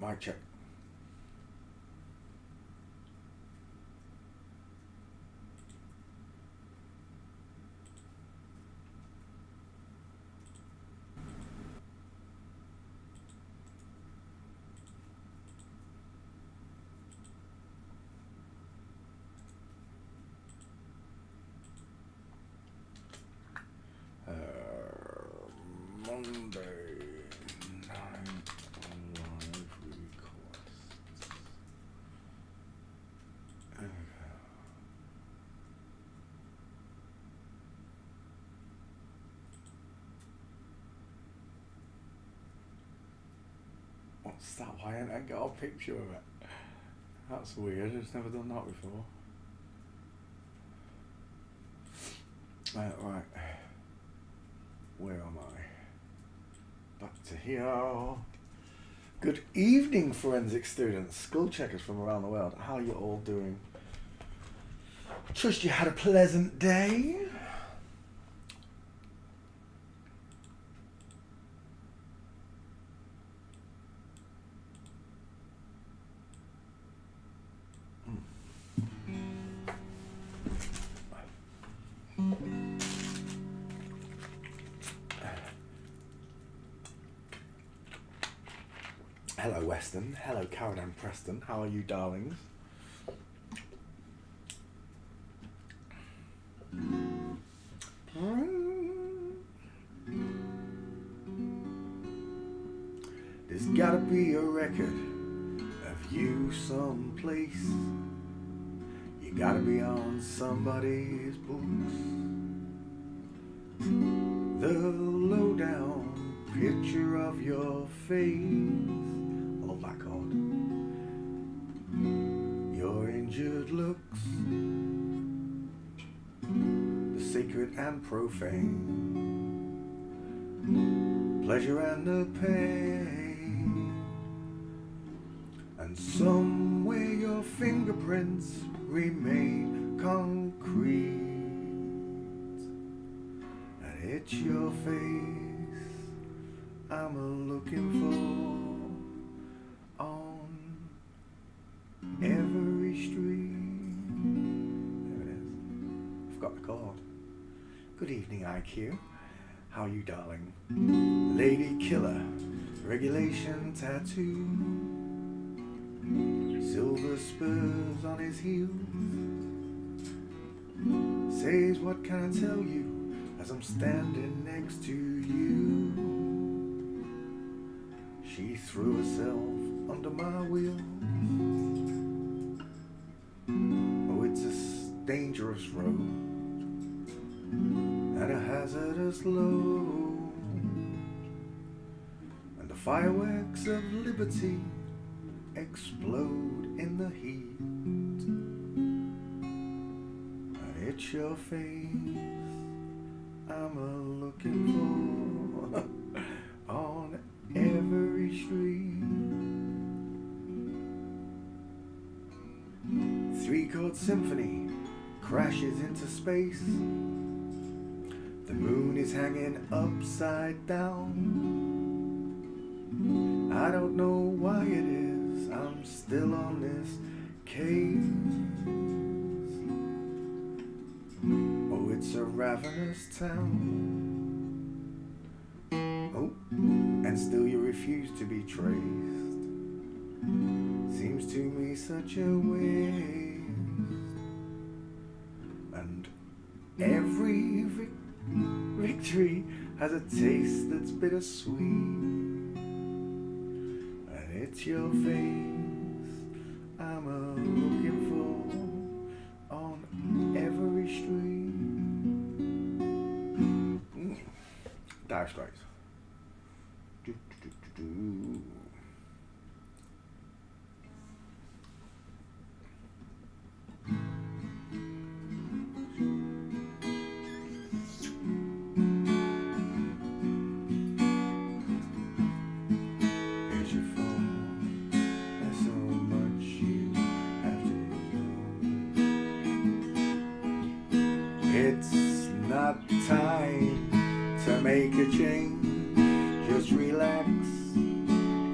Mic check. Monday night live requests. Okay. What's that? Why ain't I got a picture of it? That's weird. I've never done that before. Right. Where am I? Back to here. Good evening, forensic students, school checkers from around the world. How are you all doing? Trust you had a pleasant day. Hello, Weston. Hello, Caroline Preston. How are you, darlings? There's gotta be a record of you someplace. You gotta be on somebody's books. The lowdown picture of your face. I love that chord. Your injured looks, the sacred and profane, pleasure and the pain, and somewhere your fingerprints remain concrete, and it's your face I'm a-looking for on every street. There it is. I've got the chord. Good evening, IQ. How are you, darling? Lady killer, regulation tattoo, silver spurs on his heels. Says, what can I tell you as I'm standing next to you? She threw herself under my wheels. Oh, it's a dangerous road and a hazardous load, and the fireworks of liberty explode in the heat, and it's your face I'm a-looking for on every street. 3-chord symphony crashes into space. The moon is hanging upside down. I don't know why it is I'm still on this case. Oh, it's a ravenous town. Oh, and still you refuse to be traced. Seems to me such a waste. And every victory has a taste that's bittersweet, and it's your face I'm a-looking for on every street. Dire Straits. Do, do, do, do. Here's your phone. There's so much you have to know. It's not time to make a change. Just relax,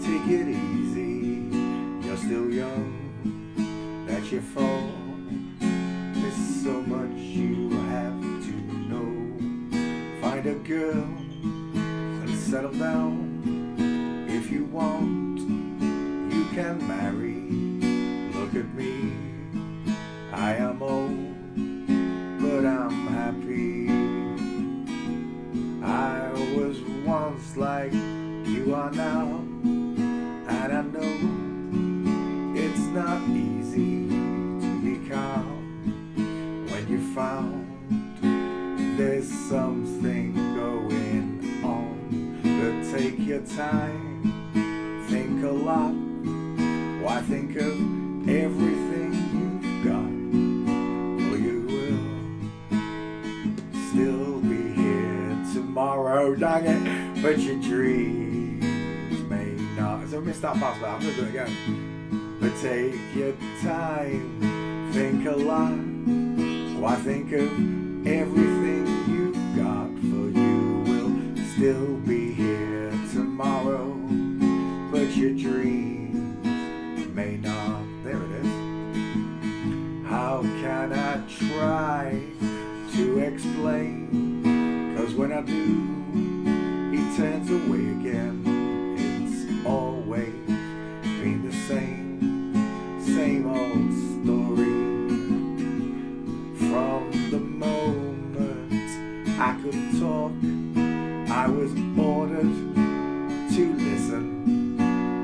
take it easy. still young, that you fall. There's so much you have to know. Find a girl and settle down. If you want, you can marry. Look at me, I am old, but I'm happy. I was once like you are now, and I know it's not easy to be calm when you found there's something going on. But take your time, think a lot. Why think of everything you've got? Or you will still be here tomorrow, dang it. But your dreams may not. So I missed that part, but I'm gonna do it again. But take your time, think a lot. Why think of everything you've got? For you will still be here tomorrow. But your dreams may not. There it is. How can I try to explain? 'Cause when I do, he turns away again. It's always been the same old story. From the moment I could talk, I was ordered to listen.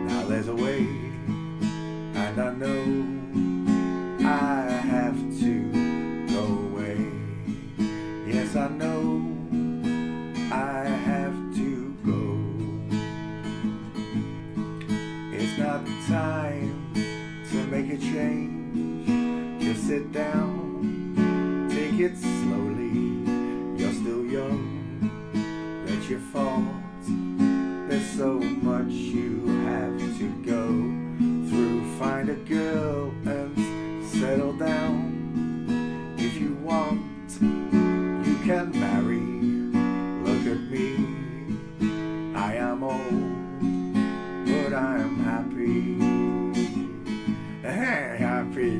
Now there's a way, and I know I have to go away. Yes, I know I have to go. It's not time to make a change. Just sit down, take it slowly. You're still young, let your fault. There's so much you have to go through. Find a girl and settle down. If you want, you can marry. Look at me, I am old, but I am happy. Happy.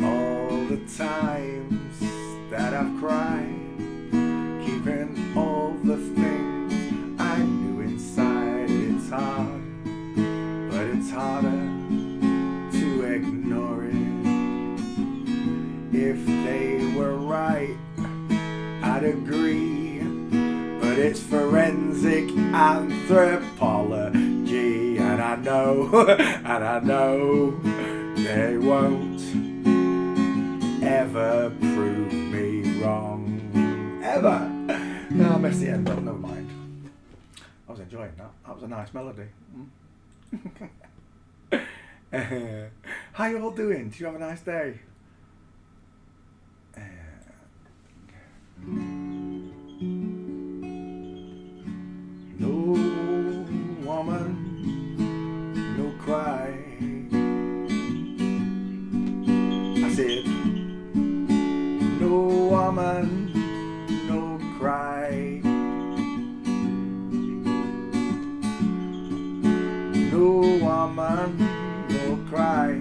All the times that I've cried, keeping all the things I knew inside. It's hard, but it's harder to ignore it. If they were right, I'd agree, but it's forensic anthropology, and I know, and I know they won't ever prove me wrong, ever. No, I messed the end up, never mind. I was enjoying that. That was a nice melody. How you all doing? Did you have a nice day? No woman, no cry. I said, no woman, no cry. No woman, no cry.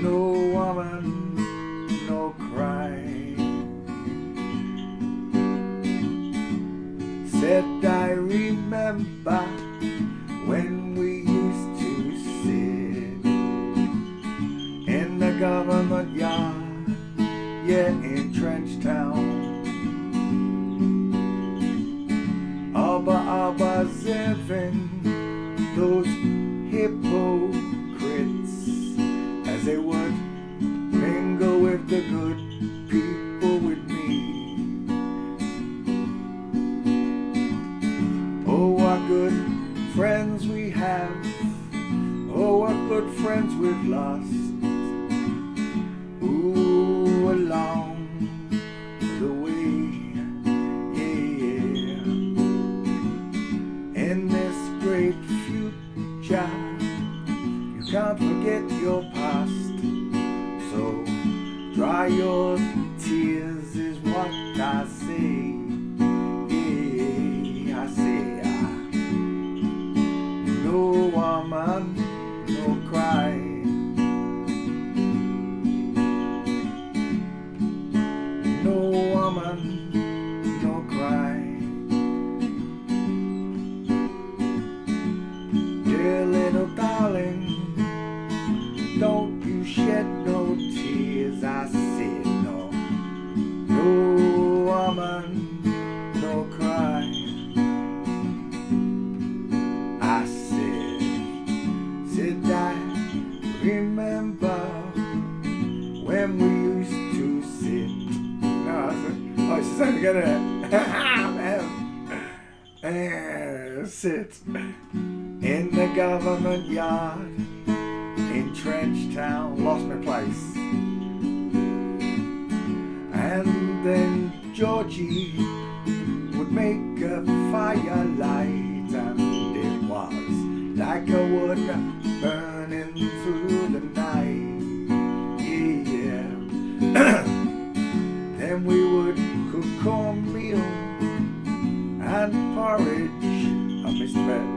No woman, no cry. Said I remember when we used to sit in the government yard, yeah, in Trenchtown. Abba zipping those hypocrites as they would mingle with the good people with me. Oh, what good friends we have. Oh, what good friends we've lost. Ooh, along the way, yeah. In this great future, you can't forget your past. So dry your tears is what I say. Yeah, I say. good at it. Sit in the government yard in Trench Town, lost my place. And then Georgie would make a firelight, and it was like a wood burning through the night. Yeah. Then we would cook cornmeal and porridge, a mixed bread,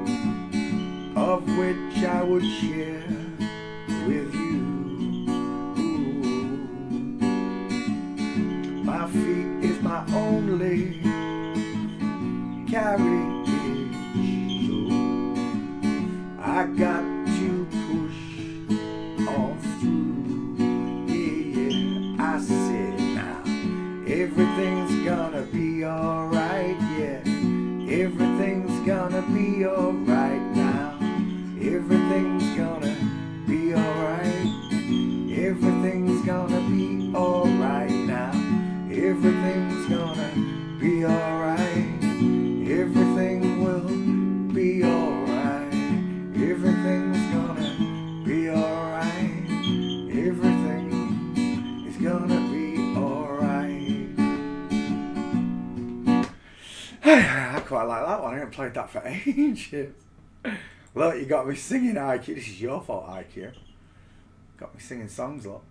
of which I would share with you. Ooh. My feet is my only carriage, so I got to push on through. Yeah, I said now, everything's gonna be alright, yeah. Everything's gonna be alright now. Everything's gonna be alright. Everything's gonna be alright now. Everything's gonna be alright. Everything will be alright. Everything's gonna be alright. Everything is gonna be alright. I quite like that one. I haven't played that for ages. Look, you got me singing, IQ. This is your fault, IQ. Got me singing songs, look.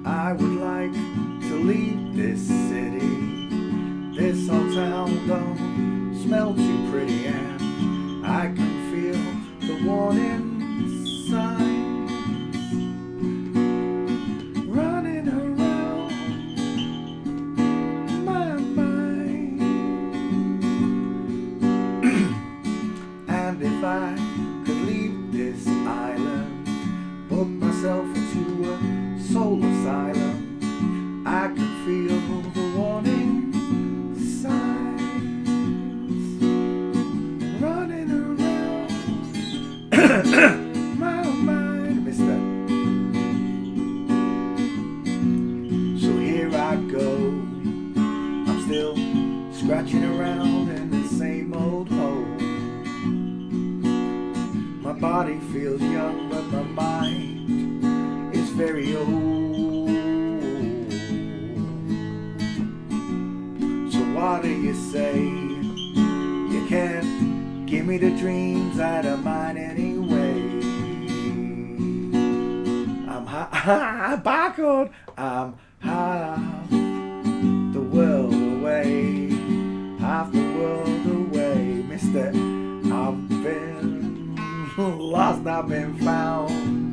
I would like to leave this city. This old town don't smell too pretty, and I can feel the warning signs running around my mind. And if I could leave this island, book myself into a soul asylum, I can feel the warning signs running around my mind. I missed that. So here I go, I'm still scratching around in the same old hole. My body feels young, but my mind is very old. So what do you say? You can't give me the dreams that are mine anyway. I'm backward. I'm half the world away. Half the world away. Mister, I've been lost, I've been found,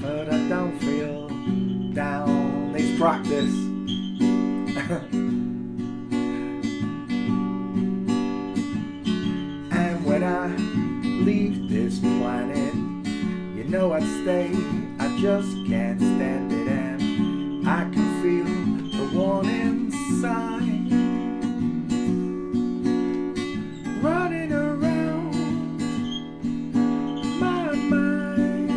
but I don't feel down. Needs practice. And when I leave this planet, you know I'd stay. I just can't stand it, and I can feel the warning signs running around my mind.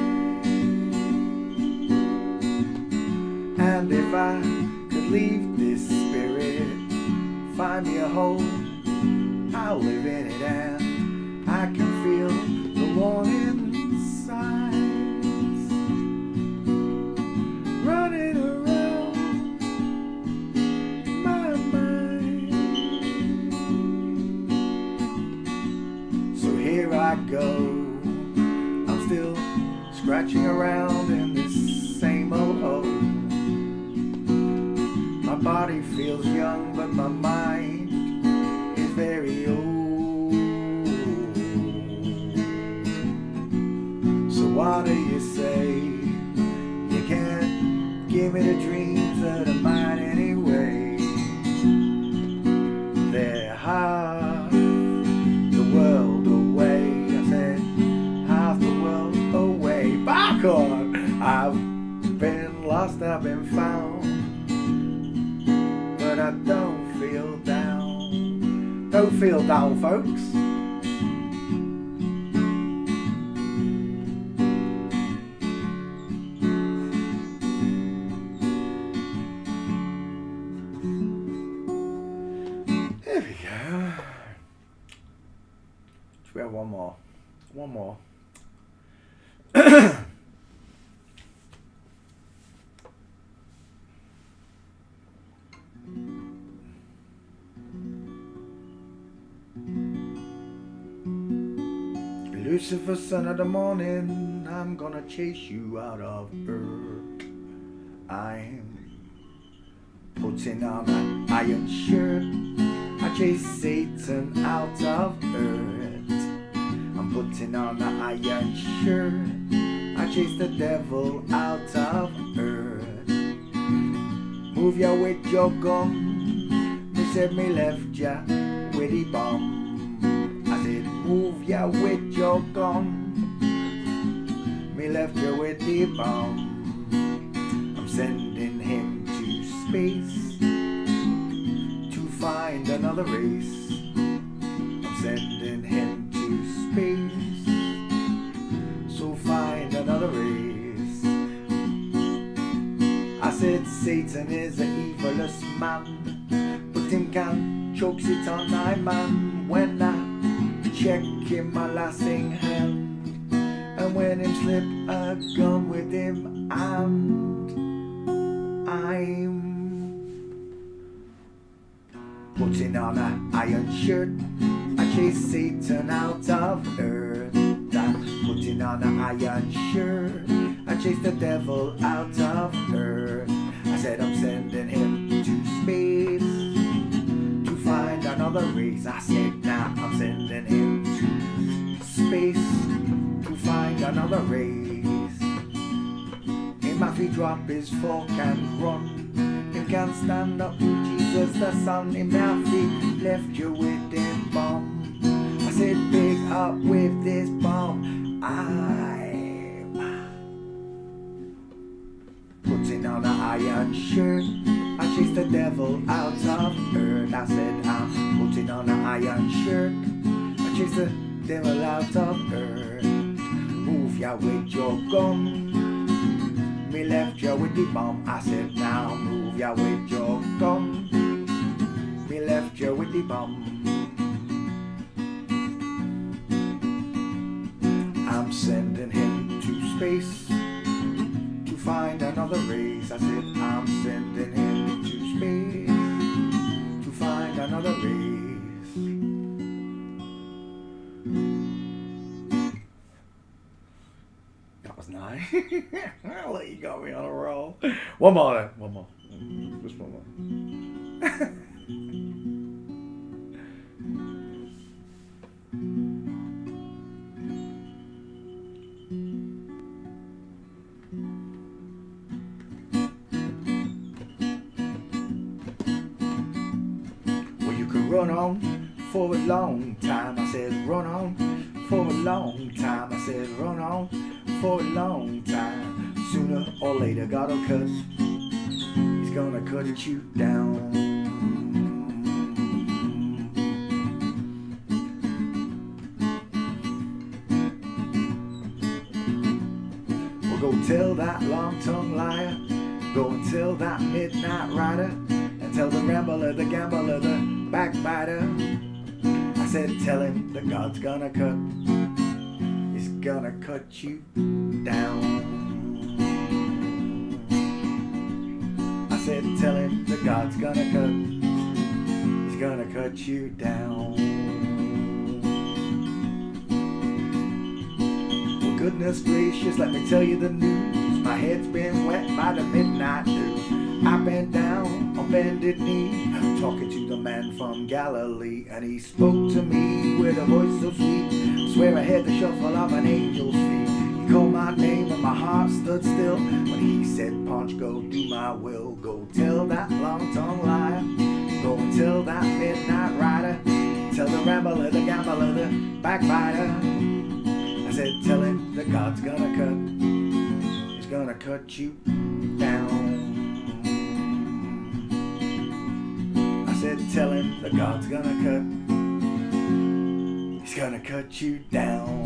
And if I could leave this spirit, find me a hole, I'll live in it, and I can feel the warning signs running around my mind. So here I go, I'm still scratching around in this same old hole. My body feels young, but my mind is very old. So what do you say? You can't give me the dreams that are mine anyway. They're half the world away. chord. I've been lost, I've been found, but I don't feel down. Don't feel down, folks. There we go. Should we have one more? One more. Lucifer, son of the morning, I'm gonna chase you out of earth. I'm putting on an iron shirt. I chase Satan out of earth. I'm putting on an iron shirt. I chase the devil out of earth. Move ya with your gun. They said me left ya with the bomb. I said move ya with your gun. Me left ya with the bomb. I'm sending him to space to find another race. I'm sending him to space, so find another race. I said Satan is an evilest man, but him can chokes it on my man. When I check him my lasting hand, and when him slip a gun with him, and I'm putting on an iron shirt. I chase Satan out of earth. I'm putting on an iron shirt. I chase the devil out of earth. I said I'm sending him to space to find another race. I said now I'm sending him to space to find another race. Him my feet drop his fork and run. Him can't stand up to Jesus the Son. Him my feet left you with them bomb. I said big up with this bomb. I'm putting on an iron shirt. I chase the devil out of earth. I said I'm putting on an iron shirt. I chase the devil out of earth. Move ya with your gun. Me left ya with the bomb. I said now move ya with your gun. Me left ya with the bomb. I'm sending him to space to find another race. I said I'm sending him to space to find another race. That was nice. I'll let you got me on a roll. One more then. One more. Just one more. Run on for a long time. I said run on for a long time. I said run on for a long time. Sooner or later God'll cut. He's gonna cut you down. Well, go tell that long-tongued liar. Go and tell that midnight rider. And tell the rambler, the gambler, the backbiter. I said tell him that God's gonna cut. He's gonna cut you down. I said tell him that God's gonna cut. He's gonna cut you down. Well, goodness gracious, let me tell you the news. My head's been wet by the midnight dew. I've been down on bended knee, talking to the man from Galilee, and he spoke to me with a voice so sweet. I swear I heard the shuffle of an angel's feet. He called my name and my heart stood still when he said, Punch, go do my will. Go tell that long-tongued liar. Go and tell that midnight rider. Tell the rambler, the gambler, the backbiter. I said, tell him that God's gonna cut. gonna cut you down. I said, tell him that God's gonna he's gonna cut you down.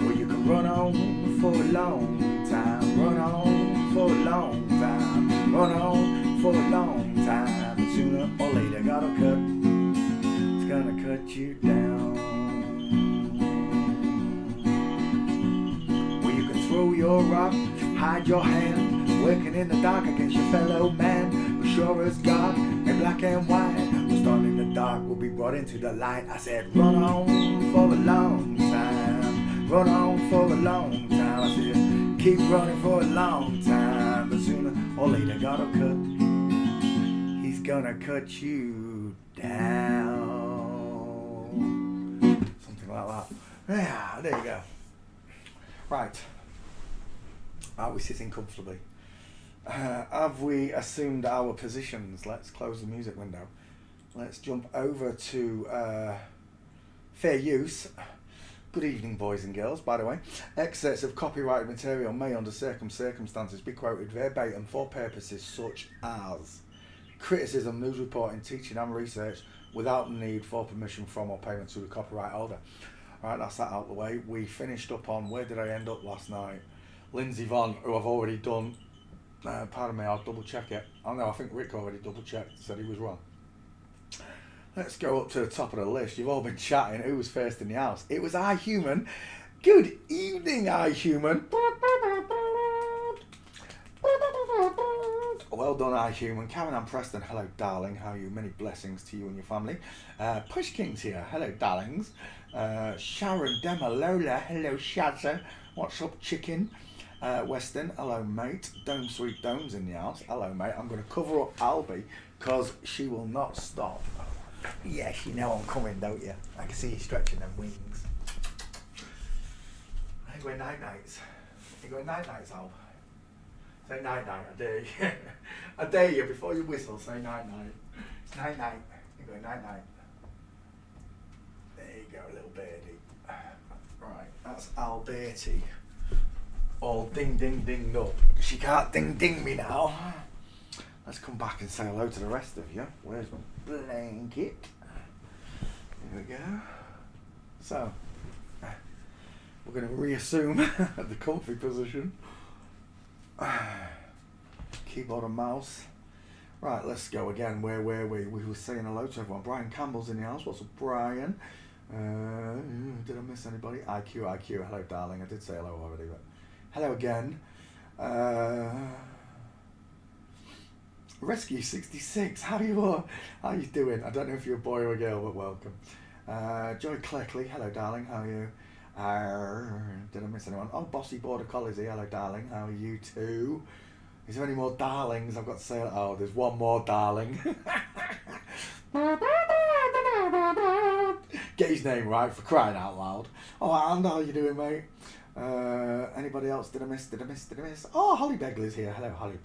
Well, you can run on for a long time, run on for a long time, run on for a long time, but sooner or later God will it's gonna cut you down. Well, you can throw your rock, hide your hand, working in the dark against your fellow man, but sure as God, in black and white, what's done in the dark will be brought into the light. I said, run on for a long time, run on for a long time. I said, keep running for a long time, but sooner or later God will he's gonna cut you down. Something like that. Yeah, there you go. Right. Are we sitting comfortably? Have we assumed our positions? Let's close the music window. Let's jump over to fair use. Good evening, boys and girls. By the way, excerpts of copyrighted material may, under circumstances, be quoted verbatim for purposes such as criticism, news reporting, teaching and research without the need for permission from or payment to the copyright holder. Alright, that's that out the way. We finished up on, where did I end up last night? Lindsay Vonn, who I've already done. Pardon me, I'll double check it. Oh no, I think Rick already double checked, said he was wrong. Let's go up to the top of the list. You've all been chatting. Who was first in the house? It was iHuman. Good evening, iHuman. Well done, iHuman. Karen and Preston, hello, darling. How are you? Many blessings to you and your family. Push King's here. Hello, darlings. Sharon Demalola, hello, Shazza. What's up, chicken? Weston, hello, mate. Dome Sweet Dome's in the house. Hello, mate. I'm going to cover up Albie because she will not stop. Yes, you know I'm coming, don't you? I can see you stretching them wings. I think we're night-nights. You going night-nights, Al? Say night-night, I dare you. I dare you, before you whistle, say night-night. It's night-night. You going night-night. There you go, little birdie. Right, that's Alberti. All ding-ding-dinged up. She can't ding-ding me now. Let's come back and say hello to the rest of you. Where's my blanket? There we go. So, we're going to reassume the comfy position. Keyboard and mouse. Right, let's go again. Where were we? We were saying hello to everyone. Brian Campbell's in the house. What's up, Brian? Did I miss anybody? IQ. Hello, darling. I did say hello already, but hello again. Rescue 66. How you doing? I don't know if you're a boy or a girl, but welcome. Joy Cleckley. Hello, darling. How are you? Did I miss anyone? Oh, Bossy Border Collies. Hello, darling. How are you too? Is there any more darlings? I've got to say. Oh, there's one more darling. Get his name right, for crying out loud. Oh, and how are you doing, mate? Anybody else? Did I miss? Oh, Holly Begley's here. Hello, Holly.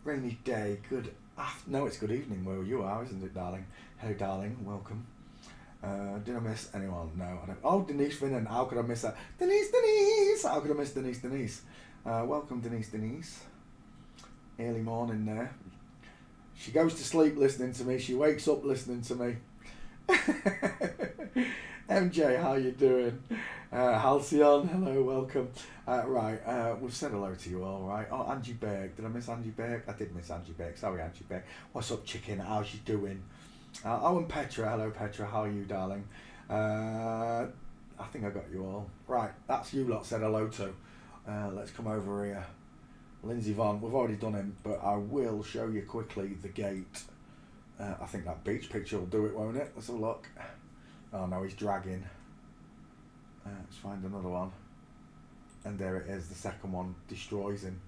Rainy day. Good no, it's good evening where you are, isn't it, darling? Hello, darling. Welcome. Did I miss anyone? No, I don't. Oh, Denise Finnan. How could I miss that? Denise. How could I miss Denise? Welcome, Denise. Early morning there. She goes to sleep listening to me. She wakes up listening to me. MJ, how you doing? Halcyon, hello, welcome. We've said hello to you all, right? Oh, Angie Berg. Did I miss Angie Berg? I did miss Angie Berg. Sorry, Angie Berg. What's up, chicken? How's you doing? And Petra. Hello, Petra. How are you, darling? I think I got you all. Right, that's you lot said hello to. Let's come over here. Lindsay Vonn. We've already done him, but I will show you quickly the gate. I think that beach picture will do it, won't it? Let's have a look. Oh no, he's dragging. Let's find another one. And there it is, the second one. Destroys him.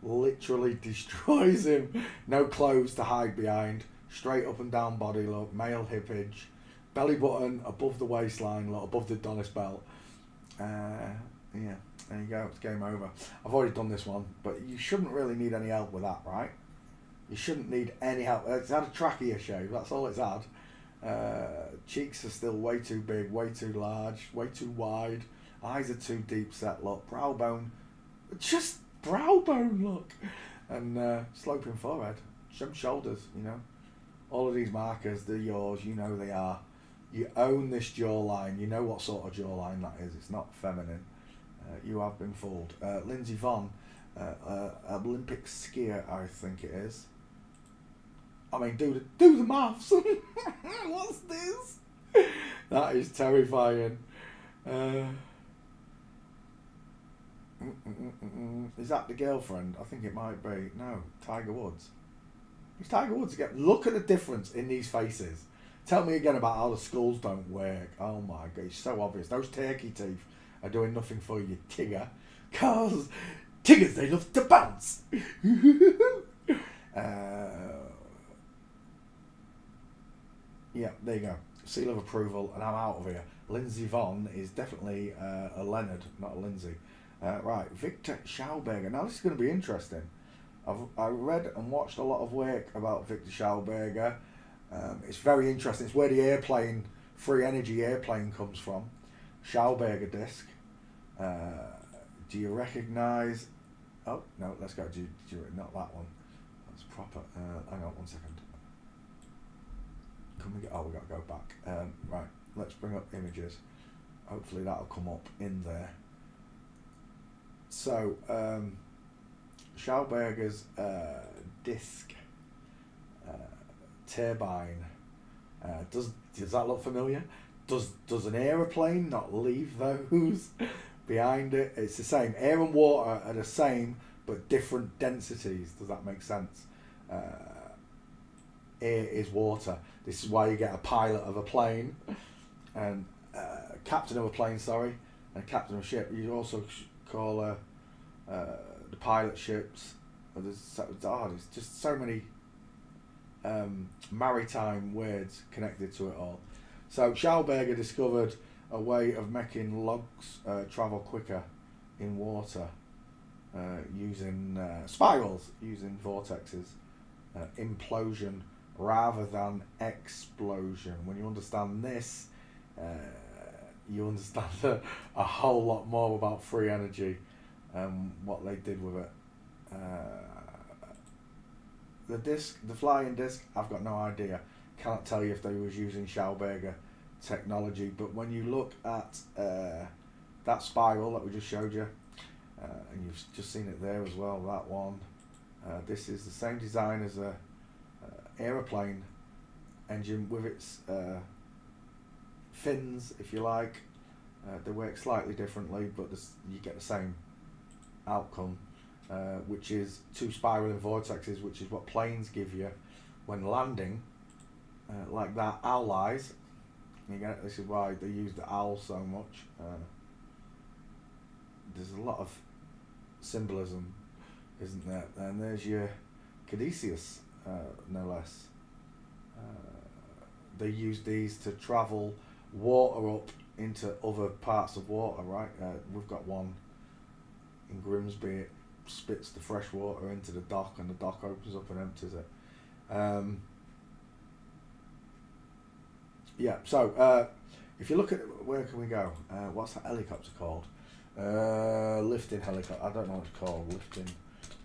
Literally destroys him. No clothes to hide behind. Straight up and down body look. Male hippage. Belly button above the waistline, look, above the Donis belt. Yeah, there you go, it's game over. I've already done this one, but you shouldn't really need any help with that, right? You shouldn't need any help. It's had a trachea shave, that's all it's had. Cheeks are still way too big, way too large, way too wide. Eyes are too deep set, look. Brow bone, just brow bone, look. And sloping forehead, some shoulders, you know. All of these markers, they're yours, you know they are. You own this jawline, you know what sort of jawline that is. It's not feminine. You have been fooled. Lindsey Vonn, Olympic skier, I think it is. I mean, do the maths. What's this? That is terrifying. Is that the girlfriend? I think it might be. No, Tiger Woods. It's Tiger Woods again. Look at the difference in these faces. Tell me again about how the skulls don't work. Oh my God, it's so obvious. Those turkey teeth are doing nothing for you, Tigger. Cause Tiggers, they love to bounce. Yeah, there you go. Seal of approval, and I'm out of here. Lindsey Vonn is definitely a Leonard, not a Lindsay. Right, Victor Schauberger. Now this is going to be interesting. I read and watched a lot of work about Victor Schauberger. It's very interesting. It's where the airplane, free energy airplane, comes from. Schauberger disc. Do you recognise? Oh no, let's go. Do not that one. That's proper. Hang on 1 second. Can we get? Oh, we got to go back. Right, let's bring up images. Hopefully that'll come up in there. So, Schauberger's disc turbine. Does that look familiar? Does an aeroplane not leave those behind it? It's the same. Air and water are the same, but different densities. Does that make sense? Air is water. This is why you get a pilot of a plane and captain of a plane, sorry, and a captain of a ship. You also call the pilot ships. There's just so many maritime words connected to it all. So Schauberger discovered a way of making logs travel quicker in water using spirals, using vortexes, implosion rather than explosion. When you understand this, you understand a whole lot more about free energy and what they did with it. The disc, the flying disc, I've got no idea. Can't tell you if they was using Schauberger technology, but when you look at that spiral that we just showed you, and you've just seen it there as well, that one, this is the same design as a aeroplane engine with its fins, if you like. They work slightly differently, but you get the same outcome, which is two spiraling vortexes, which is what planes give you when landing, like that. Owl eyes. You get it? This is why they use the owl so much. There's a lot of symbolism, isn't there? And there's your Caduceus, no less. They use these to travel water up into other parts of water, right? We've got one in Grimsby. It spits the fresh water into the dock, and the dock opens up and empties it. Yeah, so if you look at where can we go? What's that helicopter called? Lifting helicopter. I don't know what it's called. Lifting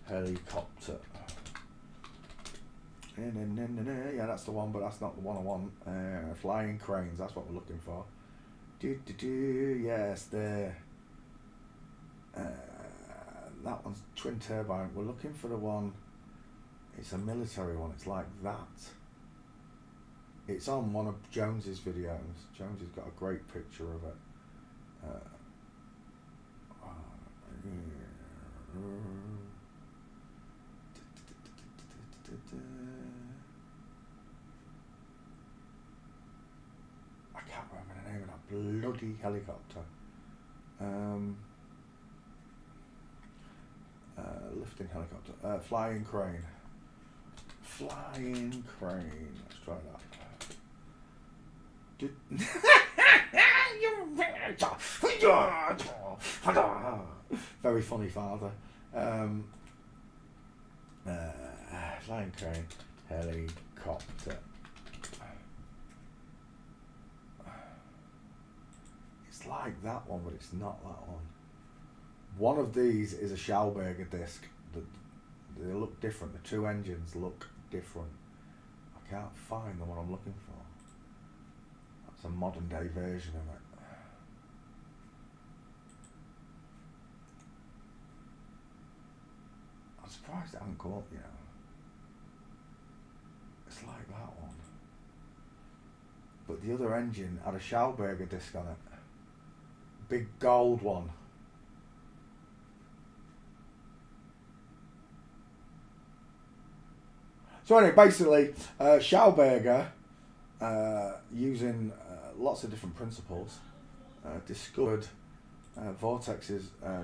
helicopter. Yeah, that's the one, but that's not the one I want. Flying cranes. That's what we're looking for. Yes, there. That one's twin turbine. We're looking for the one. It's a military one. It's like that. It's on one of Jones's videos. Jones has got a great picture of it. I can't remember the name of that bloody helicopter. Lifting helicopter. Flying crane. Flying crane. Let's try that. Very funny father. Flying crane helicopter. like that one, but it's not that one. One of these is a Schauberger disc. They look different. The two engines look different. I can't find the one I'm looking for. That's a modern day version of it. I'm surprised it hasn't come up yet. It's like that one. But the other engine had a Schauberger disc on it. Big gold one. So anyway, basically, Schauberger, using lots of different principles, discovered vortexes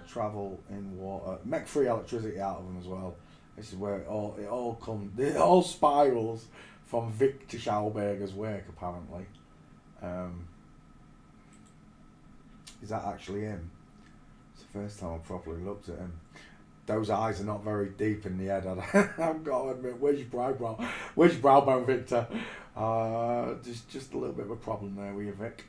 travel in water, make free electricity out of them as well. This is where it all spirals from Victor Schauberger's work, apparently. Is that actually him? It's the first time I properly looked at him. Those eyes are not very deep in the head. I've got to admit, where's your brow? Where's your brow bone, Victor? Just a little bit of a problem there with you, Vic.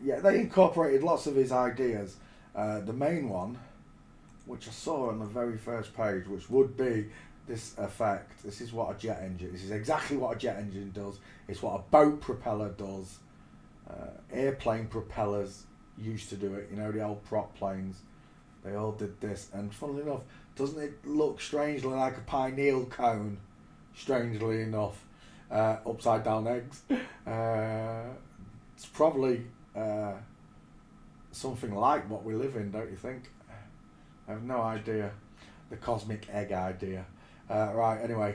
Yeah, they incorporated lots of his ideas. The main one, which I saw on the very first page, which would be this effect. This is what a jet engine. This is exactly what a jet engine does. It's what a boat propeller does. Airplane propellers used to do it. You know, the old prop planes. They all did this. And funnily enough, doesn't it look strangely like a pineal cone? Strangely enough, upside down eggs. It's probably something like what we live in, don't you think? I have no idea. The cosmic egg idea. Right, anyway.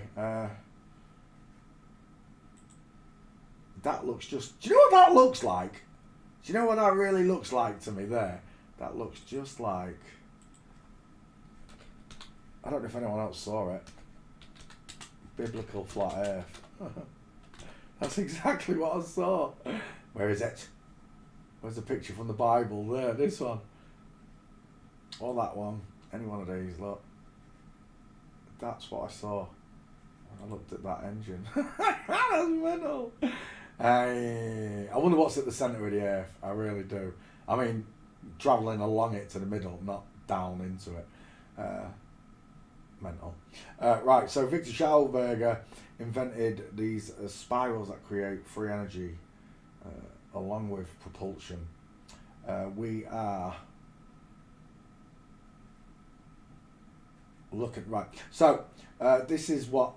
That looks just... Do you know what that looks like? Do you know what that really looks like to me there? That looks just like... I don't know if anyone else saw it. Biblical flat earth. That's exactly what I saw. Where is it? Where's the picture from the Bible? There, this one. Or that one. Any one of these, look. That's what I saw when I looked at that engine. That's mental. I wonder what's at the centre of the earth. I really do. I mean, travelling along it to the middle, not down into it. Mental. Right, so Victor Schauberger invented these spirals that create free energy along with propulsion. We are looking, right, so this is what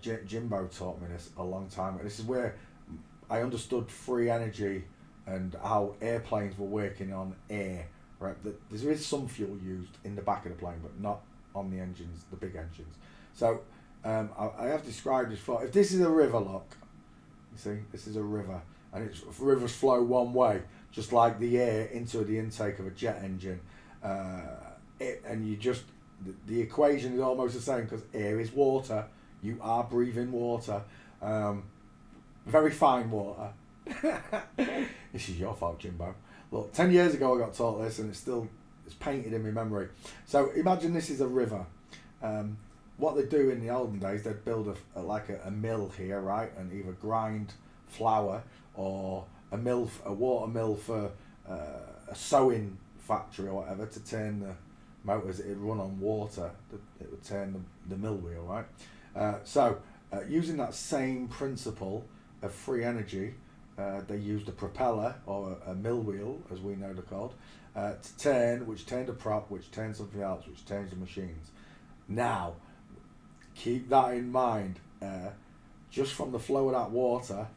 Jimbo taught me this a long time ago. This is where I understood free energy and how airplanes were working on air, right? There is some fuel used in the back of the plane, but not on the engines, the big engines. So I have described this for, if this is a river, look, you see, this is a river, and rivers flow one way, just like the air into the intake of a jet engine, and you just, the equation is almost the same, because air is water, you are breathing water, very fine water. This is your fault, Jimbo. Look, 10 years ago I got taught this, and it's painted in my memory. So imagine this is a river. What they do in the olden days, they'd build a mill here, right, and either grind flour or a water mill for a sewing factory or whatever, to turn the motors. It'd run on water. It would turn the mill wheel, right? So using that same principle of free energy, they used a propeller or a mill wheel, as we know they're called, to turn, which turned a prop, which turned something else, which turns the machines. Now, keep that in mind. Just from the flow of that water,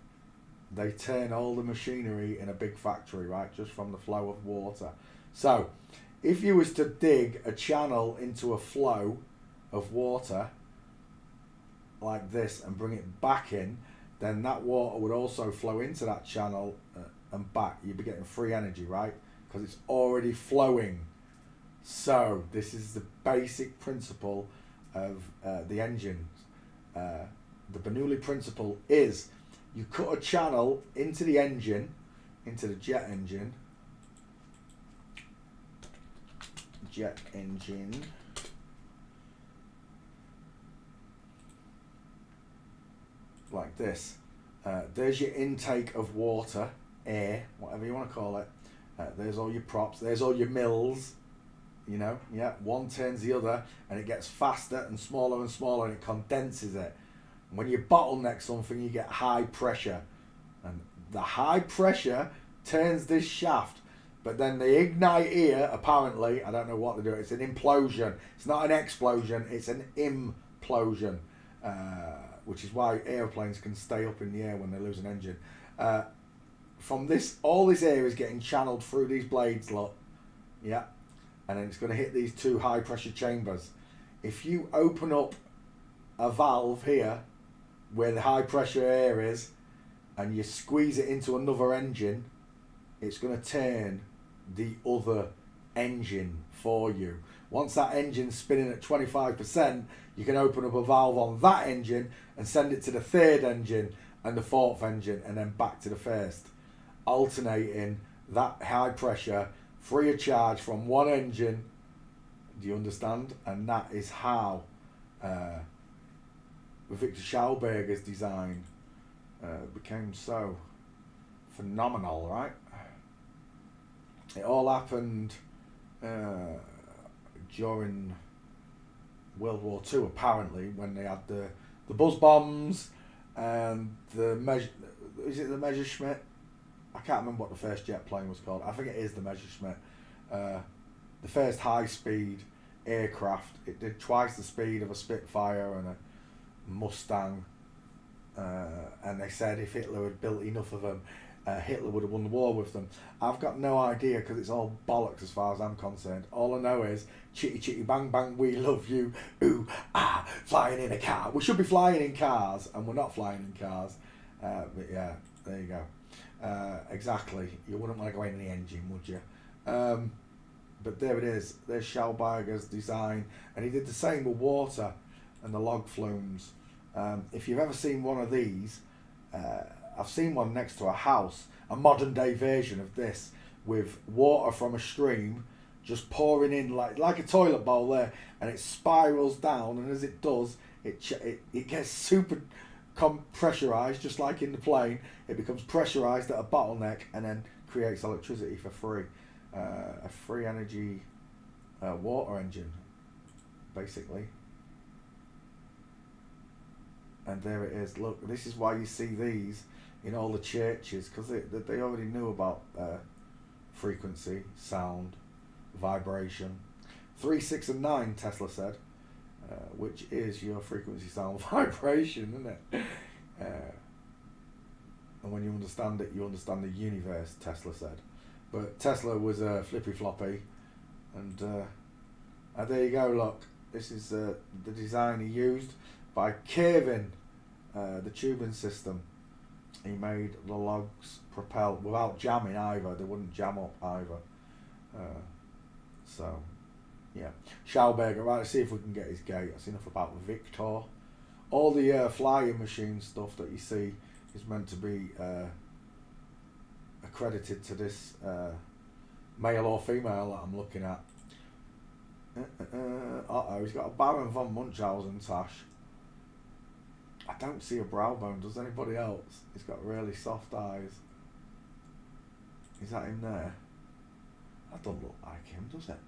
they turn all the machinery in a big factory, right? Just from the flow of water. So, if you was to dig a channel into a flow of water like this and bring it back in, then that water would also flow into that channel and back. You'd be getting free energy, right? Because it's already flowing. So this is the basic principle of the engines. The Bernoulli Principle is you cut a channel into the engine, into the jet engine. like this. There's your intake of water, air, whatever you want to call it. There's all your props. There's all your mills. You know, yeah, one turns the other, and it gets faster and smaller, and it condenses it. And when you bottleneck something, you get high pressure, and the high pressure turns this shaft. But then they ignite here, apparently. I don't know what they do. It's an implosion. It's not an explosion. It's an implosion, which is why airplanes can stay up in the air when they lose an engine. From this, all this air is getting channeled through these blades, look. Yeah. And then it's going to hit these two high pressure chambers. If you open up a valve here, where the high pressure air is, and you squeeze it into another engine, it's going to turn the other engine for you. Once that engine's spinning at 25%, you can open up a valve on that engine and send it to the third engine and the fourth engine, and then back to the first, alternating that high pressure free of charge from one engine. Do you understand? And that is how Victor Schauberger's design became so phenomenal, right? It all happened during World War II, apparently, when they had the buzz bombs and the Messerschmitt? I can't remember what the first jet plane was called. I think it is the Messerschmitt. The first high-speed aircraft. It did twice the speed of a Spitfire and a Mustang. And they said if Hitler had built enough of them, Hitler would have won the war with them. I've got no idea, because it's all bollocks as far as I'm concerned. All I know is chitty chitty bang bang, we love you, ooh ah, flying in a car. We should be flying in cars, and we're not flying in cars. But yeah, there you go. Exactly. You wouldn't want to go in the engine, would you? But there it is. There's Schauberger's design, and he did the same with water and the log flumes. If you've ever seen one of these, I've seen one next to a house, a modern day version of this, with water from a stream just pouring in like a toilet bowl there, and it spirals down, and as it does, it gets super pressurized, just like in the plane. It becomes pressurized at a bottleneck and then creates electricity for free. A free energy water engine, basically. And there it is. Look, this is why you see these in all the churches, because they already knew about frequency, sound, vibration. 3, 6 and 9, Tesla said, which is your frequency, sound, vibration, isn't it? And when you understand it, you understand the universe, Tesla said. But Tesla was a flippy floppy, and there you go. Look, this is the design he used by curving the tubing system. He made the logs propel without jamming either. They wouldn't jam up either. So yeah, Schauberger. Right, let's see if we can get his gate. That's enough about Victor. All the flying machine stuff that you see is meant to be accredited to this male or female that I'm looking at. Uh-oh, he's got a Baron von Munchausen tash. I don't see a brow bone. Does anybody else? He's got really soft eyes. Is that him there? That doesn't look like him, does it?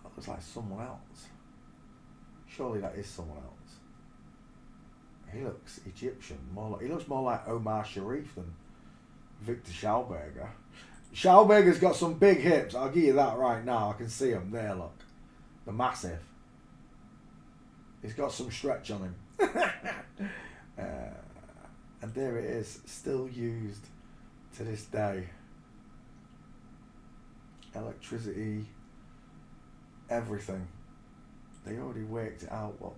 That looks like someone else. Surely that is someone else. He looks Egyptian. He looks more like Omar Sharif than Victor Schauberger. Schauberger's got some big hips. I'll give you that right now. I can see them there. Look, they're massive. He's got some stretch on him. And there it is, still used to this day. Electricity, everything. They already worked it out. Look.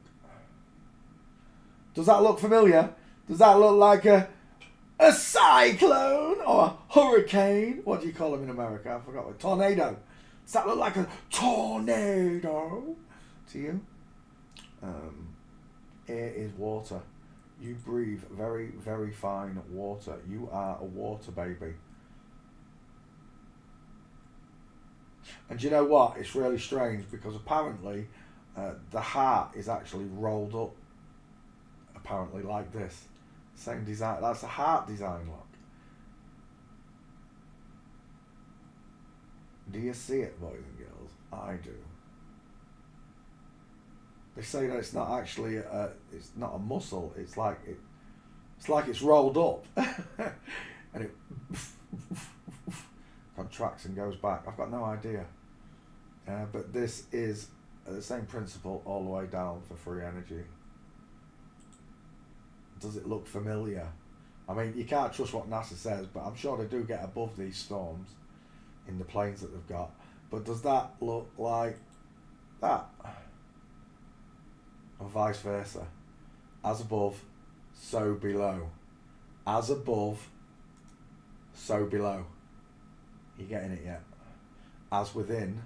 Does that look familiar? Does that look like a cyclone or a hurricane? What do you call them in America? I forgot. A tornado. Does that look like a tornado to you? Air is water. You breathe very, very fine water. You are a water baby. And you know what? It's really strange, because apparently the heart is actually rolled up, apparently like this. Same design. That's a heart design, look. Do you see it, boys and girls? I do. They say that it's not actually it's not a muscle. It's like it's rolled up, and it contracts and goes back. I've got no idea. But this is the same principle all the way down for free energy. Does it look familiar? I mean, you can't trust what NASA says, but I'm sure they do get above these storms in the planes that they've got. But does that look like that? And vice versa. As above, so below. As above, so below. You getting it yet? As within,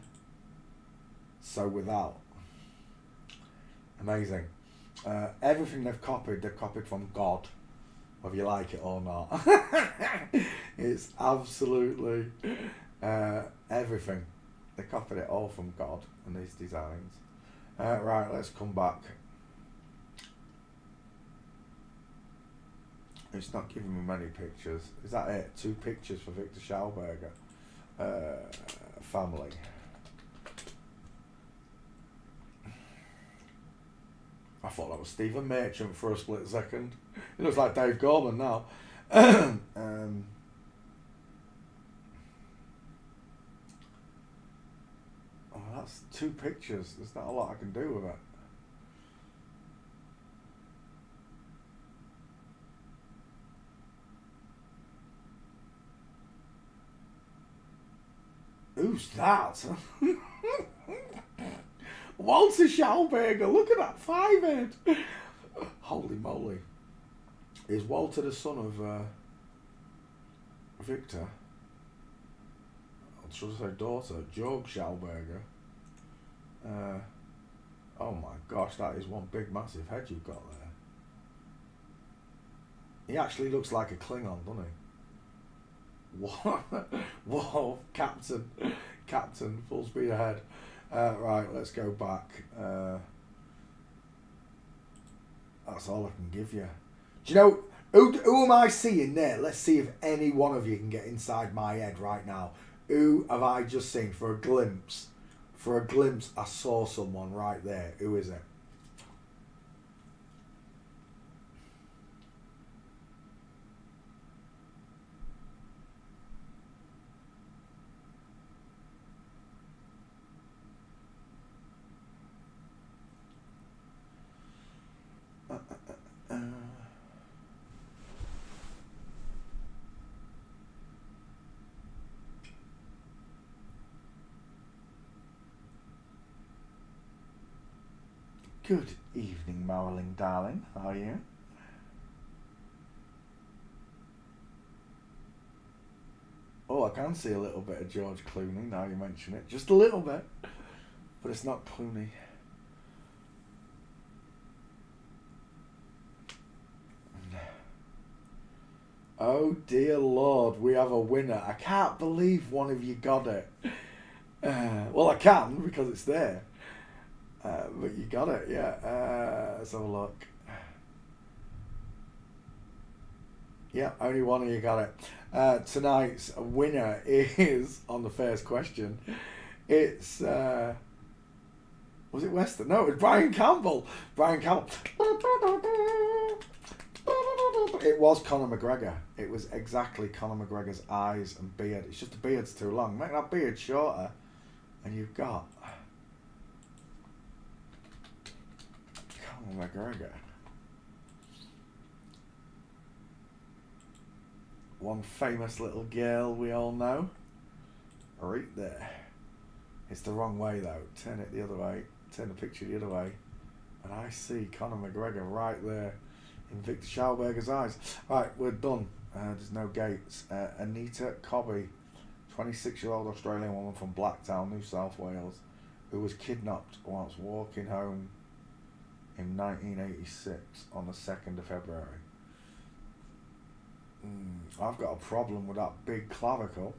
so without. Amazing. Everything they've copied from God, whether you like it or not. It's absolutely everything. They copied it all from God and these designs. Right, let's come back. It's not giving me many pictures. Is that it? 2 pictures for Victor Schauberger. Family. I thought that was Stephen Merchant for a split second. He looks like Dave Gorman now. Oh, that's 2 pictures. There's not a lot I can do with it. Who's that? Walter Schauberger, look at that 5-head. Holy moly. Is Walter the son of Victor? Or should I say daughter? Jorg Schauberger. Oh my gosh, that is one big massive head you've got there. He actually looks like a Klingon, doesn't he? What? Whoa, Captain, full speed ahead. Right, let's go back. That's all I can give you. Do you know, who am I seeing there? Let's see if any one of you can get inside my head right now. Who have I just seen for a glimpse? For a glimpse, I saw someone right there. Who is it? Good evening, Marilyn, darling. How are you? Oh, I can see a little bit of George Clooney now you mention it. Just a little bit. But it's not Clooney. Oh dear Lord, we have a winner. I can't believe one of you got it. Well, I can because it's there. But you got it, yeah. Let's have a look. Yeah, only one of you got it. Tonight's winner is, on the first question, it's, was it Western? No, it was Brian Campbell. Brian Campbell. It was Conor McGregor. It was exactly Conor McGregor's eyes and beard. It's just the beard's too long. Make that beard shorter and you've got Conor McGregor. One famous little girl we all know. Right there. It's the wrong way though. Turn it the other way. Turn the picture the other way. And I see Conor McGregor right there in Victor Schauberger's eyes. Right, we're done. There's no gates. Anita Cobby, 26-year-old Australian woman from Blacktown, New South Wales, who was kidnapped whilst walking home in 1986 on the 2nd of February. I've got a problem with that big clavicle.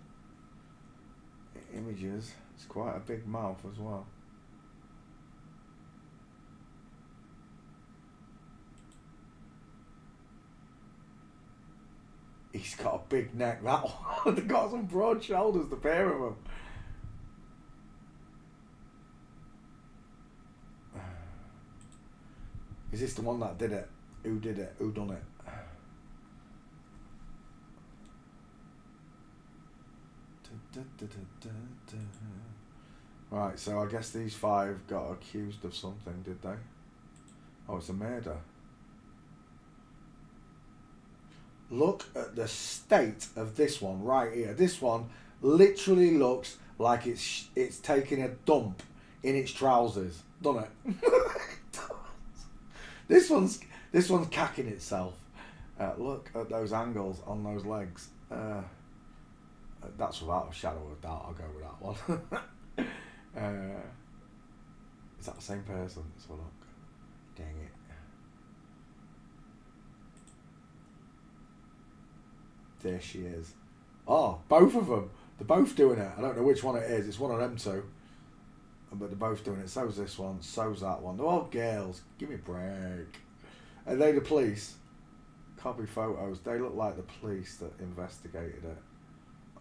Images. It's quite a big mouth as well. He's got a big neck, that one. They've got some broad shoulders, the pair of them. Is this the one that did it? Who did it? Who done it? Right, so I guess these 5 got accused of something, did they? Oh, it's a murder. Look at the state of this one right here. This one literally looks like it's taking a dump in its trousers, doesn't it? This one's cacking itself. Look at those angles on those legs. That's without a shadow of a doubt. I'll go with that one. Is that the same person? Let's have a look. Dang it. There she is. Oh, both of them. They're both doing it. I don't know which one it is. It's one of them two. But they're both doing it. So's this one. So's that one. They're all girls. Give me a break. Are they the police? Copy photos. They look like the police that investigated it.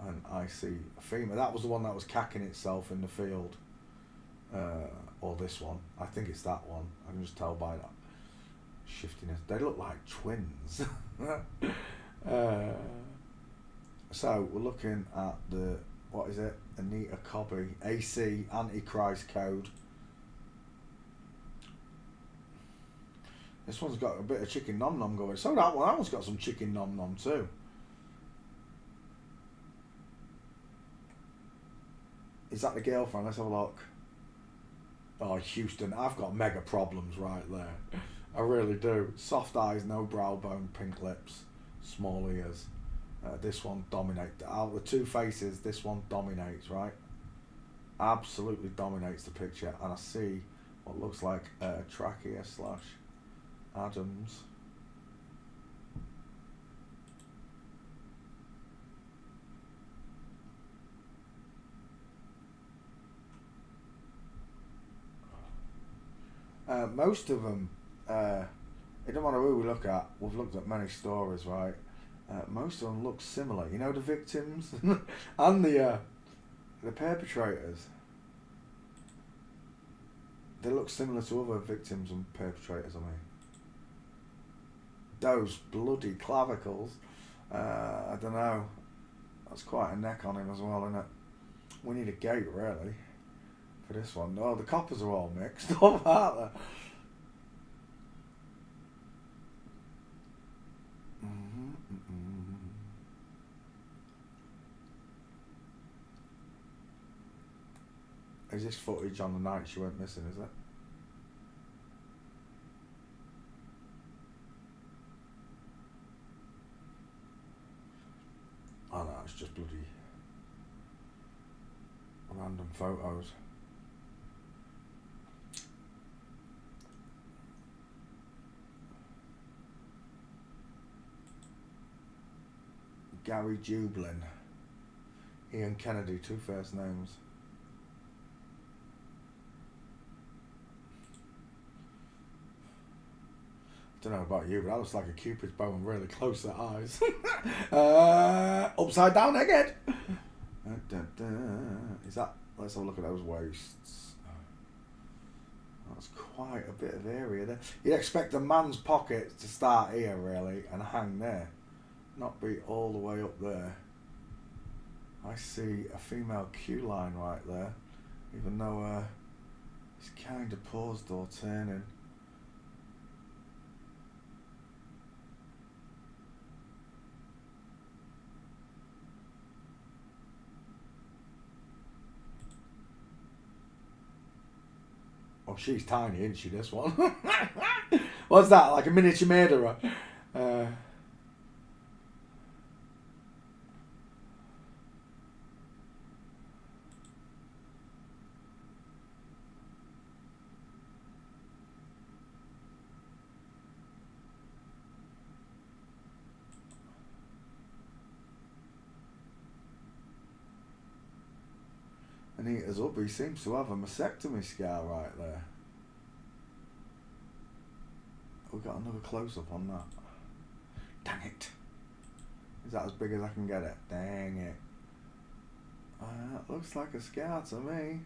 And I see a female. That was the one that was cacking itself in the field. Or this one. I think it's that one. I can just tell by that shiftiness. They look like twins. So we're looking at the, what is it? Anita Cobby, AC, Antichrist Code. This one's got a bit of chicken nom nom going. So that one's got some chicken nom nom too. Is that the girlfriend? Let's have a look. Oh, Houston, I've got mega problems right there. I really do. Soft eyes, no brow bone, pink lips, small ears. This one dominates. Out of the 2 faces, this one dominates, right? Absolutely dominates the picture. And I see what looks like a trachea / Adams. Most of them, it don't matter who we look at, we've looked at many stories, right? Most of them look similar. You know, the victims and the perpetrators. They look similar to other victims and perpetrators, I mean. Those bloody clavicles. I don't know. That's quite a neck on him as well, isn't it? We need a gate, really, for this one. Oh, the coppers are all mixed up, aren't they? Is this footage on the night she went missing, is it? Oh no, it's just bloody random photos. Gary Jublin, Ian Kennedy, 2 first names. I don't know about you, but that looks like a cupid's bow and really close to the eyes. Upside down again. Is that? Let's have a look at those waists. That's quite a bit of area there. You'd expect a man's pocket to start here, really, and hang there, not be all the way up there. I see a female Q line right there, even though it's kind of paused or turning. Oh, she's tiny, isn't she, this one? What's that, like a miniature murderer? Anita's hubby seems to have a mastectomy scar right there. We've got another close-up on that. Dang it. Is that as big as I can get it? Dang it. Looks like a scale to me.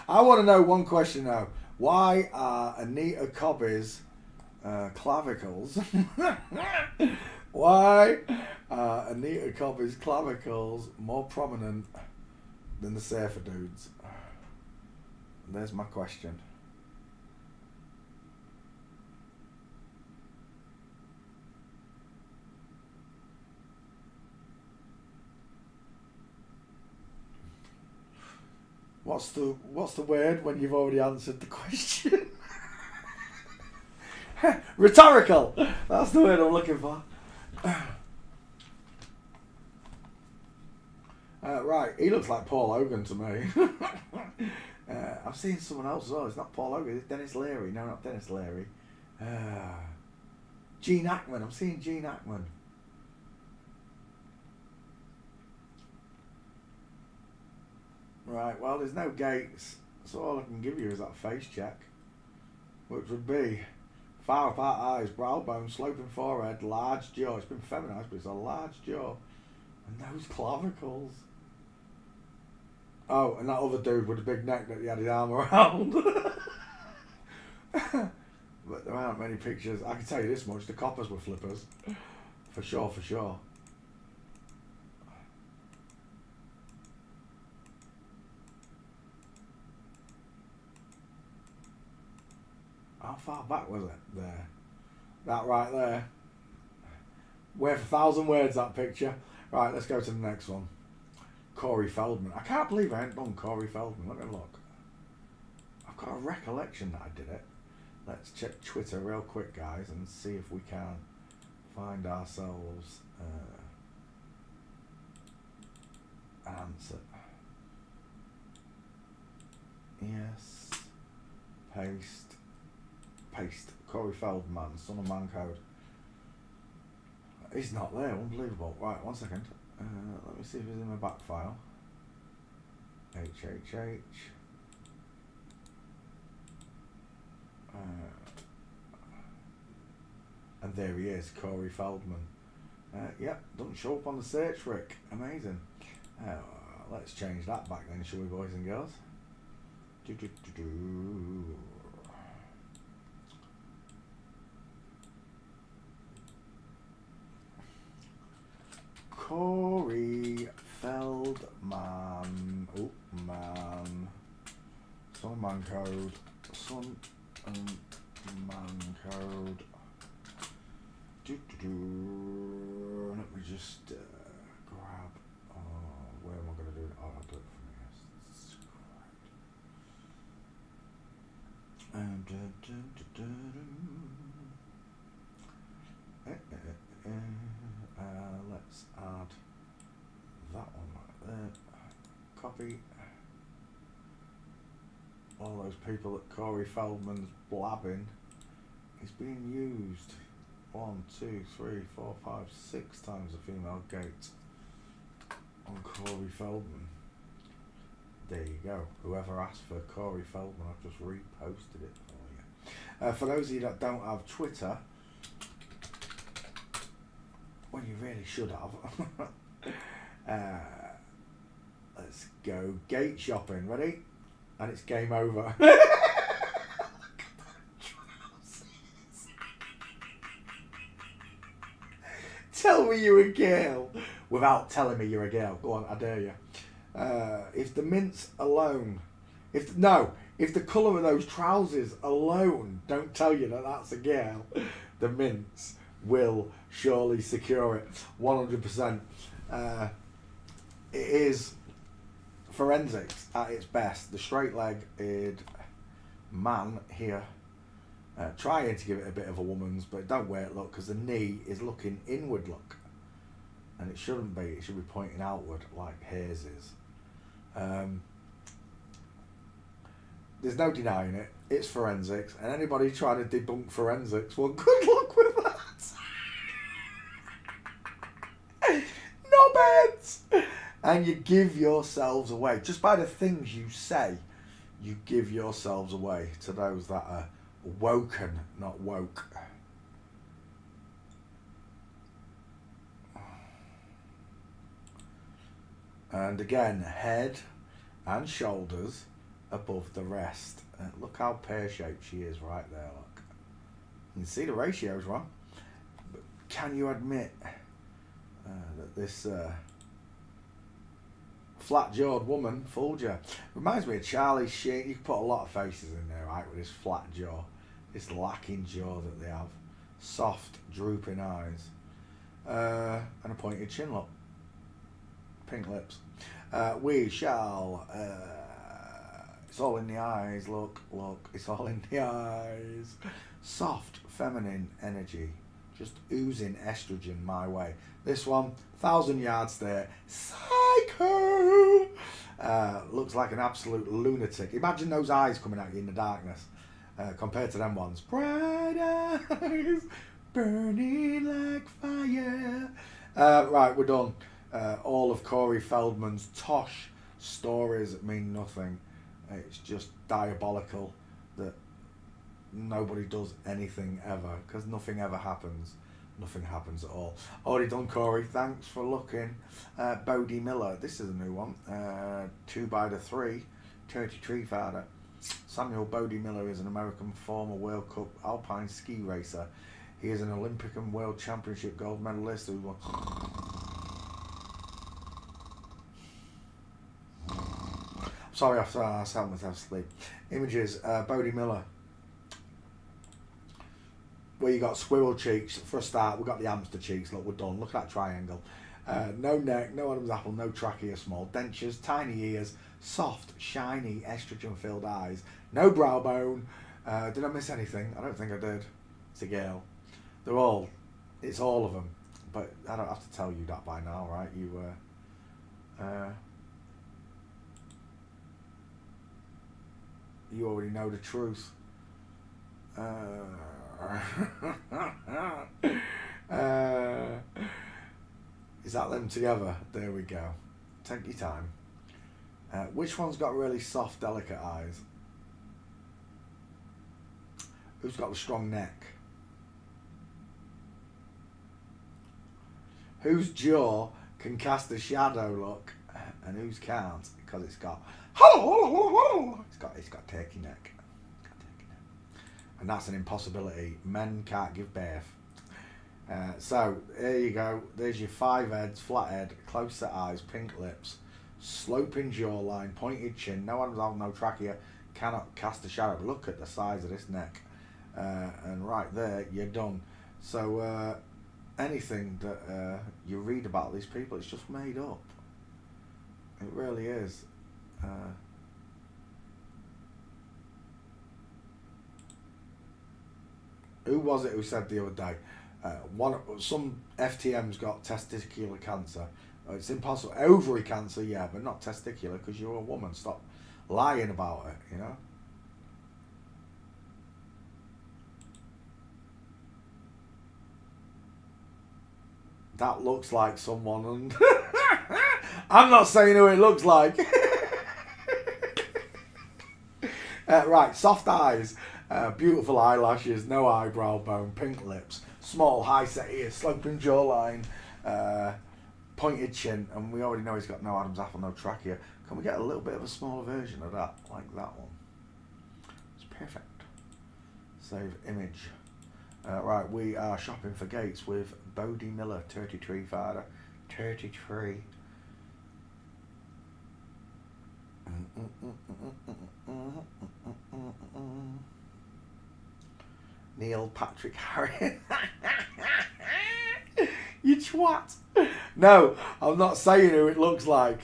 I want to know one question now. Why are Anita Cobby's clavicles? Why are Anita Cobby's clavicles more prominent than the Surfer dudes? There's my question. What's the word when you've already answered the question? Rhetorical. That's the word I'm looking for. Right, he looks like Paul Hogan to me. I've seen someone else as well. It's not Paul Hogan. It's Dennis Leary. No, not Dennis Leary. Gene Hackman. I'm seeing Gene Hackman. Right, well, there's no gates, so all I can give you is that face check, which would be far apart eyes, brow bone, sloping forehead, large jaw. It's been feminised, but it's a large jaw, and those clavicles. Oh, and that other dude with the big neck that he had his arm around. But there aren't many pictures. I can tell you this much: the coppers were flippers, for sure, for sure. How far back was it there? That right there. Worth 1,000 words, that picture. Right, let's go to the next one. Corey Feldman. I can't believe I ain't done Corey Feldman. Let me look. I've got a recollection that I did it. Let's check Twitter real quick, guys, and see if we can find ourselves an answer. Yes. Paste. Corey Feldman, Son of Man Code. He's not there, unbelievable. Right, one second. Let me see if he's in my back file. HHH. And there he is, Corey Feldman. Yep, doesn't show up on the search, Rick. Amazing. Let's change that back then, shall we, boys and girls? Corey Feldman. Oh, man. Son of Man Code. Son and Man Code. Let me just grab. Where am I going to do it? Oh, I'll do it from here. Let's add that one right there. Copy. All those people that Corey Feldman's blabbing is being used 1, 2, 3, 4, 5, 6 times the female gate on Corey Feldman. There you go. Whoever asked for Corey Feldman, I've just reposted it for you. For those of you that don't have Twitter, well, you really should have. Let's go gate shopping. Ready? And it's game over. Tell me you're a girl without telling me you're a girl. Go on, I dare you. If the mints alone, if the colour of those trousers alone don't tell you that that's a girl, the mints will surely secure it. 100%. It is forensics at its best. The straight-legged man here trying to give it a bit of a woman's, but don't wear it, look, because the knee is looking inward, look, and it shouldn't be. It should be pointing outward like hers is. There's no denying it. It's forensics, and anybody trying to debunk forensics, well, good luck with that. Knobheads! And you give yourselves away. Just by the things you say, you give yourselves away to those that are woken, not woke. And again, head and shoulders above the rest. Look how pear-shaped she is right there, look. You can see the ratio's wrong. But can you admit that this flat-jawed woman fooled you? Reminds me of Charlie Sheen. You can put a lot of faces in there, right, with this flat jaw. This lacking jaw that they have. Soft, drooping eyes. And a pointed chin, look. Pink lips. We shall... it's all in the eyes, look, it's all in the eyes. Soft, feminine energy. Just oozing estrogen my way. This one, 1,000 yards there. Psycho! Looks like an absolute lunatic. Imagine those eyes coming at you in the darkness. Compared to them ones. Bright eyes, burning like fire. Right, we're done. All of Corey Feldman's tosh stories mean nothing. It's just diabolical that nobody does anything ever, because nothing ever happens. Nothing happens at all. Already done, Corey. Thanks for looking. Bodi Miller. This is a new one. 2x3. 33 father. Samuel Bodi Miller is an American former World Cup alpine ski racer. He is an Olympic and World Championship gold medalist who won... Sorry, I had myself asleep. Images, Bodi Miller. Where you got squirrel cheeks. For a start, we've got the hamster cheeks. Look, we're done. Look at that triangle. No neck, no Adam's apple, no trachea, small dentures, tiny ears, soft, shiny, estrogen-filled eyes, no brow bone. Did I miss anything? I don't think I did. It's a girl. It's all of them. But I don't have to tell you that by now, right? You already know the truth. Is that them together? There we go. Take your time. Which one's got really soft, delicate eyes? Who's got the strong neck? Whose jaw can cast a shadow look, and whose can't? Because it's got turkey neck. And that's an impossibility. Men can't give birth. So there you go. There's your 5 heads, flat head, close set eyes, pink lips, sloping jawline, pointed chin, no Adam's apple, no trachea, cannot cast a shadow. Look at the size of this neck. And right there, you're done. So anything that you read about these people, it's just made up. It really is. Who was it who said the other day? Some FTM's got testicular cancer. It's impossible. Ovary cancer, yeah, but not testicular because you're a woman. Stop lying about it, you know? That looks like someone, and I'm not saying who it looks like. Right, soft eyes, beautiful eyelashes, no eyebrow bone, pink lips, small high set ears, sloping jawline, pointed chin, and we already know he's got no Adam's apple, no trachea. Can we get a little bit of a smaller version of that, like that one? It's perfect. Save image. Right, we are shopping for gates with Bodi Miller, 33 father, 33. Neil Patrick Harris. You twat. No, I'm not saying who it looks like.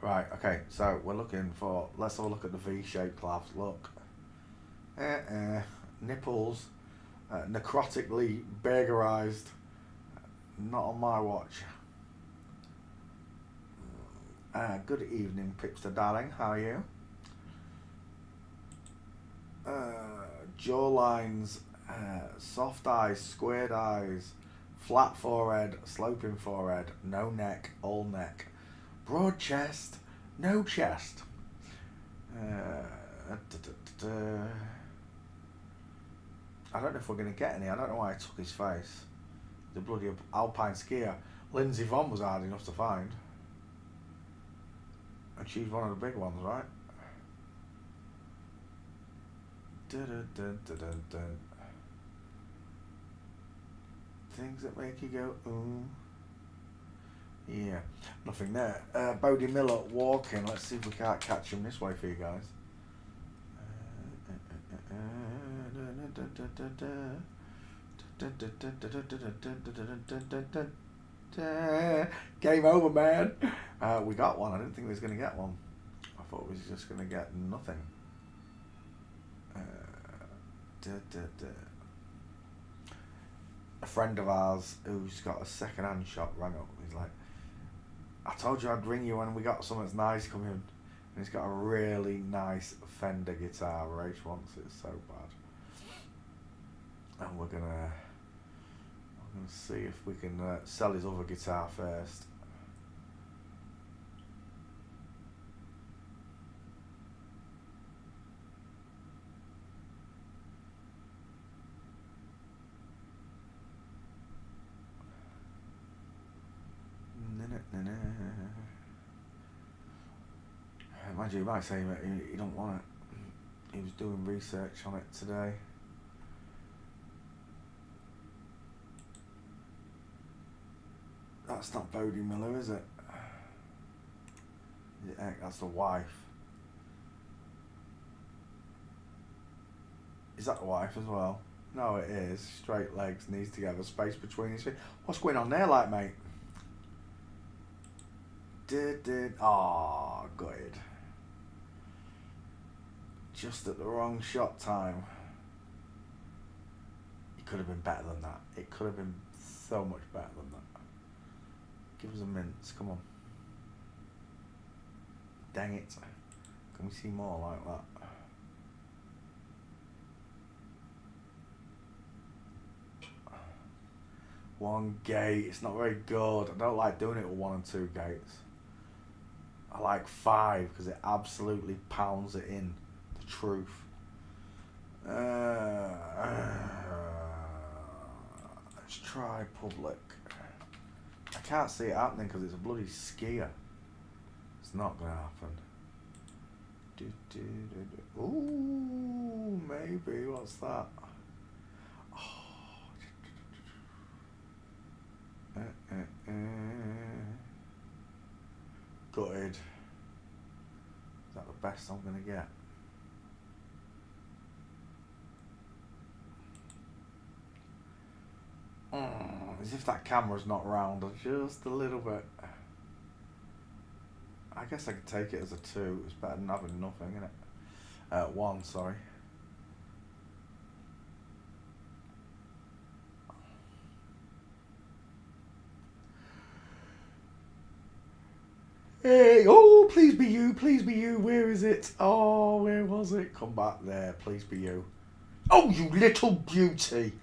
Right, okay, so we're looking for, let's have a look at the V-shaped calves. Look. Nipples, necrotically burgerized. Not on my watch. Good evening, Pipster darling. How are you? Jawlines, soft eyes, squared eyes, flat forehead, sloping forehead, no neck, all neck, broad chest, no chest. I don't know if we're going to get any. I don't know why I took his face. The bloody alpine skier. Lindsay Vonn was hard enough to find. And she's one of the big ones, right? Dun, dun, dun, dun, dun. Things that make you go, ooh. Yeah, nothing there. Bodi Miller walking. Let's see if we can't catch him this way for you guys. Game over, man. We got one. I didn't think we was going to get one. I thought we was just going to get nothing. A friend of ours who's got a second-hand shop rang up. He's like, I told you I'd ring you when we got something that's nice coming. And he's got a really nice Fender guitar. Rach wants it so bad. And we're gonna see if we can sell his other guitar first. Mind you, he might say he don't want it. He was doing research on it today. That's not Bodi Miller, is it? Yeah, that's the wife. Is that the wife as well? No, it is. Straight legs, knees together, space between his feet. What's going on there, like, mate? Oh, good. Just at the wrong shot time. It could have been better than that. It could have been so much better than that. Give us a mince, come on. Dang it. Can we see more like that? One gate, it's not very good. I don't like doing it with 1 and 2 gates. I like 5 because it absolutely pounds it in. The truth. Let's try public. I can't see it happening because it's a bloody skier. It's not going to happen. Ooh, maybe. What's that? Gutted. Is that the best I'm going to get? As if that camera's not round just a little bit. I guess I could take it as a 2. It's better than having nothing, isn't it? 1, sorry. Hey, oh, please be you, please be you. Where is it? Oh, where was it? Come back there, please be you. Oh, you little beauty.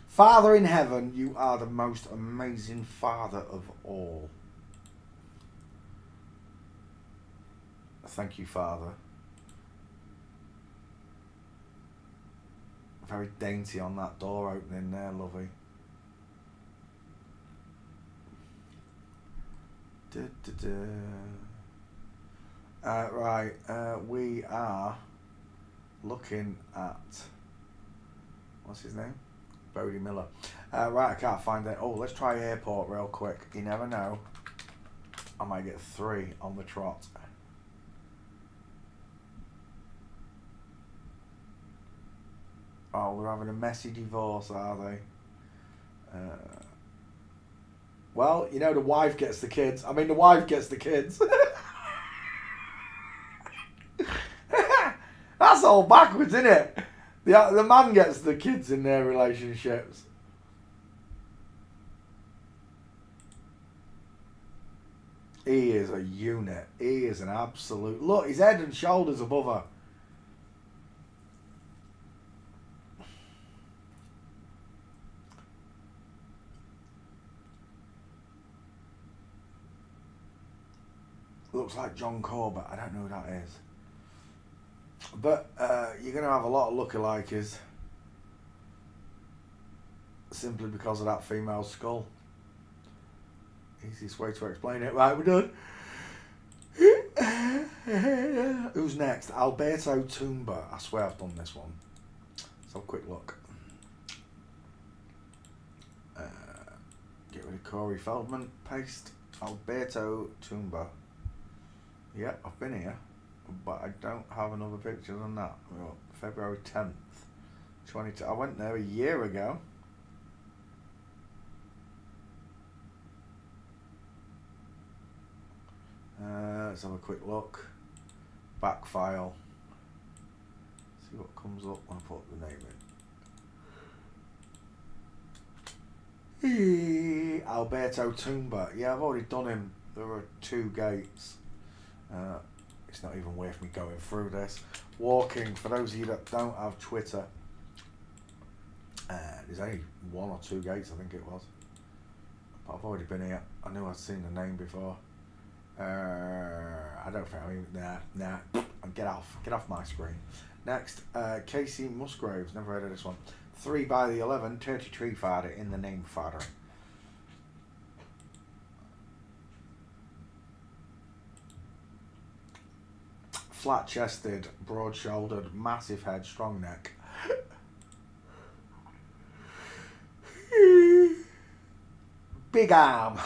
Father in heaven, you are the most amazing Father of all. Thank you, Father. Very dainty on that door opening there, lovey. Right, we are looking at, what's his name? Bodi Miller. Right, I can't find it. Oh, let's try airport real quick. You never know. I might get 3 on the trot. Oh, we're having a messy divorce, are they? Well, you know, the wife gets the kids. I mean, the wife gets the kids. That's all backwards, isn't it? The man gets the kids in their relationships. He is a unit. He is an absolute... Look, his head and shoulders above her. Looks like John Corbett. I don't know who that is. But you're going to have a lot of lookalikes. simply because of that female skull. Easiest way to explain it. Right, we're done. Who's next? Alberto Tumba. I swear I've done this one. Let's have a quick look. Get rid of Corey Feldman. Paste Alberto Tumba. Yep, I've been here, but I don't have another picture than that. Well, February 10th, 22. I went there a year ago. Let's have a quick look. Back file. See what comes up when I put the name in. Alberto Tumba. Yeah, I've already done him. There are 2 gates. It's not even worth me going through this. Walking, for those of you that don't have Twitter, there's only 1 or 2 gates, I think it was. But I've already been here. I knew I'd seen the name before. I don't think nah. Get off my screen. Next, Casey Musgraves. Never heard of this one. 3 by the 11, 33 Fader in the name Fader. Flat-chested, broad-shouldered, massive head, strong neck. Big arm.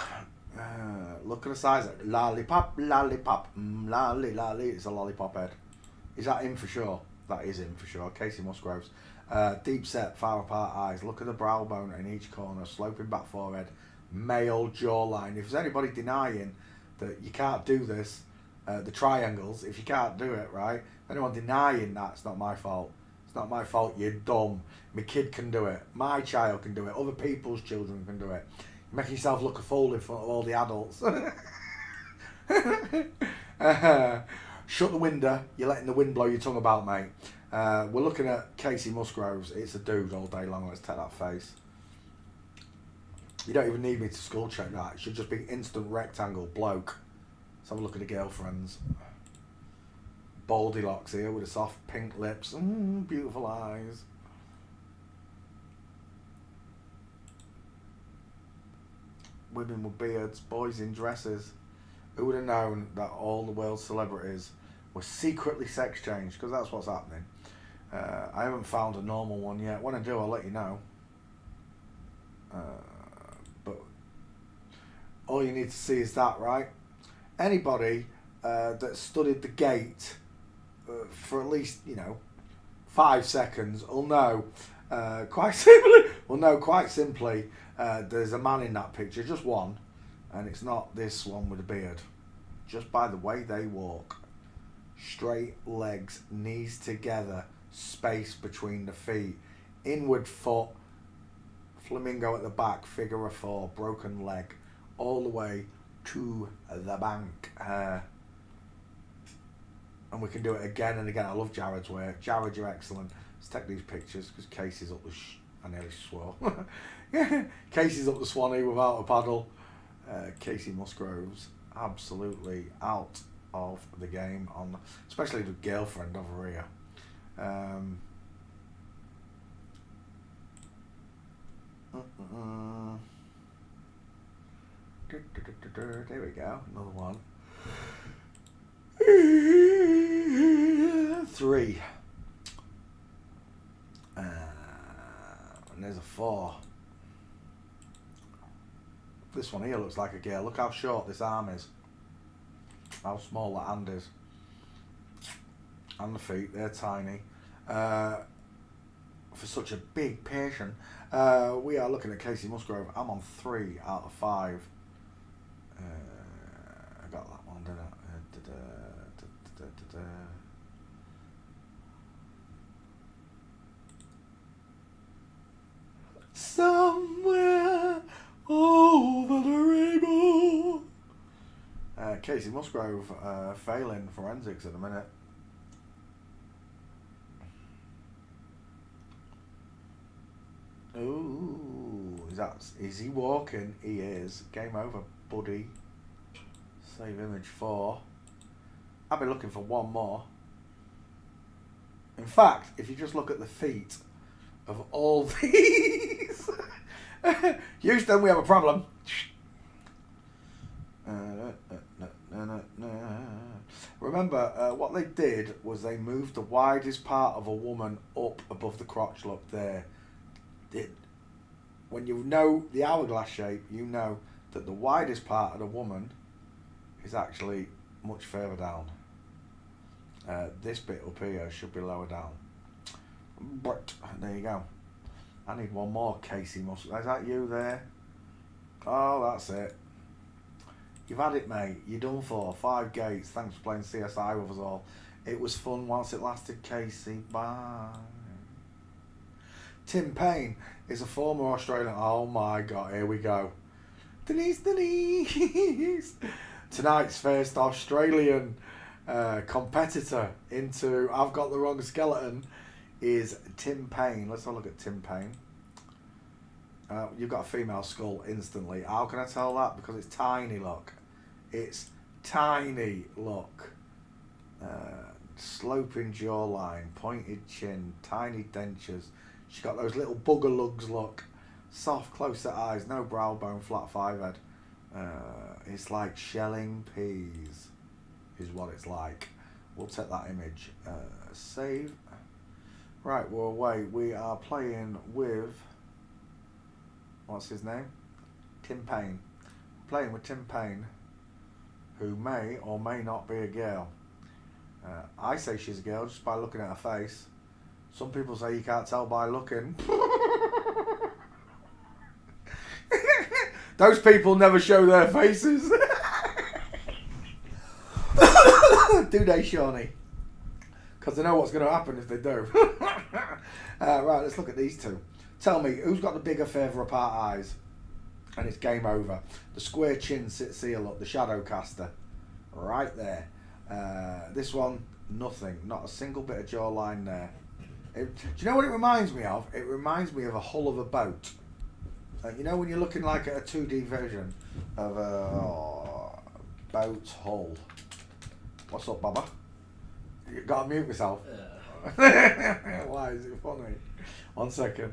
Look at the size of it. Lollipop, lollipop, lolly, lolly. It's a lollipop head. Is that him for sure? That is him for sure. Casey Musgraves. Deep set, far apart eyes. Look at the brow bone in each corner. Sloping back forehead. Male jawline. If there's anybody denying that you can't do this, the triangles, if you can't do it, right? Anyone denying that, it's not my fault. It's not my fault, you're dumb. My kid can do it. My child can do it. Other people's children can do it. You're making yourself look a fool in front of all the adults. Shut the window. You're letting the wind blow your tongue about, mate. We're looking at Casey Musgraves. It's a dude all day long. Let's take that face. You don't even need me to skull check that. It should just be instant rectangle bloke. Let's have a look at the girlfriends. Baldy locks here with the soft pink lips. Beautiful eyes. Women with beards, boys in dresses. Who would have known that all the world's celebrities were secretly sex changed? Because that's what's happening. I haven't found a normal one yet. When I do, I'll let you know. But all you need to see is that, right? Anybody that studied the gate for at least 5 seconds will know quite simply there's a man in that picture, just one, and it's not this one with a beard. Just by the way they walk, straight legs, knees together, space between the feet, inward foot, flamingo at the back, figure of 4, broken leg, all the way to the bank. And we can do it again and again. I love Jared's work. Jared, you're excellent. Let's take these pictures because Casey's up the I nearly swore. Casey's up the Swanee without a paddle. Casey Musgraves absolutely out of the game, on especially the girlfriend over here. There we go, another one. 3. And there's a 4. This one here looks like a girl. Look how short this arm is. How small that hand is. And the feet, they're tiny. For such a big patient. We are looking at Casey Musgrave. I'm on 3 out of 5. I got that one, didn't I? Somewhere over the rainbow. Casey Musgrave failing forensics at the minute. Ooh, is he walking? He is. Game over, buddy. Save image 4. I'll be looking for one more. In fact, if you just look at the feet of all these, Houston, we have a problem. Remember, what they did was they moved the widest part of a woman up above the crotch. Look there. When you know the hourglass shape, you know that the widest part of the woman is actually much further down. This bit up here should be lower down. But there you go. I need one more Casey Muscle. Is that you there? Oh, that's it. You've had it, mate. You're done for. 5 gates. Thanks for playing CSI with us all. It was fun whilst it lasted, Casey. Bye. Tim Payne is a former Australian. Oh my God, here we go. Denise. Tonight's first Australian competitor into I've Got the Wrong Skeleton is Tim Payne. Let's have a look at Tim Payne. You've got a female skull instantly. How can I tell that? Because it's tiny, look. It's tiny, look. Sloping jawline, pointed chin, tiny dentures. She's got those little bugger lugs, look. Soft, close-set eyes, no brow bone, flat forehead. It's like shelling peas, is what it's like. We'll take that image. Save. Right, we're away. We are playing with... What's his name? Tim Payne. Playing with Tim Payne, who may or may not be a girl. I say she's a girl just by looking at her face. Some people say you can't tell by looking. Those people never show their faces. Do they, Shawnee? Because they know what's going to happen if they do. Right, let's look at these two. Tell me, who's got the bigger, further apart eyes? And it's game over. The square chin sits here, look, the shadow caster. Right there. This one, nothing. Not a single bit of jawline there. Do you know what it reminds me of? It reminds me of a hull of a boat. You know when you're looking like at a 2D version of a boat's hull. What's up, Baba? You gotta mute myself. Why is it funny? 1 second.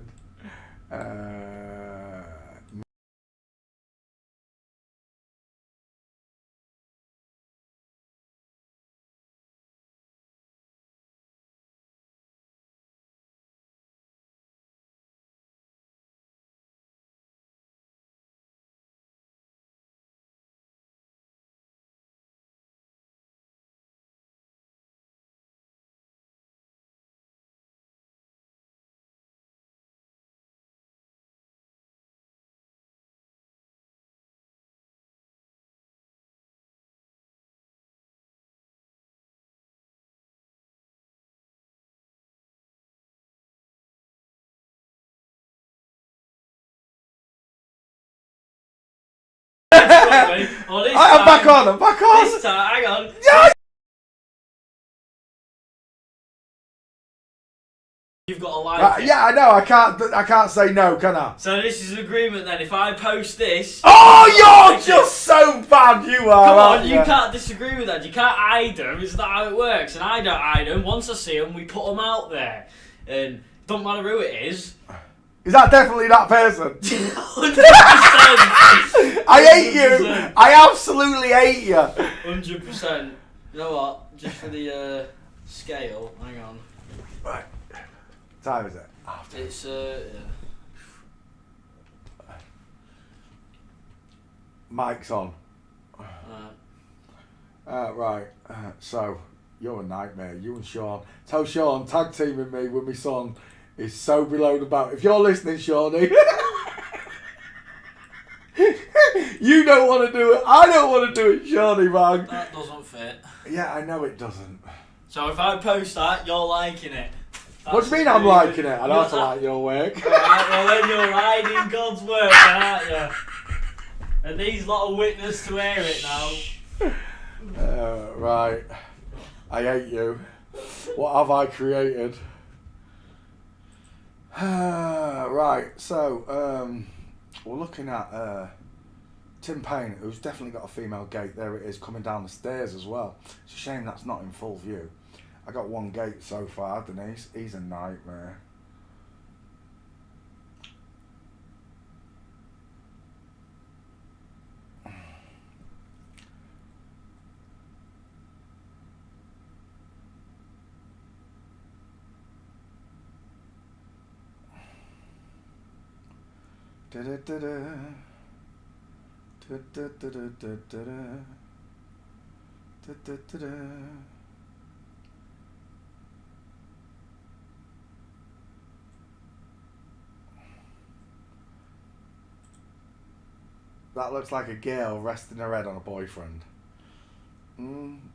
I'm back on. This time, hang on. Yeah. You've got to like it. Yeah, I know. I can't say no, can I? So this is an agreement then. If I post this... Oh, you're just so bad, you are. Come on, you can't disagree with that. You can't hide them. Isn't that how it works? And I don't hide them. Once I see them, we put them out there. And don't matter who it is. Is that definitely that person? 100%. I hate you. I absolutely hate you. 100%. You know what? Just for the scale. Hang on. Right. Time is it? It's yeah. Mic's on. Right. So you're a nightmare. You and Sean. Tell Sean tag teaming me with my son is so below the belt. If you're listening, Shawnee, you don't want to do it. I don't want to do it, Shawnee, man. That doesn't fit. Yeah, I know it doesn't. So if I post that, you're liking it. What do you mean I'm liking it? I don't have to like your work. Right, well then you're riding God's work, aren't you? And these lot are witness to hear it now. Right. I hate you. What have I created? Right, so we're looking at Tim Payne, who's definitely got a female gate. There it is, coming down the stairs as well. It's a shame that's not in full view. I got one gate so far, Denise. He's a nightmare. Da-da-da-da. Da-da-da-da-da-da. Da-da-da-da. That looks like a girl resting her head on a boyfriend.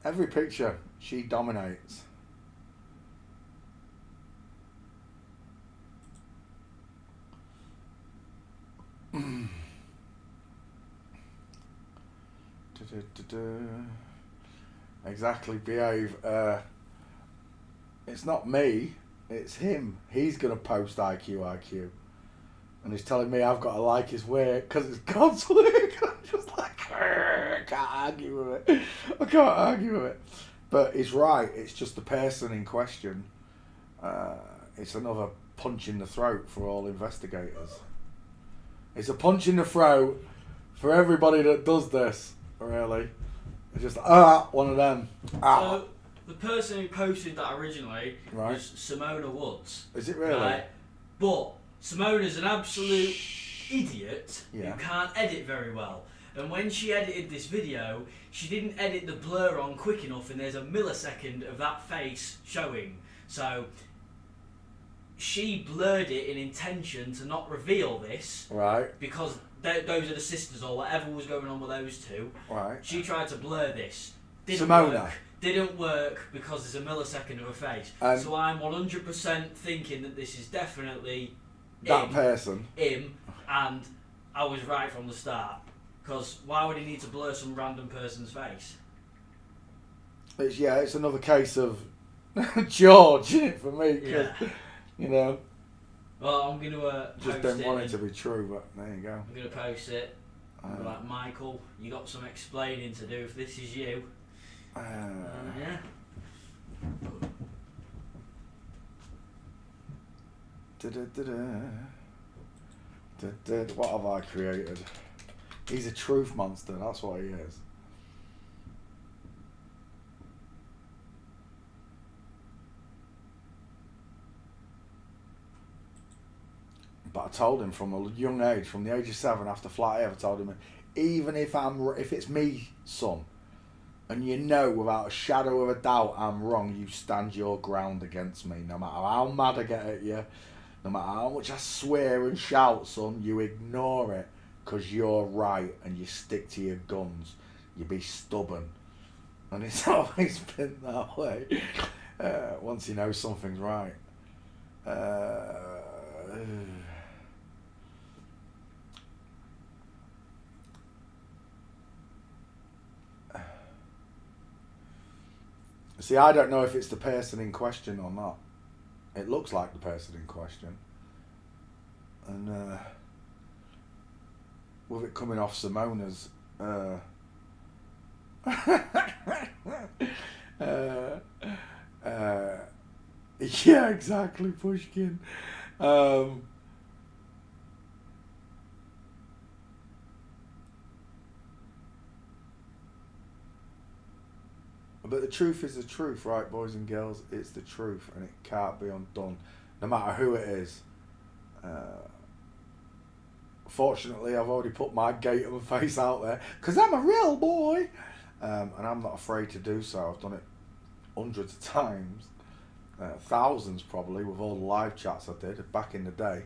Every picture, she dominates. Exactly, behave. It's not me, it's him. He's going to post IQ. And he's telling me I've got to like his work because it's God's work. I'm just like, I can't argue with it. I can't argue with it. But he's right, it's just the person in question. It's another punch in the throat for all investigators. It's a punch in the throat for everybody that does this, really. It's just, one of them. So, the person who posted that originally was Simona Woods. Is it really? Right? But Simona's an absolute idiot who can't edit very well. And when she edited this video, she didn't edit the blur on quick enough, and there's a millisecond of that face showing. So she blurred it in intention to not reveal this. Right. Because those are the sisters or whatever was going on with those two. Right. She tried to blur this. Didn't work because there's a millisecond of her face. So I'm 100% thinking that this is definitely that person. Him, and I was right from the start. Because why would he need to blur some random person's face? It's another case of George, isn't it, for me? You know. Well, I'm going to just don't want it to be true, but there you go. I'm going to post it. I'm like, Michael, you got some explaining to do if this is you. Yeah. What have I created? He's a truth monster, that's what he is. But I told him from a young age, from the age of 7 after Flight Ever, I told him, even if it's me, son, and you know without a shadow of a doubt I'm wrong, you stand your ground against me. No matter how mad I get at you, no matter how much I swear and shout, son, you ignore it because you're right and you stick to your guns. You be stubborn. And it's always been that way. Once you know something's right. See, I don't know if it's the person in question or not. It looks like the person in question. And with it coming off Simona's yeah, exactly, Pushkin. But the truth is the truth, right, boys and girls? It's the truth, and it can't be undone, no matter who it is. Fortunately, I've already put my gate and my face out there, because I'm a real boy, and I'm not afraid to do so. I've done it hundreds of times, thousands probably, with all the live chats I did back in the day.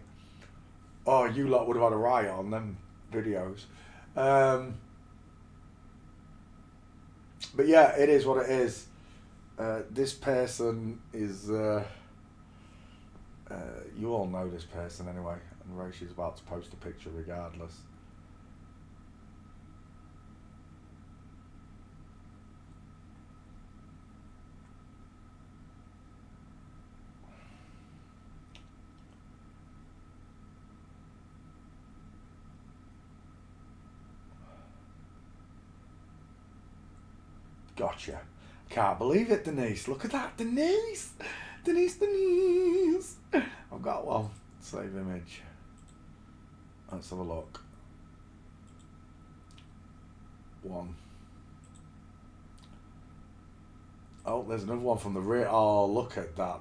Oh, you lot would have had a riot on them videos. But yeah, it is what it is. This person is... you all know this person anyway. And Roshi's about to post a picture regardless. Gotcha. Can't believe it, Denise. Look at that, Denise. Denise. I've got one. Save image. Let's have a look. One. Oh, there's another one from the rear. Oh, look at that.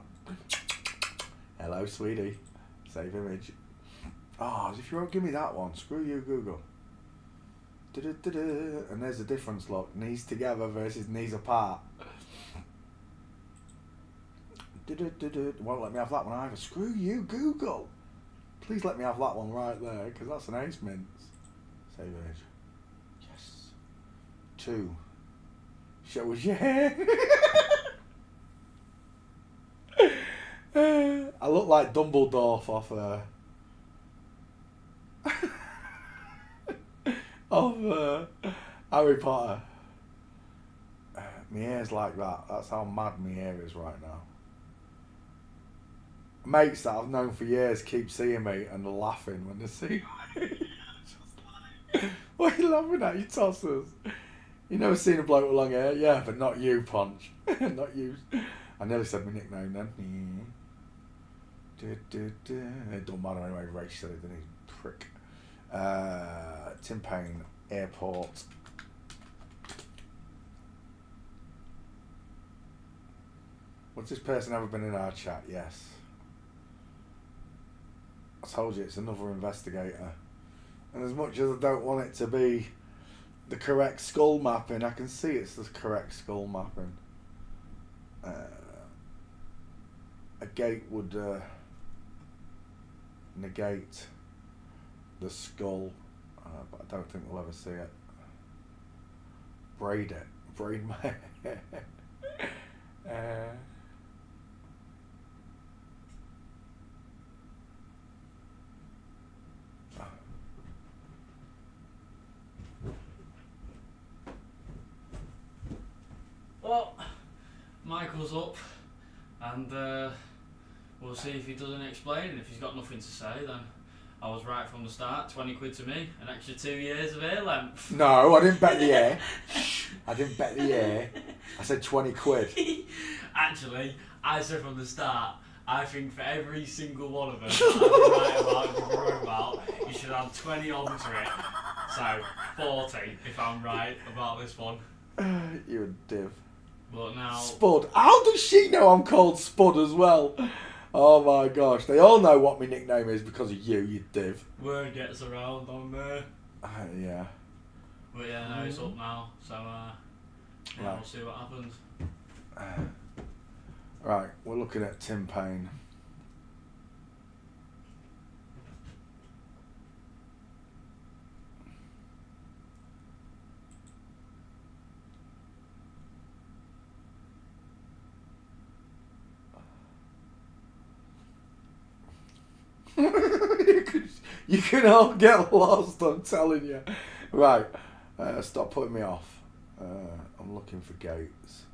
Hello, sweetie. Save image. Oh, if you won't give me that one, screw you, Google. And there's a difference, look. Knees together versus knees apart. Won't let me have that one either. Screw you, Google. Please let me have that one right there, because that's an ace mince. Save age. Yes. 2. Show us your hair. I look like Dumbledore off Harry Potter. My hair's like that. That's how mad my hair is right now. Mates that I've known for years keep seeing me and they're laughing when they see me. Just like, what are you laughing at, you tossers? You never seen a bloke with long hair? Yeah, but not you, Punch. Not you. I nearly said my nickname then. It don't matter anyway, Ray said it, didn't he? Prick. Tim Payne, Airport. What's this person ever been in our chat? Yes. I told you it's another investigator. And as much as I don't want it to be the correct skull mapping, I can see it's the correct skull mapping. A gate would negate the skull, but I don't think we'll ever see it. Braid it. Braid my hair. Well, Michael's up, and we'll see if he doesn't explain. And if he's got nothing to say, then I was right from the start. 20 quid to me, an extra 2 years of hair length. No, I didn't bet the hair. I didn't bet the hair. I said 20 quid. Actually, I said from the start, I think for every single one of them I've been right about and you're wrong about, you should have 20 onto it. So, 40 if I'm right about this one. You're a div. But now... Spud. How does she know I'm called Spud as well? Oh my gosh. They all know what my nickname is because of you, you div. Word gets around on there. Yeah. But yeah, no, it's up now. So, yeah, right. We'll see what happens. Right, we're looking at Tim Payne. You can all get lost, I'm telling you. Right, stop putting me off. I'm looking for gates.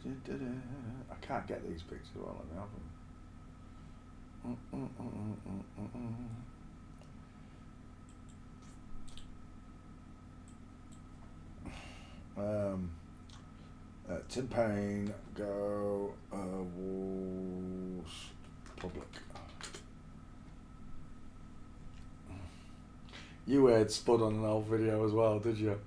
I can't get these pictures, well, let me have them. Tim Payne, go, public. You heard Spud on an old video as well, did you?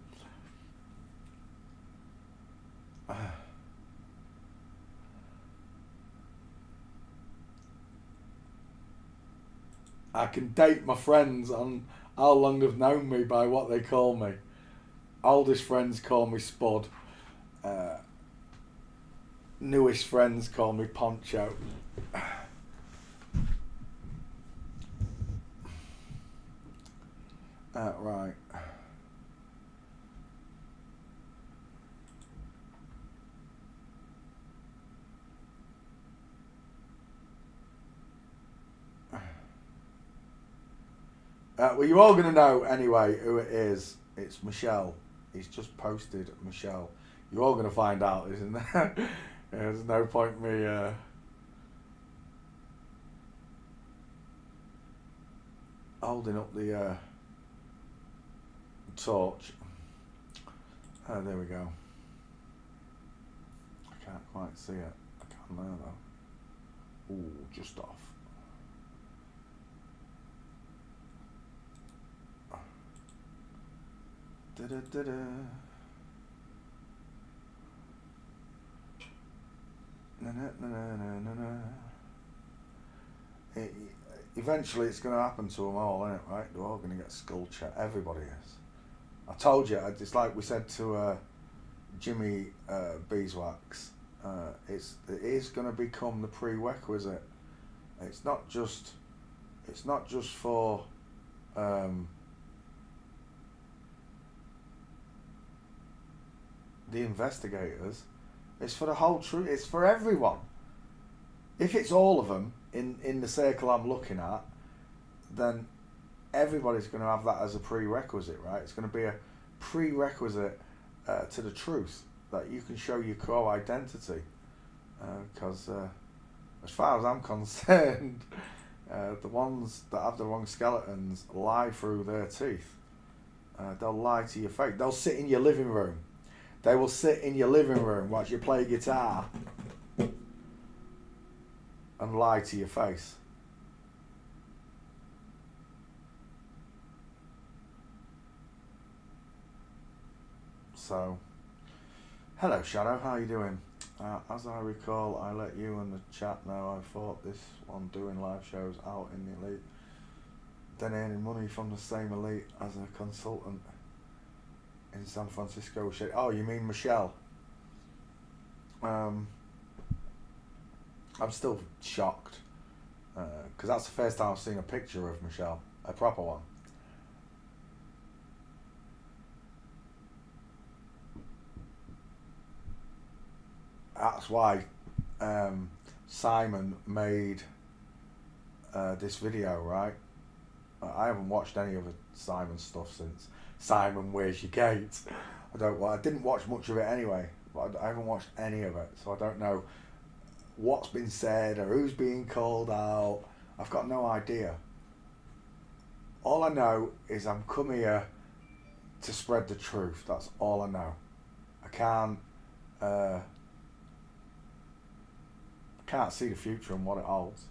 I can date my friends on how long they've known me by what they call me. Oldest friends call me Spud. Newest friends call me Poncho. Right. Well, you're all going to know anyway who it is. It's Michelle. He's just posted Michelle. You're all going to find out, isn't there? There's no point me... holding up the torch. There we go. I can't quite see it. I can now though. Ooh, just off. Da-da-da-da. Na-na-na-na-na-na. If eventually it's going to happen to them all, isn't it, right? They're all going to get skull checked. Everybody is. I told you, it's like we said to Jimmy Beeswax, it is going to become the prerequisite. It's not just for the investigators. It's for the whole truth. It's for everyone. If it's all of them in the circle I'm looking at, then everybody's going to have that as a prerequisite, right? It's going to be a prerequisite to the truth, that you can show your core identity. Because as far as I'm concerned, the ones that have the wrong skeletons lie through their teeth. They'll lie to your face. They'll sit in your living room. They will sit in your living room whilst you play guitar and lie to your face. So, hello Shadow, how you doing? As I recall, I let you in the chat know. I thought this one doing live shows out in the elite, then earning money from the same elite as a consultant in San Francisco. Oh, you mean Michelle? I'm still shocked because that's the first time I've seen a picture of Michelle, a proper one. That's why Simon made this video, right? I haven't watched any of Simon's stuff since Simon Where's Your Gate. I didn't watch much of it anyway, but I haven't watched any of it, so I don't know what's been said or who's being called out. I've got no idea. All I know is I'm come here to spread the truth. That's all I know. I can't see the future and what it holds,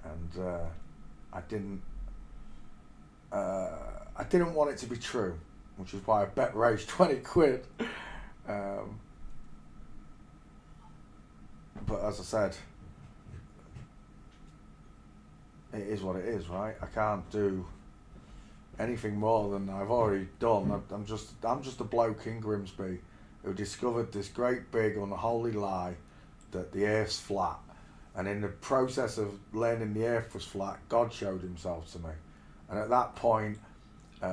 and I didn't want it to be true, which is why I bet Rage 20 quid. But as I said, it is what it is, right? I can't do anything more than I've already done. I'm just a bloke in Grimsby who discovered this great big unholy lie that the earth's flat, and in the process of learning the earth was flat, God showed himself to me, and at that point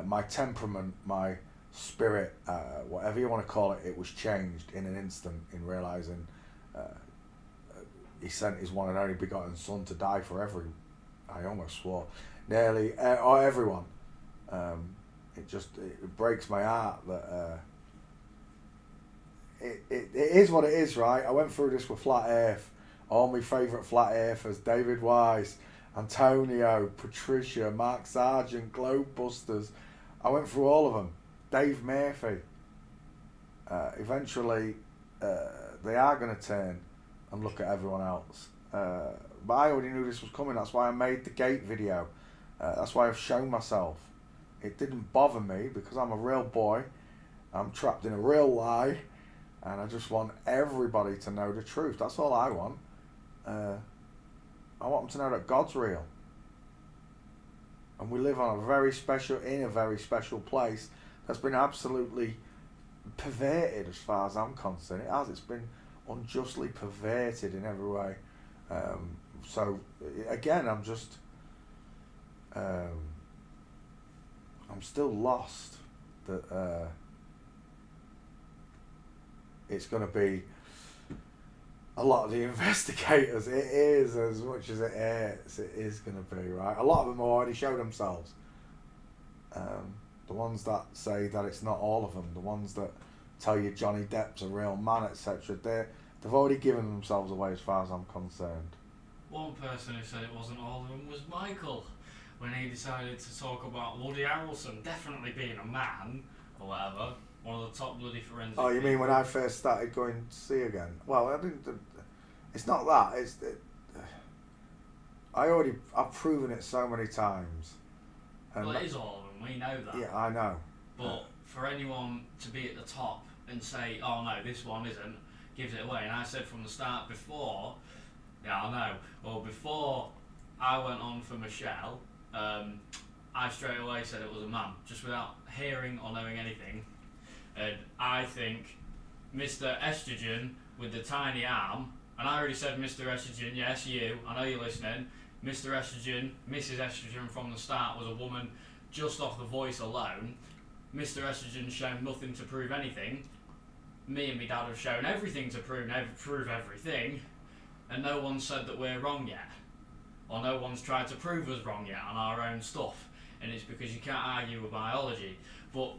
my temperament, my spirit, whatever you want to call it, it was changed in an instant in realising he sent his one and only begotten son to die for I almost swore, nearly or everyone. It breaks my heart that it is what it is, right? I went through this with Flat Earth. All my favourite Flat Earthers: David Wise, Antonio, Patricia, Mark Sargent, Globebusters. I went through all of them. Dave Murphy. Eventually, they are going to turn and look at everyone else. But I already knew this was coming. That's why I made the gate video. That's why I've shown myself. It didn't bother me because I'm a real boy. I'm trapped in a real lie. And I just want everybody to know the truth. That's all I want. I want them to know that God's real. And we live in a very special place that's been absolutely perverted as far as I'm concerned. It has. It's been unjustly perverted in every way. So, again, I'm still lost that... it's going to be a lot of the investigators. It is, as much as it hurts, it is going to be, right? A lot of them already showed themselves. The ones that say that it's not all of them, the ones that tell you Johnny Depp's a real man, etc., they've already given themselves away as far as I'm concerned. One person who said it wasn't all of them was Michael, when he decided to talk about Woody Harrelson definitely being a man, or whatever. One of the top bloody forensic. Oh, you mean when I first started going to see again? Well, I didn't. It's not that. I've proven it so many times. Well, it is all of them. We know that. Yeah, I know. But for anyone to be at the top and say, "Oh no, this one isn't," gives it away. And I said from the start before, yeah, I know. Well, before I went on for Michelle, I straight away said it was a man, just without hearing or knowing anything. And I think Mr. Estrogen with the tiny arm, and I already said Mr. Estrogen, yes, you, I know you're listening. Mr. Estrogen, Mrs. Estrogen from the start was a woman just off the voice alone. Mr. Estrogen shown nothing to prove anything. Me and my dad have shown everything to prove everything, and no one said that we're wrong yet. Or no one's tried to prove us wrong yet on our own stuff. And it's because you can't argue with biology. But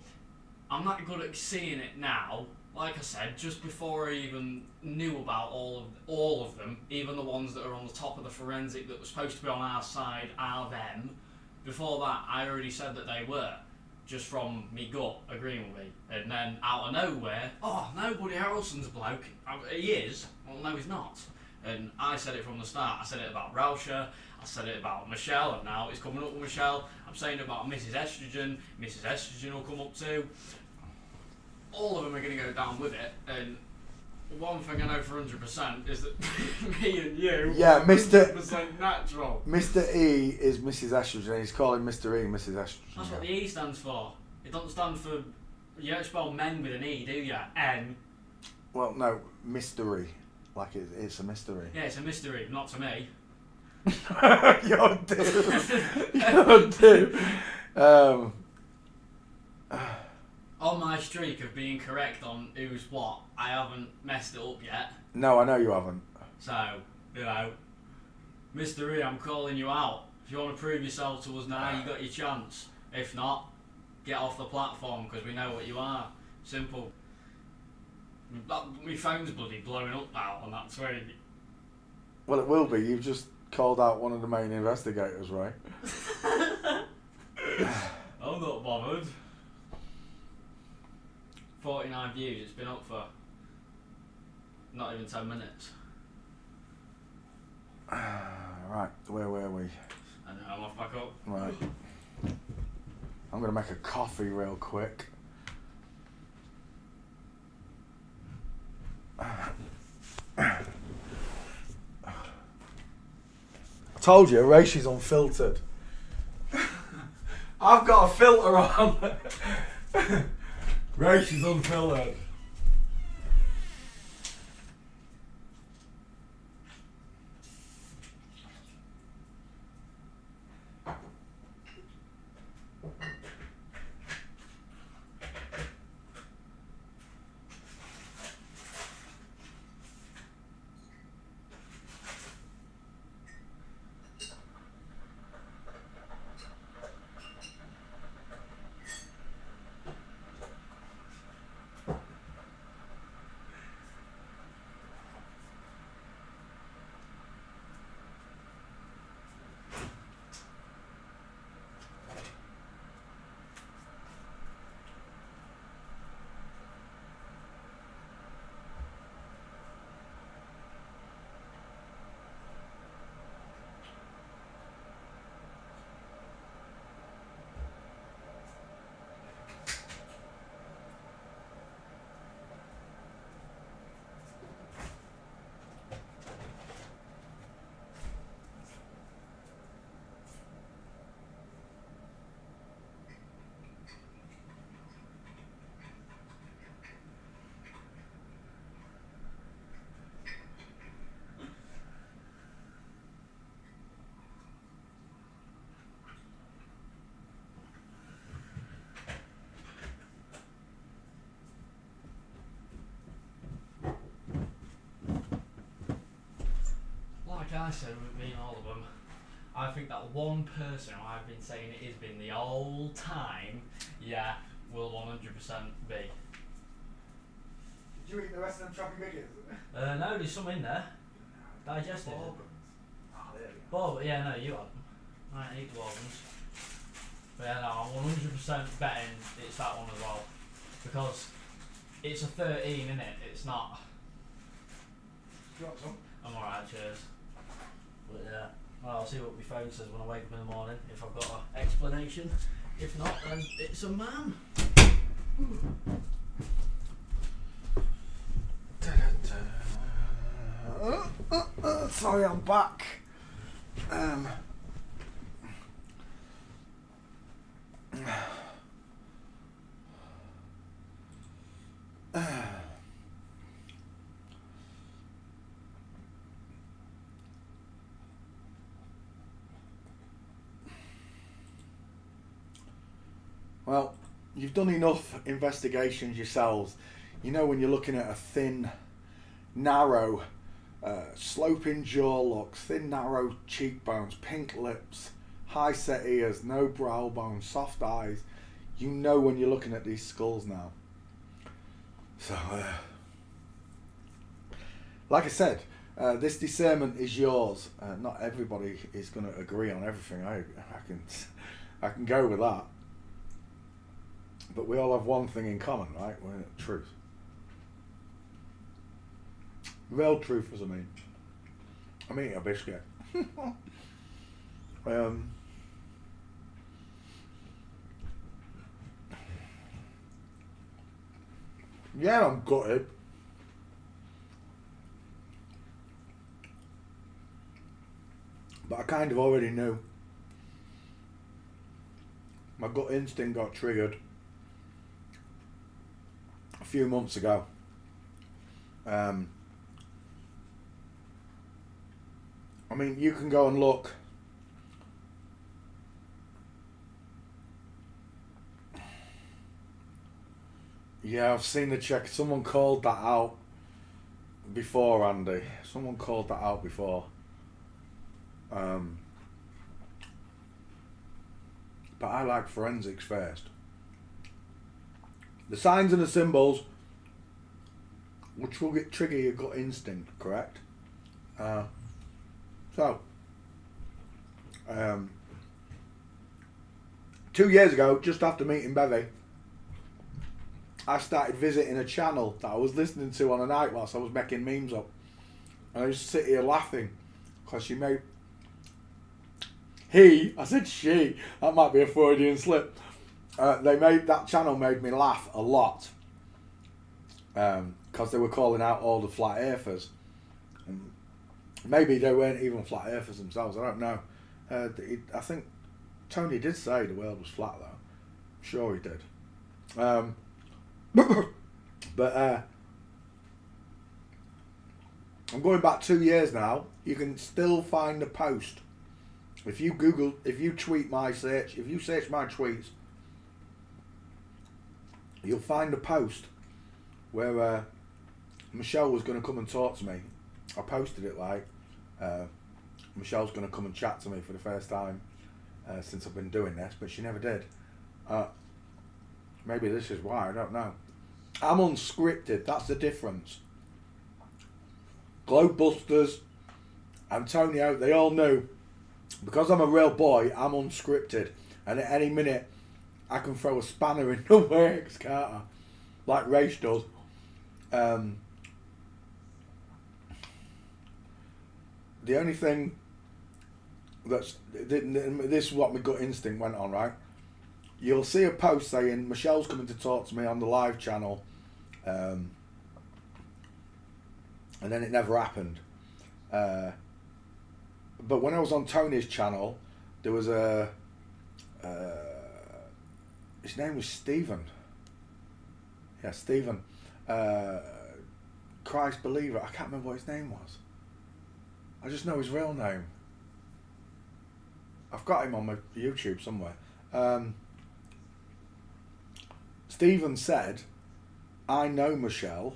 I'm not good at seeing it now. Like I said, just before I even knew about all of them, even the ones that are on the top of the forensic that were supposed to be on our side are them. Before that, I already said that they were, just from me gut agreeing with me. And then out of nowhere, oh no, Woody Harrelson's a bloke. He is. Well, no, he's not. And I said it from the start. I said it about Rauscher, I said it about Michelle, and now it's coming up with Michelle. I'm saying it about Mrs. Estrogen. Mrs. Estrogen will come up too. All of them are going to go down with it. And one thing I know for 100% is that me and you yeah, are Mr. 100% natural. Mr. E is Mrs. Estrogen. He's calling Mr. E Mrs. Estrogen. That's what the E stands for. It doesn't stand for. You don't spell men with an E, do you? N. Well, no, mystery. Like it's a mystery. Yeah, it's a mystery, not to me. You're due. You're due. On my streak of being correct on who's what, I haven't messed it up yet. No, I know you haven't. So, you know, Mr. E, I'm calling you out. If you want to prove yourself to us now, you got your chance. If not, get off the platform, because we know what you are. Simple. My phone's bloody blowing up now on that tweet. Well, it will be. You've just called out one of the main investigators, right? I'm not bothered. 49 views, it's been up for not even 10 minutes. Right, where were we? And I'm off back up. Right. I'm going to make a coffee real quick. I told you, Rachel's unfiltered. I've got a filter on. Rachel's unfiltered. Like I said with me and all of them, I think that one person who I've been saying it has been the whole time, yeah, will 100% be. Did you eat the rest of them choppy biggies? No, there's some in there. Digested it. Oh, there we go. Well, yeah, no, you haven't. I ain't eat the Walgreens. But yeah, no, I'm 100% betting it's that one as well. Because it's a 13, innit? It's not. Do you want some? I'm alright, cheers. But yeah, well, I'll see what my phone says when I wake up in the morning, if I've got an explanation. If not, then it's a man. Sorry, I'm back. Well, you've done enough investigations yourselves. You know when you're looking at a thin, narrow, sloping jaw looks, thin, narrow cheekbones, pink lips, high set ears, no brow bone, soft eyes. You know when you're looking at these skulls now. So, like I said, this discernment is yours. Not everybody is going to agree on everything. I can go with that. But we all have one thing in common, right? We're truth. Real truth, as I mean. I'm eating a biscuit. Yeah, I'm gutted. But I kind of already knew. My gut instinct got triggered a few months ago. I mean, you can go and look. Yeah, I've seen the check. Someone called that out before, Andy. Someone called that out before. But I like forensics first. The signs and the symbols, which will trigger your gut instinct, correct? So, 2 years ago, just after meeting Bevy, I started visiting a channel that I was listening to on a night whilst I was making memes up. And I used to sit here laughing because she made... I said she, that might be a Freudian slip. That channel made me laugh a lot. Because they were calling out all the flat earthers. And maybe they weren't even flat earthers themselves, I don't know. I think Tony did say the world was flat though. I'm sure he did. But I'm going back 2 years now. You can still find the post. If you search my tweets, you'll find a post where Michelle was going to come and talk to me. I posted it like, Michelle's going to come and chat to me for the first time since I've been doing this, but she never did. Maybe this is why, I don't know. I'm unscripted, that's the difference. Globebusters, Antonio, they all knew. Because I'm a real boy, I'm unscripted. And at any minute, I can throw a spanner in the works, can't I? Like Rach does. The only thing this is what my gut instinct went on, right? You'll see a post saying Michelle's coming to talk to me on the live channel, and then it never happened. But when I was on Tony's channel, there was his name was Stephen. Yeah, Stephen. Christ believer. I can't remember what his name was. I just know his real name. I've got him on my YouTube somewhere. Stephen said, I know Michelle.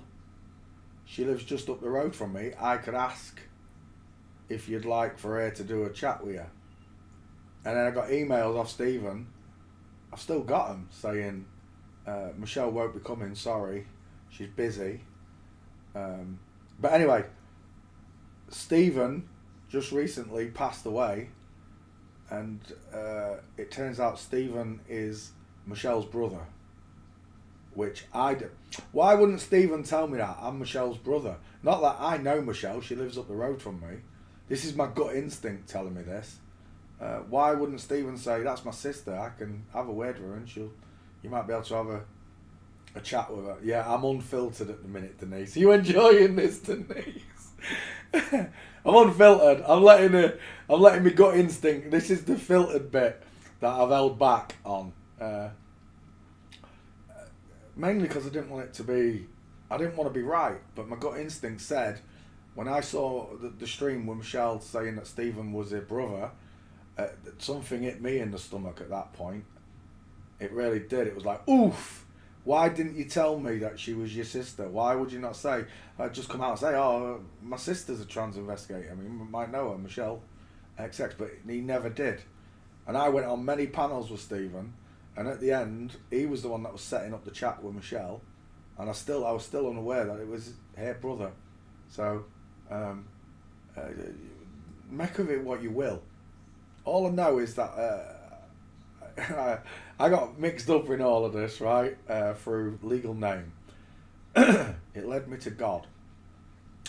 She lives just up the road from me. I could ask if you'd like for her to do a chat with you. And then I got emails off Stephen. I've still got them saying, Michelle won't be coming, sorry. She's busy. But anyway, Stephen just recently passed away. And it turns out Stephen is Michelle's brother. Which I do. Why wouldn't Stephen tell me that? I'm Michelle's brother. Not that I know Michelle, she lives up the road from me. This is my gut instinct telling me this. Why wouldn't Stephen say, that's my sister, I can have a word with her and you might be able to have a chat with her. Yeah, I'm unfiltered at the minute, Denise. Are you enjoying this, Denise? I'm unfiltered. I'm letting my gut instinct. This is the filtered bit that I've held back on. Mainly because I didn't want to be right, but my gut instinct said, when I saw the stream with Michelle saying that Stephen was her brother, something hit me in the stomach at that point. It really did. It was like, oof, why didn't you tell me that she was your sister? Why would you not say, just come out and say, oh, my sister's a trans investigator. I mean, you might know her, Michelle XX, but he never did. And I went on many panels with Stephen, and at the end, he was the one that was setting up the chat with Michelle, and I was still unaware that it was her brother. So, make of it what you will. All I know is that I got mixed up in all of this, right, through legal name. It led me to God.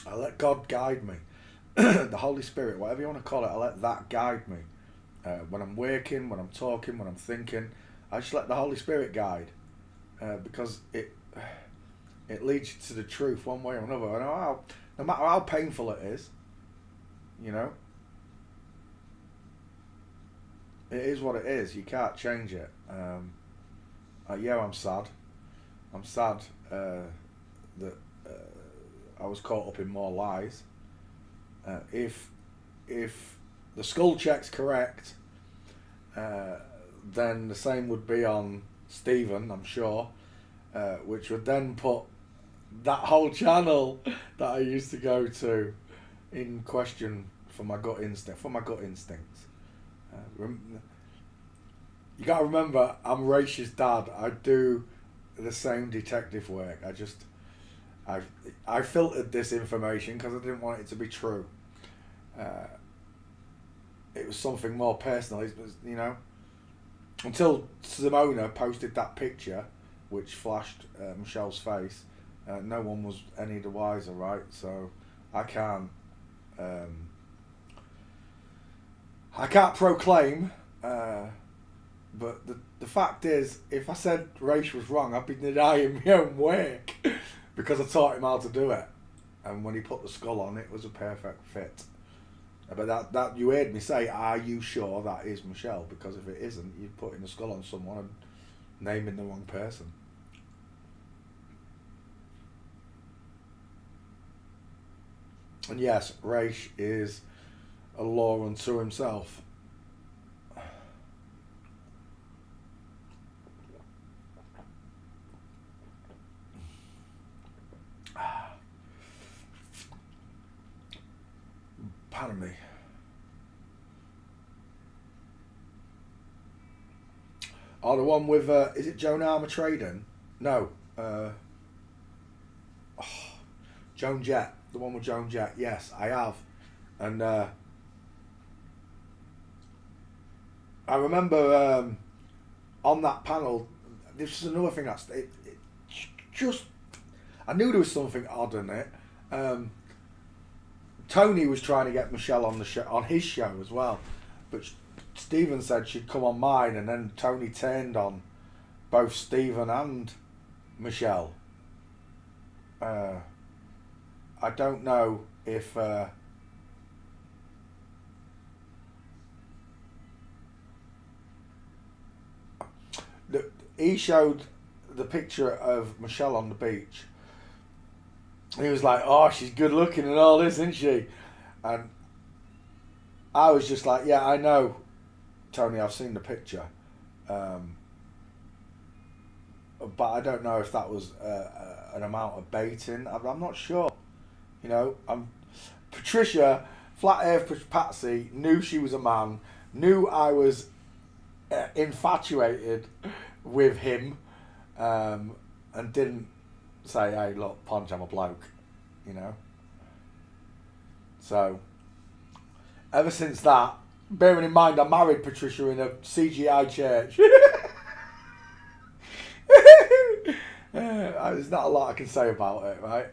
I let God guide me. The Holy Spirit, whatever you want to call it, I let that guide me. When I'm working, when I'm talking, when I'm thinking, I just let the Holy Spirit guide, because it leads you to the truth one way or another. And no matter how painful it is, you know, it is what it is. You can't change it. Yeah, I'm sad. I'm sad that I was caught up in more lies. If the skull check's correct, then the same would be on Stephen, I'm sure, which would then put that whole channel that I used to go to in question for my gut instincts. You got to remember, I'm Rach's dad. I do the same detective work. I filtered this information because I didn't want it to be true. It was something more personal. It was, you know, until Simona posted that picture, which flashed Michelle's face. No one was any the wiser, right? So I can't proclaim. But the fact is, if I said Rach was wrong, I'd be denying my own work because I taught him how to do it. And when he put the skull on, it was a perfect fit. But that you heard me say, are you sure that is Michelle? Because if it isn't, you're putting the skull on someone and naming the wrong person. And yes, Rach is a law unto himself. Pardon me. Oh, the one with, is it Joan Armatrading? No. Joan Jett. The one with Joan Jett. Yes, I have. And I remember on that panel, this is another thing that's... I knew there was something odd in it. Tony was trying to get Michelle on the show, on his show as well, but Stephen said she'd come on mine, and then Tony turned on both Stephen and Michelle. I don't know if he showed the picture of Michelle on the beach. He was like, oh, she's good looking and all this, isn't she? And I was just like, yeah, I know, Tony, I've seen the picture. But I don't know if that was an amount of baiting. I'm not sure. You know, Patricia, Flat Earth Patsy, knew she was a man, knew I was infatuated with him, and didn't say, hey, look, Ponch, I'm a bloke, you know. So, ever since that, bearing in mind I married Patricia in a CGI church, there's not a lot I can say about it, right?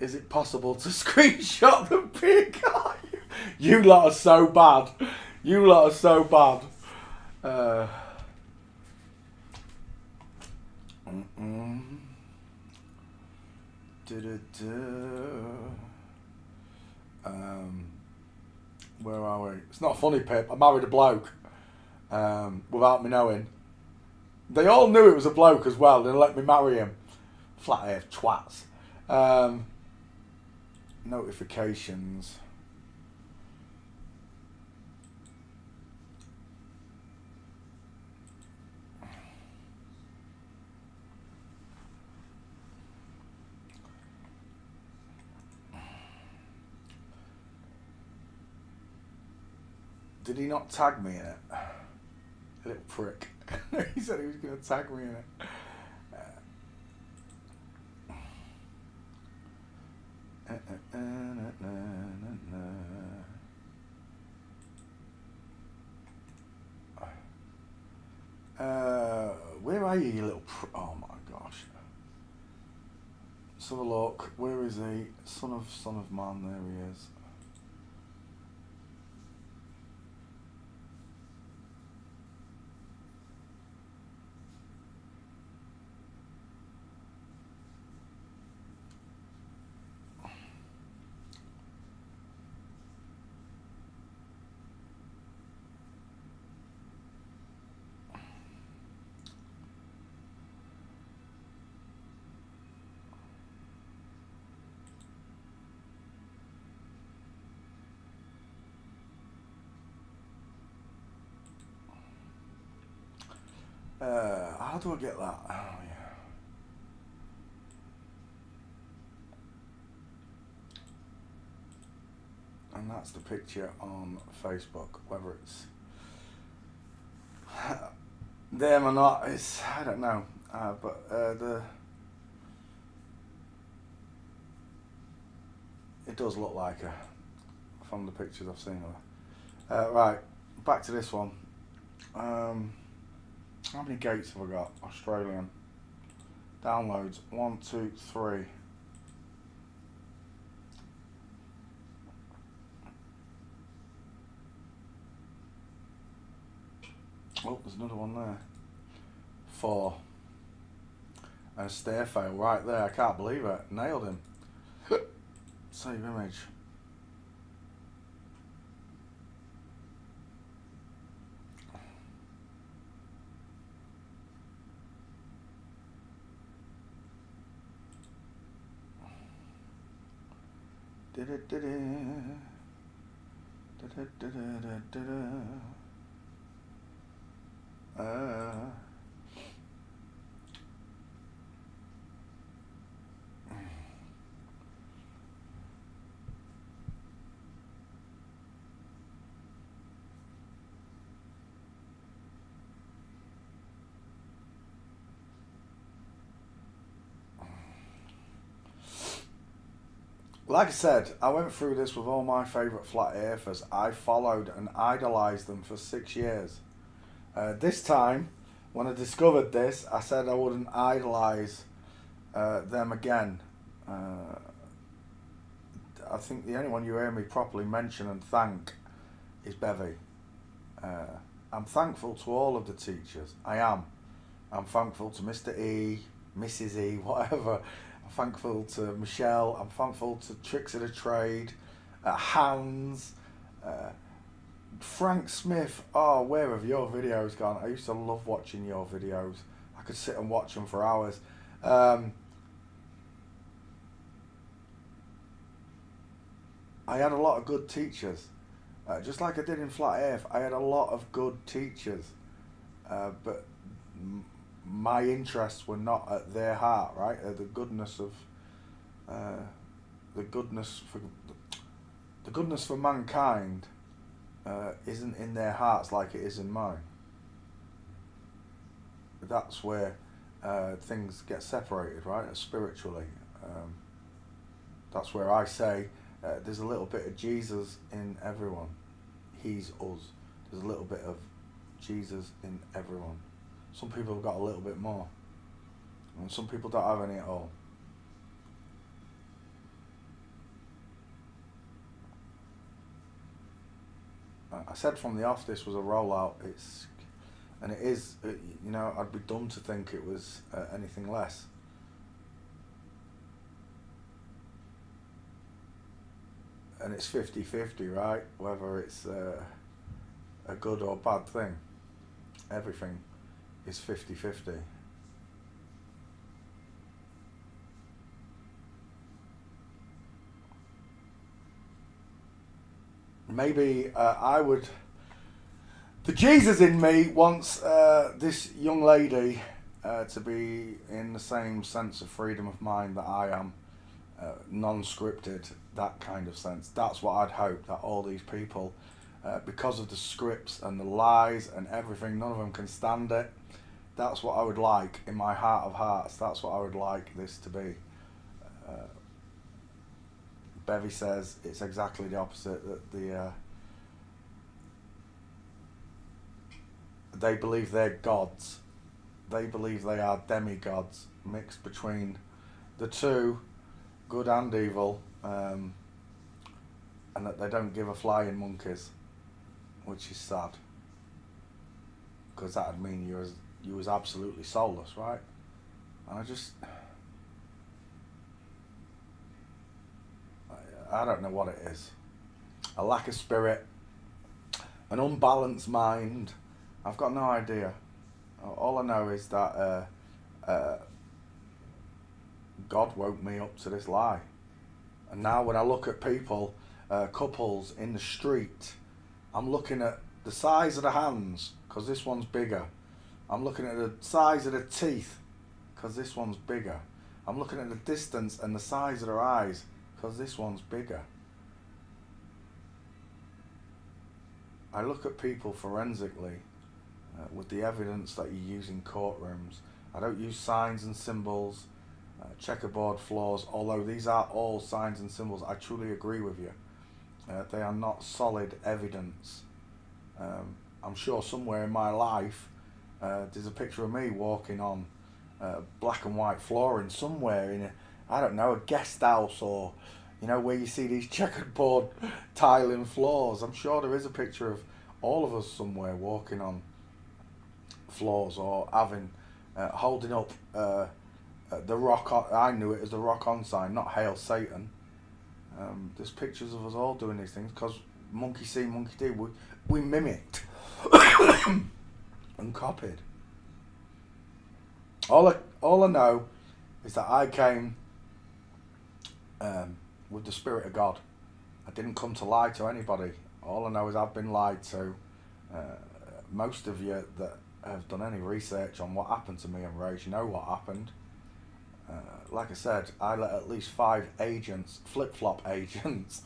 Is it possible to screenshot the pic? You lot are so bad. You lot are so bad. Where are we? It's not funny, Pip. I married a bloke without me knowing. They all knew it was a bloke as well. They let me marry him. Flat earth twats. Notifications. Did he not tag me in it? Little prick. He said he was going to tag me in it. Where are you little oh my gosh. Let's have a look. Where is he? Son of man, there he is. How do I get that? Oh, yeah. And that's the picture on Facebook. Whether it's them or not, I don't know. But it does look like her from the pictures I've seen of her. Right, back to this one. How many gates have I got? Australian. Downloads. 1, 2, 3. Oh, there's another one there. 4. And a stair fail right there. I can't believe it. Nailed him. Save image. Like I said, I went through this with all my favourite flat earthers. I followed and idolised them for 6 years. This time, when I discovered this, I said I wouldn't idolise them again. I think the only one you hear me properly mention and thank is Bevy. I'm thankful to all of the teachers. I am. I'm thankful to Mr. E, Mrs. E, whatever. I'm thankful to Michelle. I'm thankful to Tricks of the Trade, Hans, Frank Smith. Oh, where have your videos gone? I used to love watching your videos. I could sit and watch them for hours. I had a lot of good teachers. Just like I did in Flat Earth, I had a lot of good teachers. But my interests were not at their heart, right? The goodness of, the goodness for mankind isn't in their hearts like it is in mine. That's where things get separated, right? Spiritually. That's where I say there's a little bit of Jesus in everyone. He's us. There's a little bit of Jesus in everyone. Some people have got a little bit more, and some people don't have any at all. I said from the off this was a rollout. And it is. You know, I'd be dumb to think it was anything less. and it's 50-50, right? Whether it's a good or bad thing. Everything is 50-50. Maybe the Jesus in me wants this young lady to be in the same sense of freedom of mind that I am, non-scripted, that kind of sense. That's what I'd hope, that all these people, because of the scripts and the lies and everything, none of them can stand it. That's what I would like in my heart of hearts. That's what I would like this to be. Bevy says it's exactly the opposite, that they believe they're gods. They believe they are demigods mixed between the two, good and evil, and that they don't give a flying monkeys, which is sad, because that would mean you was absolutely soulless, right? And I don't know what it is. A lack of spirit, an unbalanced mind. I've got no idea. All I know is that God woke me up to this lie. And now when I look at people, couples in the street, I'm looking at the size of the hands, because this one's bigger. I'm looking at the size of the teeth, because this one's bigger. I'm looking at the distance and the size of their eyes, because this one's bigger. I look at people forensically with the evidence that you use in courtrooms. I don't use signs and symbols, checkerboard floors, although these are all signs and symbols. I truly agree with you. They are not solid evidence. I'm sure somewhere in my life there's a picture of me walking on black and white flooring somewhere in a guest house, or where you see these checkerboard tiling floors. I'm sure there is a picture of all of us somewhere walking on floors, or holding up the rock on. I knew it as the rock on sign, not Hail Satan. There's pictures of us all doing these things because monkey see, monkey do. We mimicked and copied. All I know is that I came with the Spirit of God. I didn't come to lie to anybody. All I know is I've been lied to. Most of you that have done any research on what happened to me and Rose, you know what happened. Like I said, I let at least 5 agents, flip-flop agents,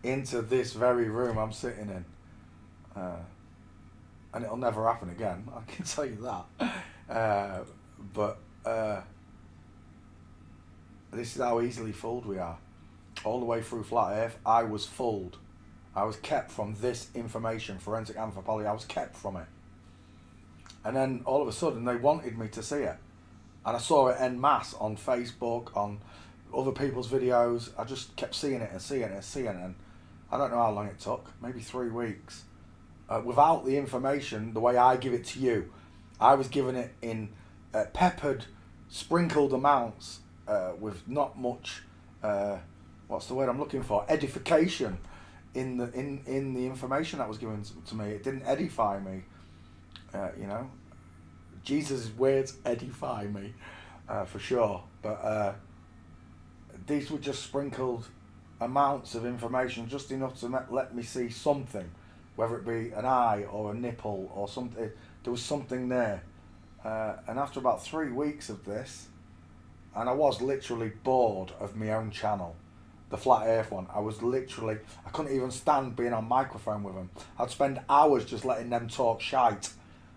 into this very room I'm sitting in. And it'll never happen again, I can tell you that. But this is how easily fooled we are. All the way through Flat Earth, I was fooled. I was kept from this information, forensic anthropology, I was kept from it. And then all of a sudden they wanted me to see it. And I saw it en masse on Facebook, on other people's videos. I just kept seeing it and seeing it and seeing it. And I don't know how long it took, maybe 3 weeks. Without the information, the way I give it to you, I was giving it in peppered, sprinkled amounts with not much, what's the word I'm looking for, edification in the information that was given to me. It didn't edify me, Jesus' words edify me, for sure. But these were just sprinkled amounts of information, just enough to let me see something, whether it be an eye or a nipple or something. There was something there. And after about 3 weeks of this, and I was literally bored of my own channel, the Flat Earth one. I couldn't even stand being on microphone with them. I'd spend hours just letting them talk shite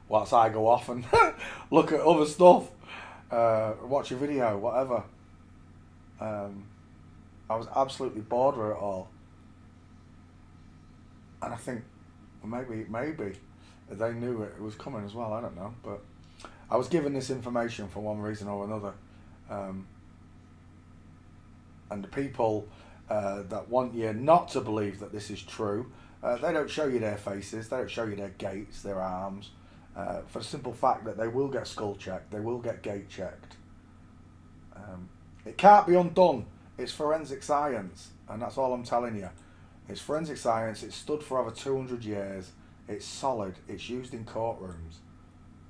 whilst I go off and look at other stuff, watch a video, whatever. I was absolutely bored with it all. And I think maybe they knew it was coming as well, I don't know. But I was given this information for one reason or another. And the people that want you not to believe that this is true, they don't show you their faces, they don't show you their gaits, their arms, for the simple fact that they will get skull checked, they will get gait checked. It can't be undone. It's forensic science, and that's all I'm telling you. It's forensic science. It's stood for over 200 years. It's solid. It's used in courtrooms.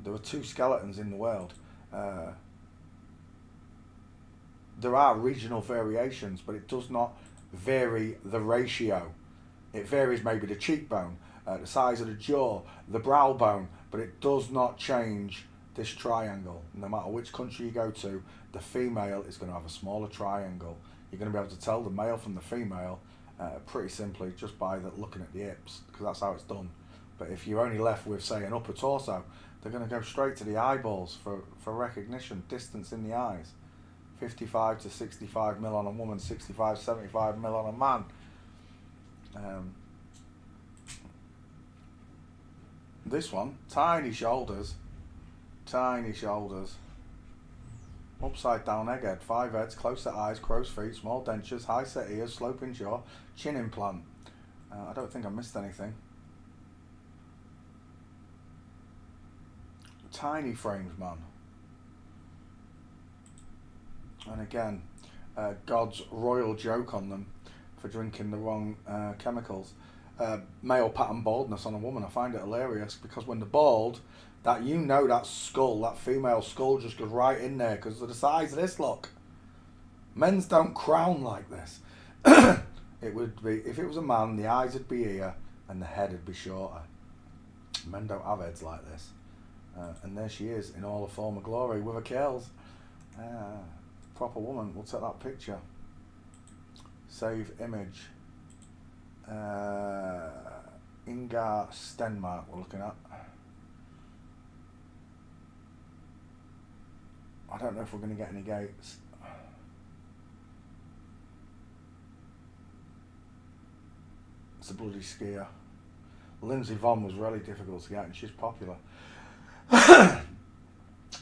There are 2 skeletons in the world. There are regional variations, but it does not vary the ratio. It varies maybe the cheekbone, the size of the jaw, the brow bone, but it does not change this triangle. No matter which country you go to, the female is going to have a smaller triangle. You're going to be able to tell the male from the female pretty simply just by looking at the hips, because that's how it's done. But if you're only left with, say, an upper torso, they're going to go straight to the eyeballs for recognition, distance in the eyes. 55 to 65 mil on a woman, 65, 75 mil on a man. This one, tiny shoulders, upside down egghead, 5 heads, close set eyes, crow's feet, small dentures, high set ears, sloping jaw, chin implant. I don't think I missed anything. Tiny frames, man. And again, God's royal joke on them for drinking the wrong chemicals. Male pattern baldness on a woman, I find it hilarious, because when they're bald, that skull, that female skull just goes right in there because of the size of this, look. Men's don't crown like this. It would be, if it was a man, the eyes would be here and the head would be shorter. Men don't have heads like this. And there she is in all her former glory with her curls. Proper woman. We'll take that picture. Save image. Inga Stenmark we're looking at. I don't know if we're going to get any gates. It's a bloody skier. Lindsay Vonn was really difficult to get, and she's popular.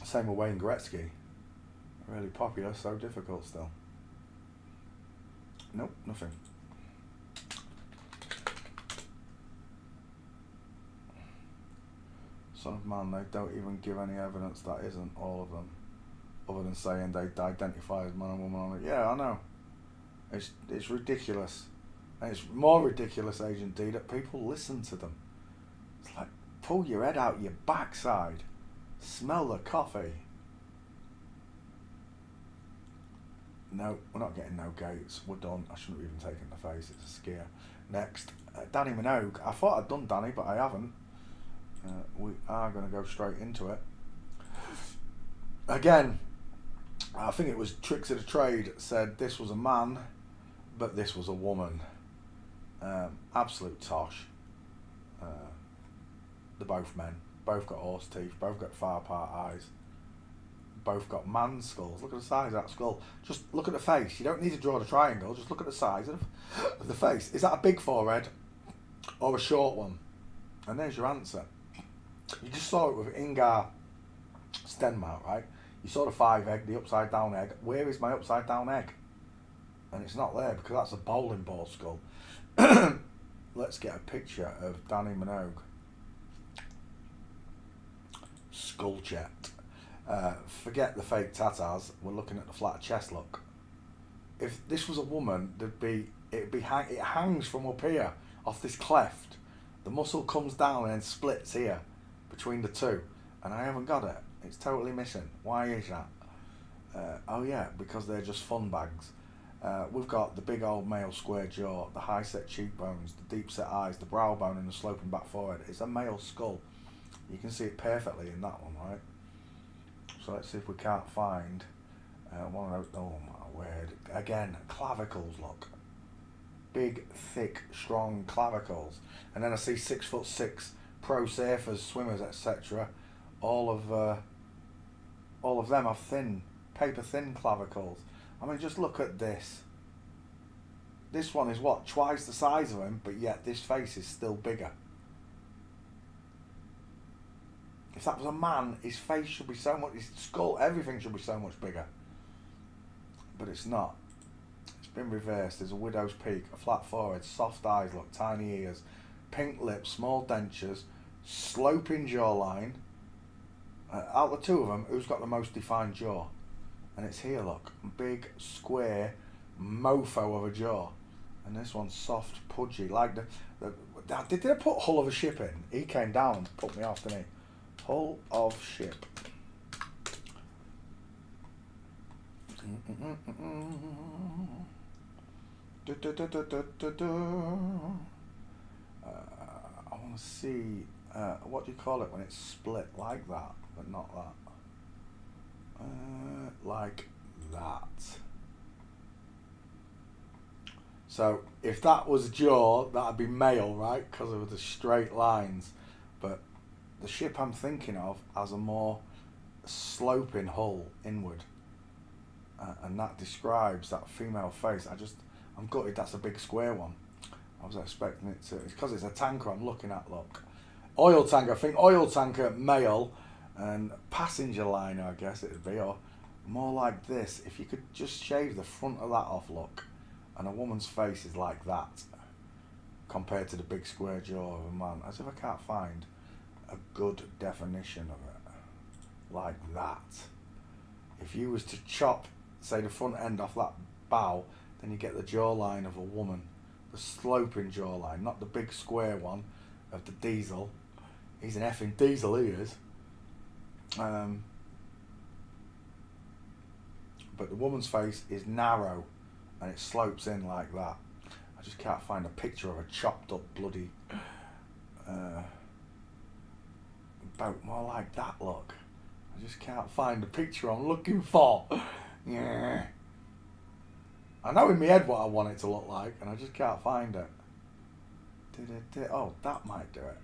Same with Wayne Gretzky. Really popular, so difficult still. Nope, nothing. Son of Man, they don't even give any evidence that isn't all of them, other than saying they identify as man and woman on it. Yeah, I know. It's ridiculous. And it's more ridiculous, Agent D, that people listen to them. It's like, pull your head out your backside. Smell the coffee. No, we're not getting no gates. We're done. I shouldn't have even taken the face. It's a scare. Next, Danny Minogue. I thought I'd done Danny, but I haven't. We are going to go straight into it. Again, I think it was Tricks of the Trade said this was a man, but this was a woman. Absolute tosh. They're both men. Both got horse teeth. Both got far apart eyes. Both got man skulls. Look at the size of that skull. Just look at the face. You don't need to draw the triangle. Just look at the size of the face. Is that a big forehead or a short one? And there's your answer. You just saw it with Inga Stenmark, right? You saw the 5 egg, the upside down egg. Where is my upside down egg? And it's not there because that's a bowling ball skull. Let's get a picture of Danny Minogue. Skull check. Forget the fake tatas. We're looking at the flat chest look. If this was a woman, it hangs from up here off this cleft. The muscle comes down and splits here between the two, and I haven't got it. It's totally missing. Why is that? Oh yeah, because they're just fun bags. We've got the big old male square jaw, the high set cheekbones, the deep set eyes, the brow bone and the sloping back forehead. It's a male skull. You can see it perfectly in that one, right? So let's see if we can't find one of those. Oh my word. Again, clavicles, look. Big, thick, strong clavicles. And then I see 6'6" pro surfers, swimmers, etc. All of them have thin, paper thin clavicles. I mean, just look at this. This one is what? Twice the size of him, but yet this face is still bigger. If that was a man, his face should be so much, his skull, everything should be so much bigger. But it's not. It's been reversed. There's a widow's peak, a flat forehead, soft eyes, look, tiny ears, pink lips, small dentures, sloping jawline. Out of the two of them, who's got the most defined jaw? And it's here, look. Big, square, mofo of a jaw. And this one's soft, pudgy, like did I put hull of a ship in? He came down and put me off, didn't he? Hull of ship. I want to see, what do you call it when it's split like that, but not that. Like that. So if that was jaw, that'd be male, right? Because of the straight lines. But the ship I'm thinking of has a more sloping hull inward. And that describes that female face. I'm gutted that's a big square one. I was expecting it to, it's because it's a tanker I'm looking at, look. Oil tanker, I think oil tanker, male, and passenger liner, I guess it'd be, or more like this. If you could just shave the front of that off, look, and a woman's face is like that, compared to the big square jaw of a man, as if I can't find a good definition of it, like that. If you was to chop, say, the front end off that bow, then you get the jawline of a woman. The sloping jawline, not the big square one of the diesel. He's an effing diesel, he is. But the woman's face is narrow and it slopes in like that. I just can't find a picture of a chopped up bloody boat more like that, look. I just can't find the picture I'm looking for. Yeah. I know in my head what I want it to look like, and I just can't find it. Oh, that might do it.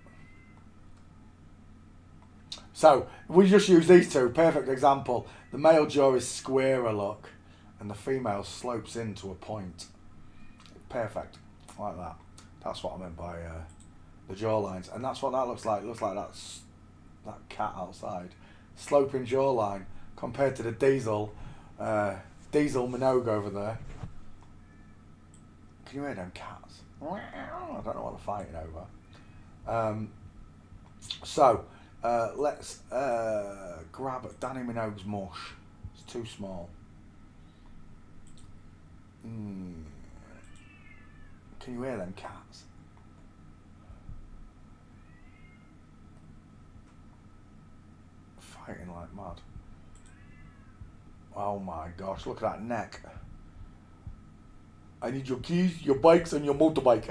So, we just use these two. Perfect example. The male jaw is squarer, look, and the female slopes into a point. Perfect. Like that. That's what I meant by the jaw lines. And that's what that looks like. It looks like that cat outside. Sloping jawline compared to the diesel Minogue over there. Can you hear them cats? I don't know what they're fighting over. So let's grab Danny Minogue's mush. It's too small. Can you hear them cats? Fighting like mad. Oh my gosh, look at that neck. I need your keys, your bikes, and your motorbike.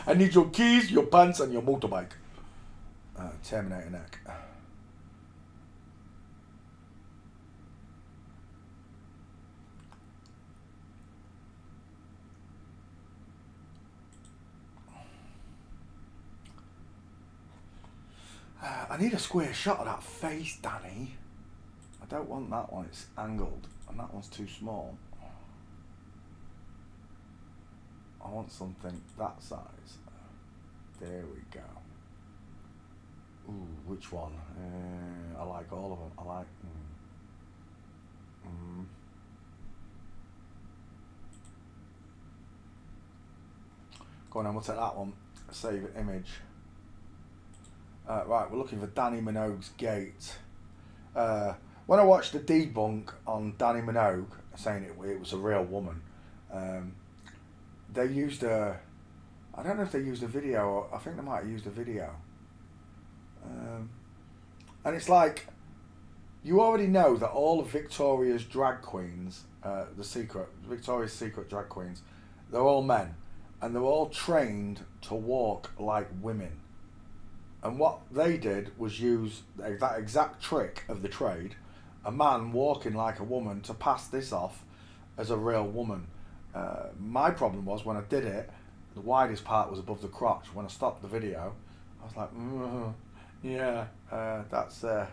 I need your keys, your pants, and your motorbike. Terminator neck. I need a square shot of that face, Danny. I don't want that one, it's angled, and that one's too small. I want something that size. There we go. Ooh, which one? I like all of them. I like... Go on then, we'll take that one. Save image. Right, we're looking for Danny Minogue's gate. When I watched the debunk on Danny Minogue, saying it was a real woman, they used I don't know if they used a video, or I think they might have used a video. And it's like, you already know that all of Victoria's drag queens, Victoria's Secret drag queens, they're all men. And they're all trained to walk like women. And what they did was use that exact trick of the trade, a man walking like a woman, to pass this off as a real woman. My problem was when I did it, the widest part was above the crotch. When I stopped the video, I was like, yeah, that's a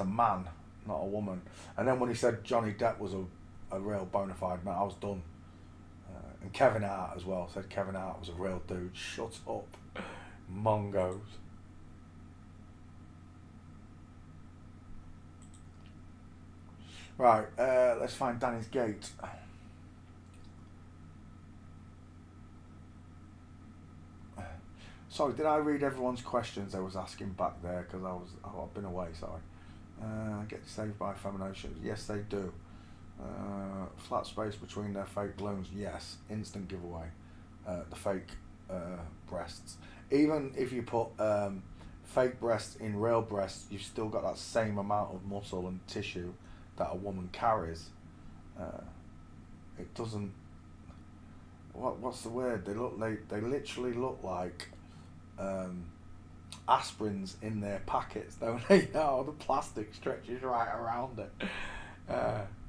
man, not a woman. And then when he said Johnny Depp was a real bona fide man, I was done. And Kevin Hart as well, said Kevin Hart was a real dude. Shut up, mongos. Right, let's find Danny's gate. Sorry, did I read everyone's questions they was asking back there? Because I've been away, sorry. Get saved by femination. Yes, they do. Flat space between their fake balloons. Yes, instant giveaway. The fake breasts. Even if you put fake breasts in real breasts, you've still got that same amount of muscle and tissue that a woman carries. It doesn't. What's the word? They literally look like aspirins in their packets, don't they? Oh, the plastic stretches right around it.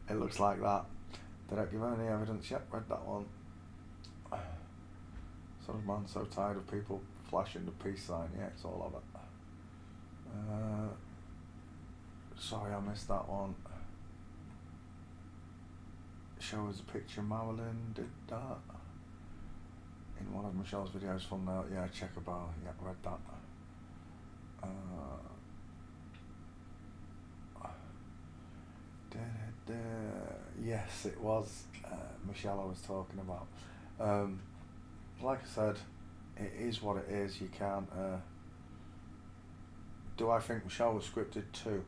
It looks like that. They don't give any evidence yet. Read that one. Son of man, so tired of people flashing the peace sign. Yeah, it's all of it. Sorry, I missed that one. Show us a picture. Marilyn did that in one of Michelle's videos. Thumbnail. Yeah, check a bar. Yeah, read that. Yes, it was Michelle I was talking about. Like I said, it is what it is. You can't. Do I think Michelle was scripted too?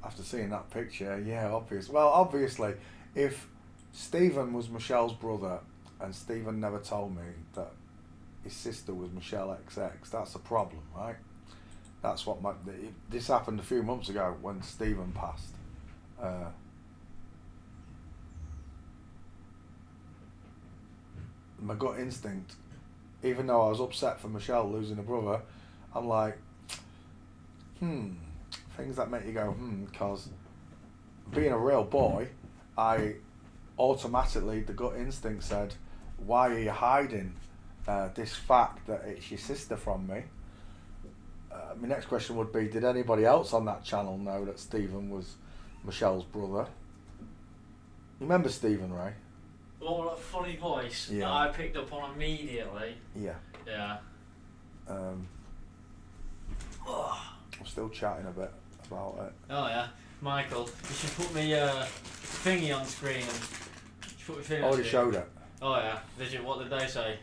After seeing that picture, yeah, obvious. Well, obviously, if Stephen was Michelle's brother and Stephen never told me that his sister was Michelle XX, that's a problem, right? That's what this happened a few months ago when Stephen passed. My gut instinct, even though I was upset for Michelle losing a brother, I'm like, things that make you go, because being a real boy, I automatically, the gut instinct said, why are you hiding this fact that it's your sister from me? My next question would be, did anybody else on that channel know that Stephen was Michelle's brother? You remember Stephen, Ray? Oh, that funny voice that I picked up on immediately. Yeah. Yeah. I'm still chatting a bit about it. Oh yeah, Michael, you should put me thingy on screen and put my thing. I already showed it. Oh yeah, what did they say?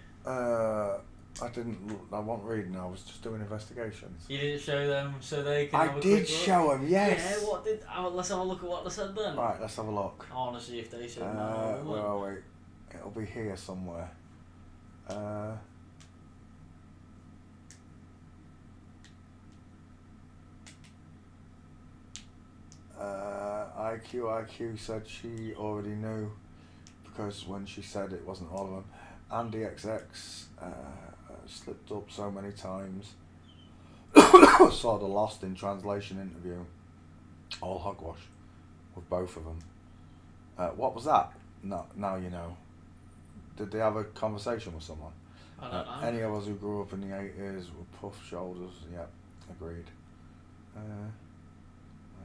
I didn't. I wasn't reading. I was just doing investigations. You didn't show them so they can. I did show them. Yes. Yeah. What did? Let's have a look at what they said then. Right. Let's have a look. I want to see if they said where are we? It'll be here somewhere. IQ said she already knew because when she said it wasn't all of them. Andy XX slipped up so many times. Saw the Lost in Translation interview. All hogwash with both of them. What was that? No, now you know. Did they have a conversation with someone? I don't know. Any of us who grew up in the 80s with puff shoulders, yeah, agreed.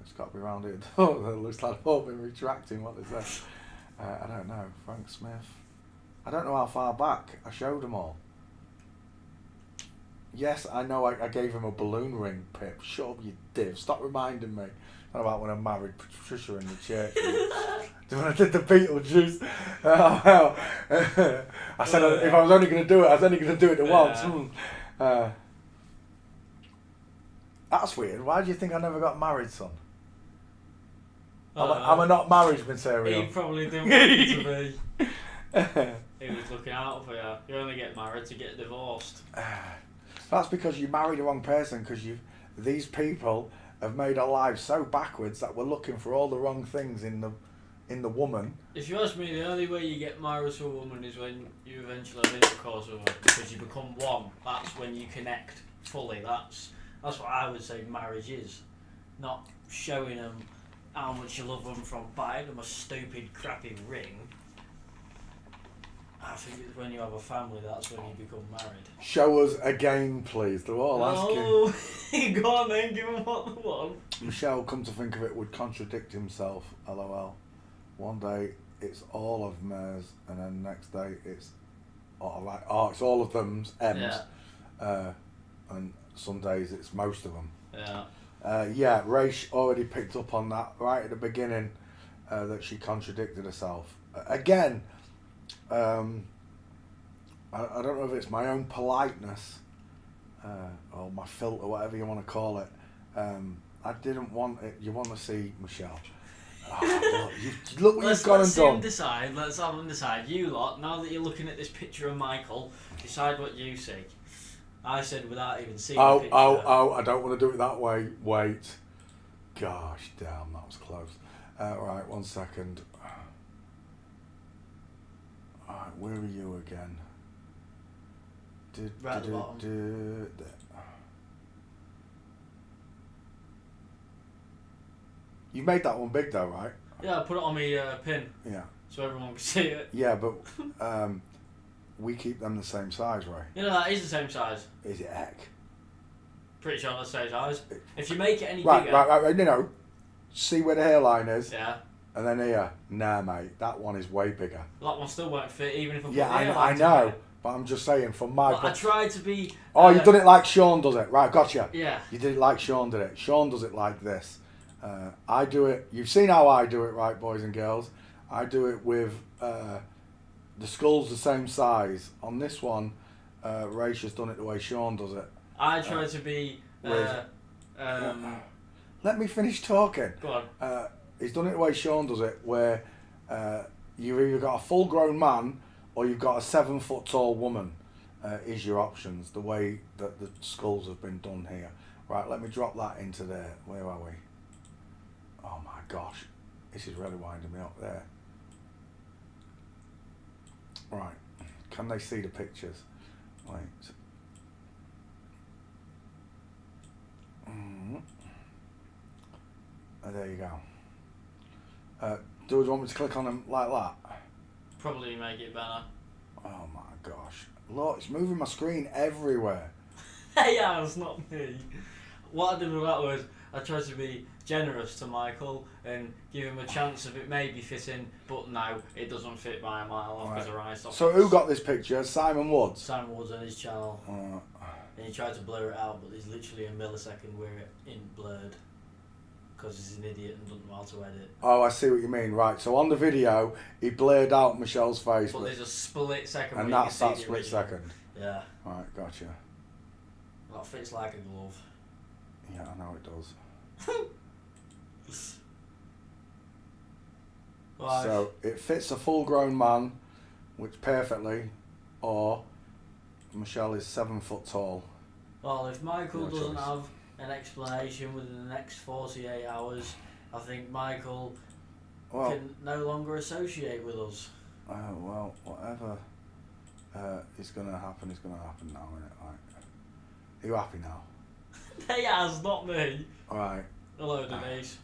It's got to be around it. It looks like they've all been retracting what they said. I don't know. Frank Smith. I don't know how far back. I showed them all. Yes, I know I gave him a balloon ring, Pip. Shut up, you div. Stop reminding me. Not about when I married Patricia in the church. When I did the Beetlejuice. I said if I was only going to do it, I was only going to do it once. That's weird. Why do you think I never got married, son? I'm a not marriage material. He probably didn't want you to be. He was looking out for you. You only get married to get divorced. That's because you married the wrong person. Because these people have made our lives so backwards that we're looking for all the wrong things in the woman. If you ask me, the only way you get married to a woman is when you eventually have intercourse with her, because you become one. That's when you connect fully. That's what I would say marriage is. Not showing them how much you love them from buying them a stupid, crappy ring. I think it's when you have a family, that's when you become married. Show us again, please. They're all asking. Oh, go on then, give them what they want. Michelle, come to think of it, would contradict himself. LOL. One day it's all of Mares, and then the next day it's it's all of them's M's. Yeah. And some days it's most of them. Yeah. Raish already picked up on that right at the beginning, that she contradicted herself. Again, I don't know if it's my own politeness, or my filter, whatever you want to call it. I didn't want it. You want to see Michelle. Look what you've gone and done. Let's have them decide. You lot, now that you're looking at this picture of Michael, decide what you see. I said without even seeing the picture. I don't want to do it that way. Wait. Gosh, damn, that was close. Right, 1 second. Alright, where are you again? Right at the bottom. You made that one big though, right? Yeah, I put it on my pin. Yeah. So everyone can see it. Yeah, but we keep them the same size, right? You know, that is the same size. Is it heck? Pretty sure that's the same size. If you make it any right, bigger... Right, you know, see where the hairline is? Yeah. And then here, nah mate, that one is way bigger. That one still won't fit even if I put the hairline I know, but I'm just saying, from my... I tried to be... Oh, you've done it like Sean does it. Right, gotcha. Yeah. You did it like Sean did it. Sean does it like this. I do it... You've seen how I do it, right, boys and girls? I do it with... the skull's the same size. On this one, Rachel's done it the way Sean does it. I try to be... Let me finish talking. Go on. He's done it the way Sean does it, where you've either got a full-grown man or you've got a 7-foot-tall woman. Is your options, the way that the skulls have been done here. Right, let me drop that into there. Where are we? Oh my gosh, this is really winding me up there. Right, can they see the pictures? Wait. There you go. Do you want me to click on them like that? Probably make it better. Oh my gosh. Look, it's moving my screen everywhere. Yeah, it's not me. What I did with that was I tried to be generous to Michael and give him a chance of it maybe fitting, but no, it doesn't fit by a mile off because of eye sockets. So who got this picture? Simon Woods? Simon Woods on his channel. And he tried to blur it out, but there's literally a millisecond where it ain't blurred. Because he's an idiot and doesn't know how to edit. Oh, I see what you mean. Right, so on the video, he blurred out Michelle's face. But there's a split second and where that's you can that see split second. Yeah. Right, gotcha. That fits like a glove. Yeah, I know it does. So, it fits a full-grown man, which perfectly, or Michelle is 7 foot tall. Well, if Michael doesn't have an explanation within the next 48 hours, I think Michael can no longer associate with us. Oh, well, whatever is going to happen is going to happen now, isn't it? Like, are you happy now? They has, not me. Alright. Hello, Denise.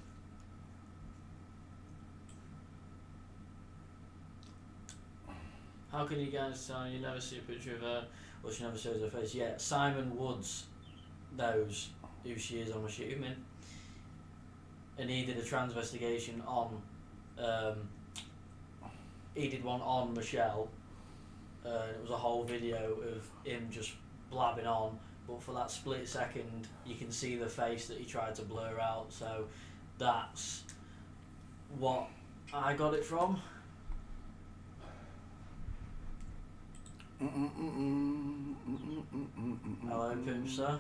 How can you guys tell you never see a picture of her, or she never shows her face? Yeah, Simon Woods knows who she is, I'm assuming. And he did a transvestigation on, he did one on Michelle. It was a whole video of him just blabbing on, but for that split second you can see the face that he tried to blur out, so that's what I got it from. Hello, Pimster.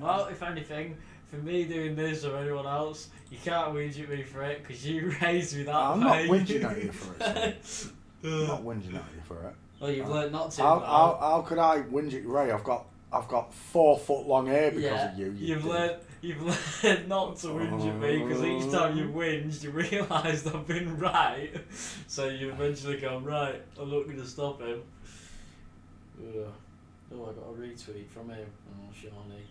Well, if anything, for me doing this or anyone else, you can't whinge at me for it because you raised me that way. I'm not whinging at you for it. I'm not whinging at you for it. Well, you've learnt not to. How could I whinge at you, Ray? I've got 4 foot long hair because of you. You've learnt not to whinge at me because each time you whinged, you realised I've been right. So you eventually go, right, I'm not going to stop him. Oh, I got a retweet from him. Oh, Shawnee.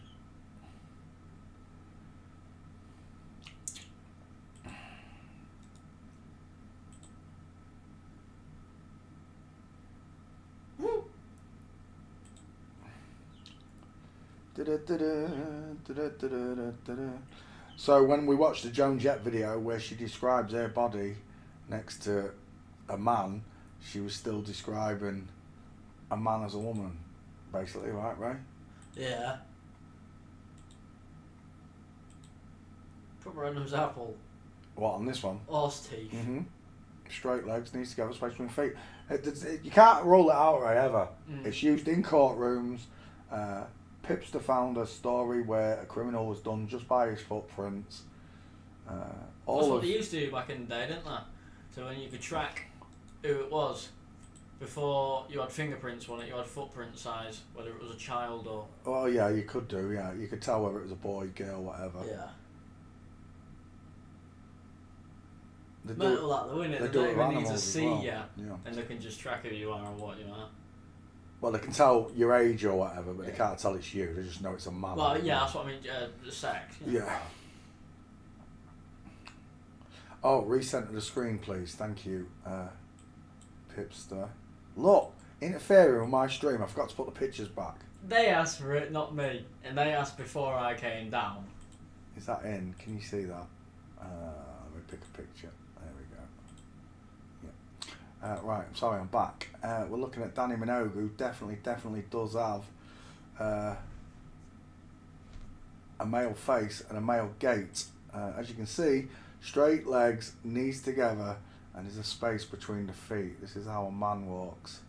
So when we watched the Joan Jett video where she describes her body next to a man, she was still describing a man as a woman, basically, right, Ray? Yeah. Proper random's apple. What, on this one? Horse teeth. Straight legs, needs to go space between feet. You can't roll it out, Ray, ever. It's used in courtrooms. Pipster found a story where a criminal was done just by his footprints. That's what they used to do back in the day, didn't they? So when you could track who it was, before you had fingerprints on it, you had footprint size, whether it was a child or... Oh yeah, you could do, yeah. You could tell whether it was a boy, girl, whatever. Yeah. They Mental that though, isn't it? They don't even need to see well. you, Yeah. and they can just track who you are and what you are. Well, they can tell your age or whatever, but they can't tell it's you. They just know it's a man. Well, yeah, that's what I mean, the sex. Yeah. Oh, recenter the screen, please. Thank you, Pipster. Look, interfering with my stream. I forgot to put the pictures back. They asked for it, not me. And they asked before I came down. Is that in? Can you see that? Let me pick a picture. There we go. Yeah. Right, I'm sorry, I'm back. We're looking at Danny Minogue, who definitely does have a male face and a male gait. As you can see, straight legs, knees together, and there's a space between the feet. This is how a man walks.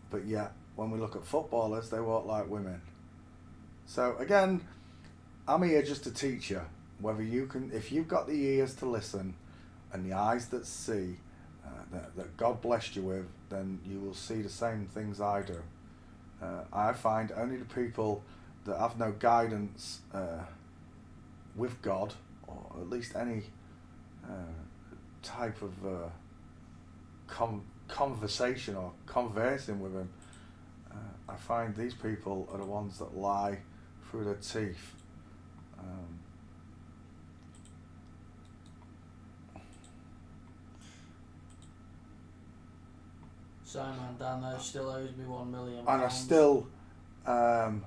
But yeah, when we look at footballers, they walk like women. So again, I'm here just to teach you whether you can, if you've got the ears to listen and the eyes that see, that God blessed you with, then you will see the same things I do. I find only the people that have no guidance with God, or at least any type of conversation or conversing with him, I find these people are the ones that lie through their teeth. Simon Dano still owes me £1 million. And I still, you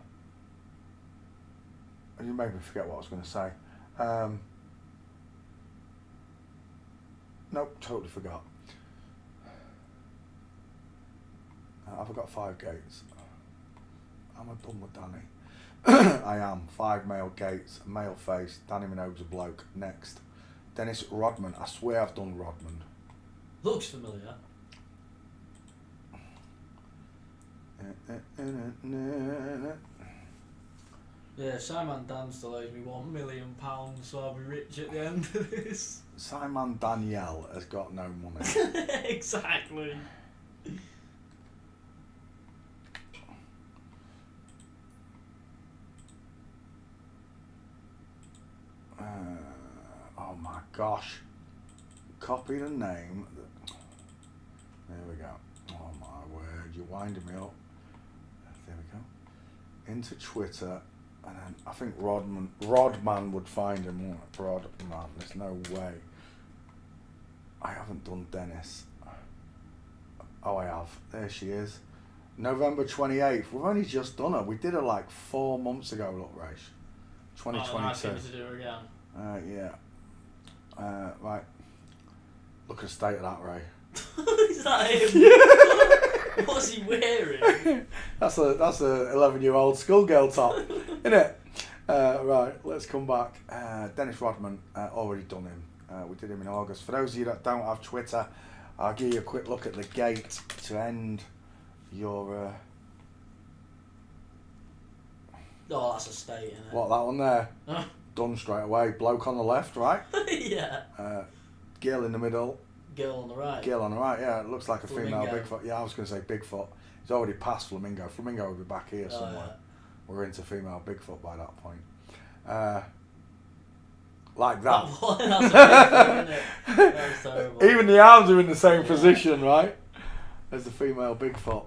made me forget what I was going to say. Nope, totally forgot. I've got 5 gates. Am I done with Danny? I am. 5 male gates, a male face. Danny Minogue's a bloke. Next, Dennis Rodman. I swear I've done Rodman. Looks familiar. Yeah, Simon Dan still owes me £1 million, so I'll be rich at the end of this. Simon Danielle has got no money. Exactly. Oh my gosh. Copy the name. There we go. Oh my word, you're winding me up. There we go. Into Twitter, and then I think Rodman would find him, wouldn't it? Rodman, there's no way. I haven't done Dennis. Oh, I have. There she is. November 28th. We've only just done her. We did her like 4 months ago, look, Rach. 2022. Oh, nice to do her again. Yeah. Right. Look at the state of that, Ray. Is that him? What's he wearing? That's a 11-year-old schoolgirl top, isn't it? Right, let's come back. Dennis Rodman, already done him. We did him in August. For those of you that don't have Twitter, I'll give you a quick look at the gate to end your... Oh, that's a state, isn't it? What, that one there? Done straight away. Bloke on the left, right? Yeah. Girl in the middle. Girl on the right. Girl on the right, yeah. It looks like a Flamingo. female Bigfoot. Yeah, I was going to say Bigfoot. He's already past Flamingo. Flamingo will be back here somewhere. Yeah. We're into female Bigfoot by that point. Like that. That's terrible, isn't it? That's terrible. Even the arms are in the same position, right? As the female Bigfoot.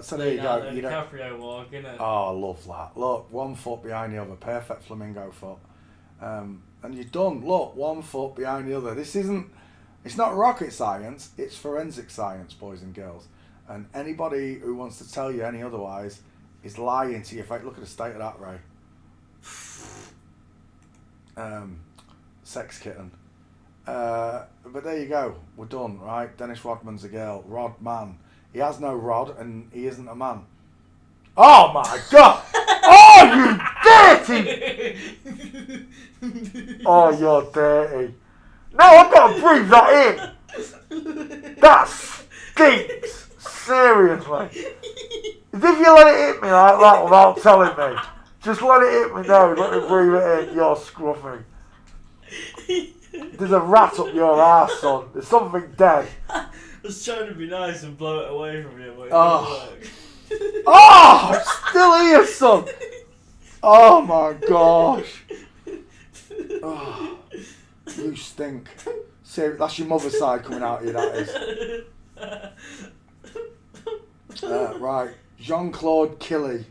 So there you go. You DiCaprio walk, innit? Oh, I love that. Look, 1 foot behind the other. Perfect flamingo foot. And you're done. Look, 1 foot behind the other. It's not rocket science. It's forensic science, boys and girls. And anybody who wants to tell you any otherwise is lying to you. In fact, look at the state of that, Ray. Sex kitten. But there you go. We're done, right? Dennis Rodman's a girl. Rodman. He has no rod and he isn't a man. Oh my God! Oh, you dirty! Oh, you're dirty. No, I've got to breathe that in. That stinks. Seriously. As if you let it hit me like that without telling me. Just let it hit me now. Let me breathe it in. You're scruffy. There's a rat up your arse, son. There's something dead. I was trying to be nice and blow it away from you, but it Oh. didn't work. Oh, it's still here, son. Oh my gosh. Oh, you stink. See, that's your mother's side coming out of you, that is. Right, Jean-Claude Killy.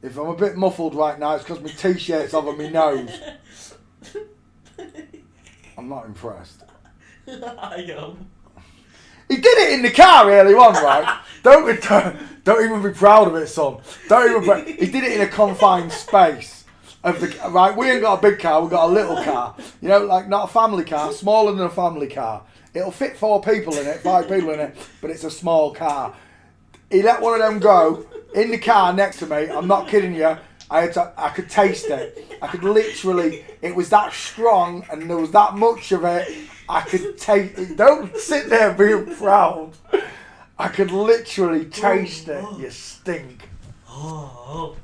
If I'm a bit muffled right now, it's because my t-shirt's over my nose. I'm not impressed. I am. He did it in the car earlier on, right? Don't even be proud of it, son. He did it in a confined space. Right, we ain't got a big car, we've got a little car. You know, like not a family car, smaller than a family car. It'll fit 4 people in it, 5 people in it, but it's a small car. He let one of them go in the car next to me. I'm not kidding you. I could taste it. I could literally. It was that strong, and there was that much of it. I could taste it. Don't sit there being proud. I could literally taste it. You stink. Oh.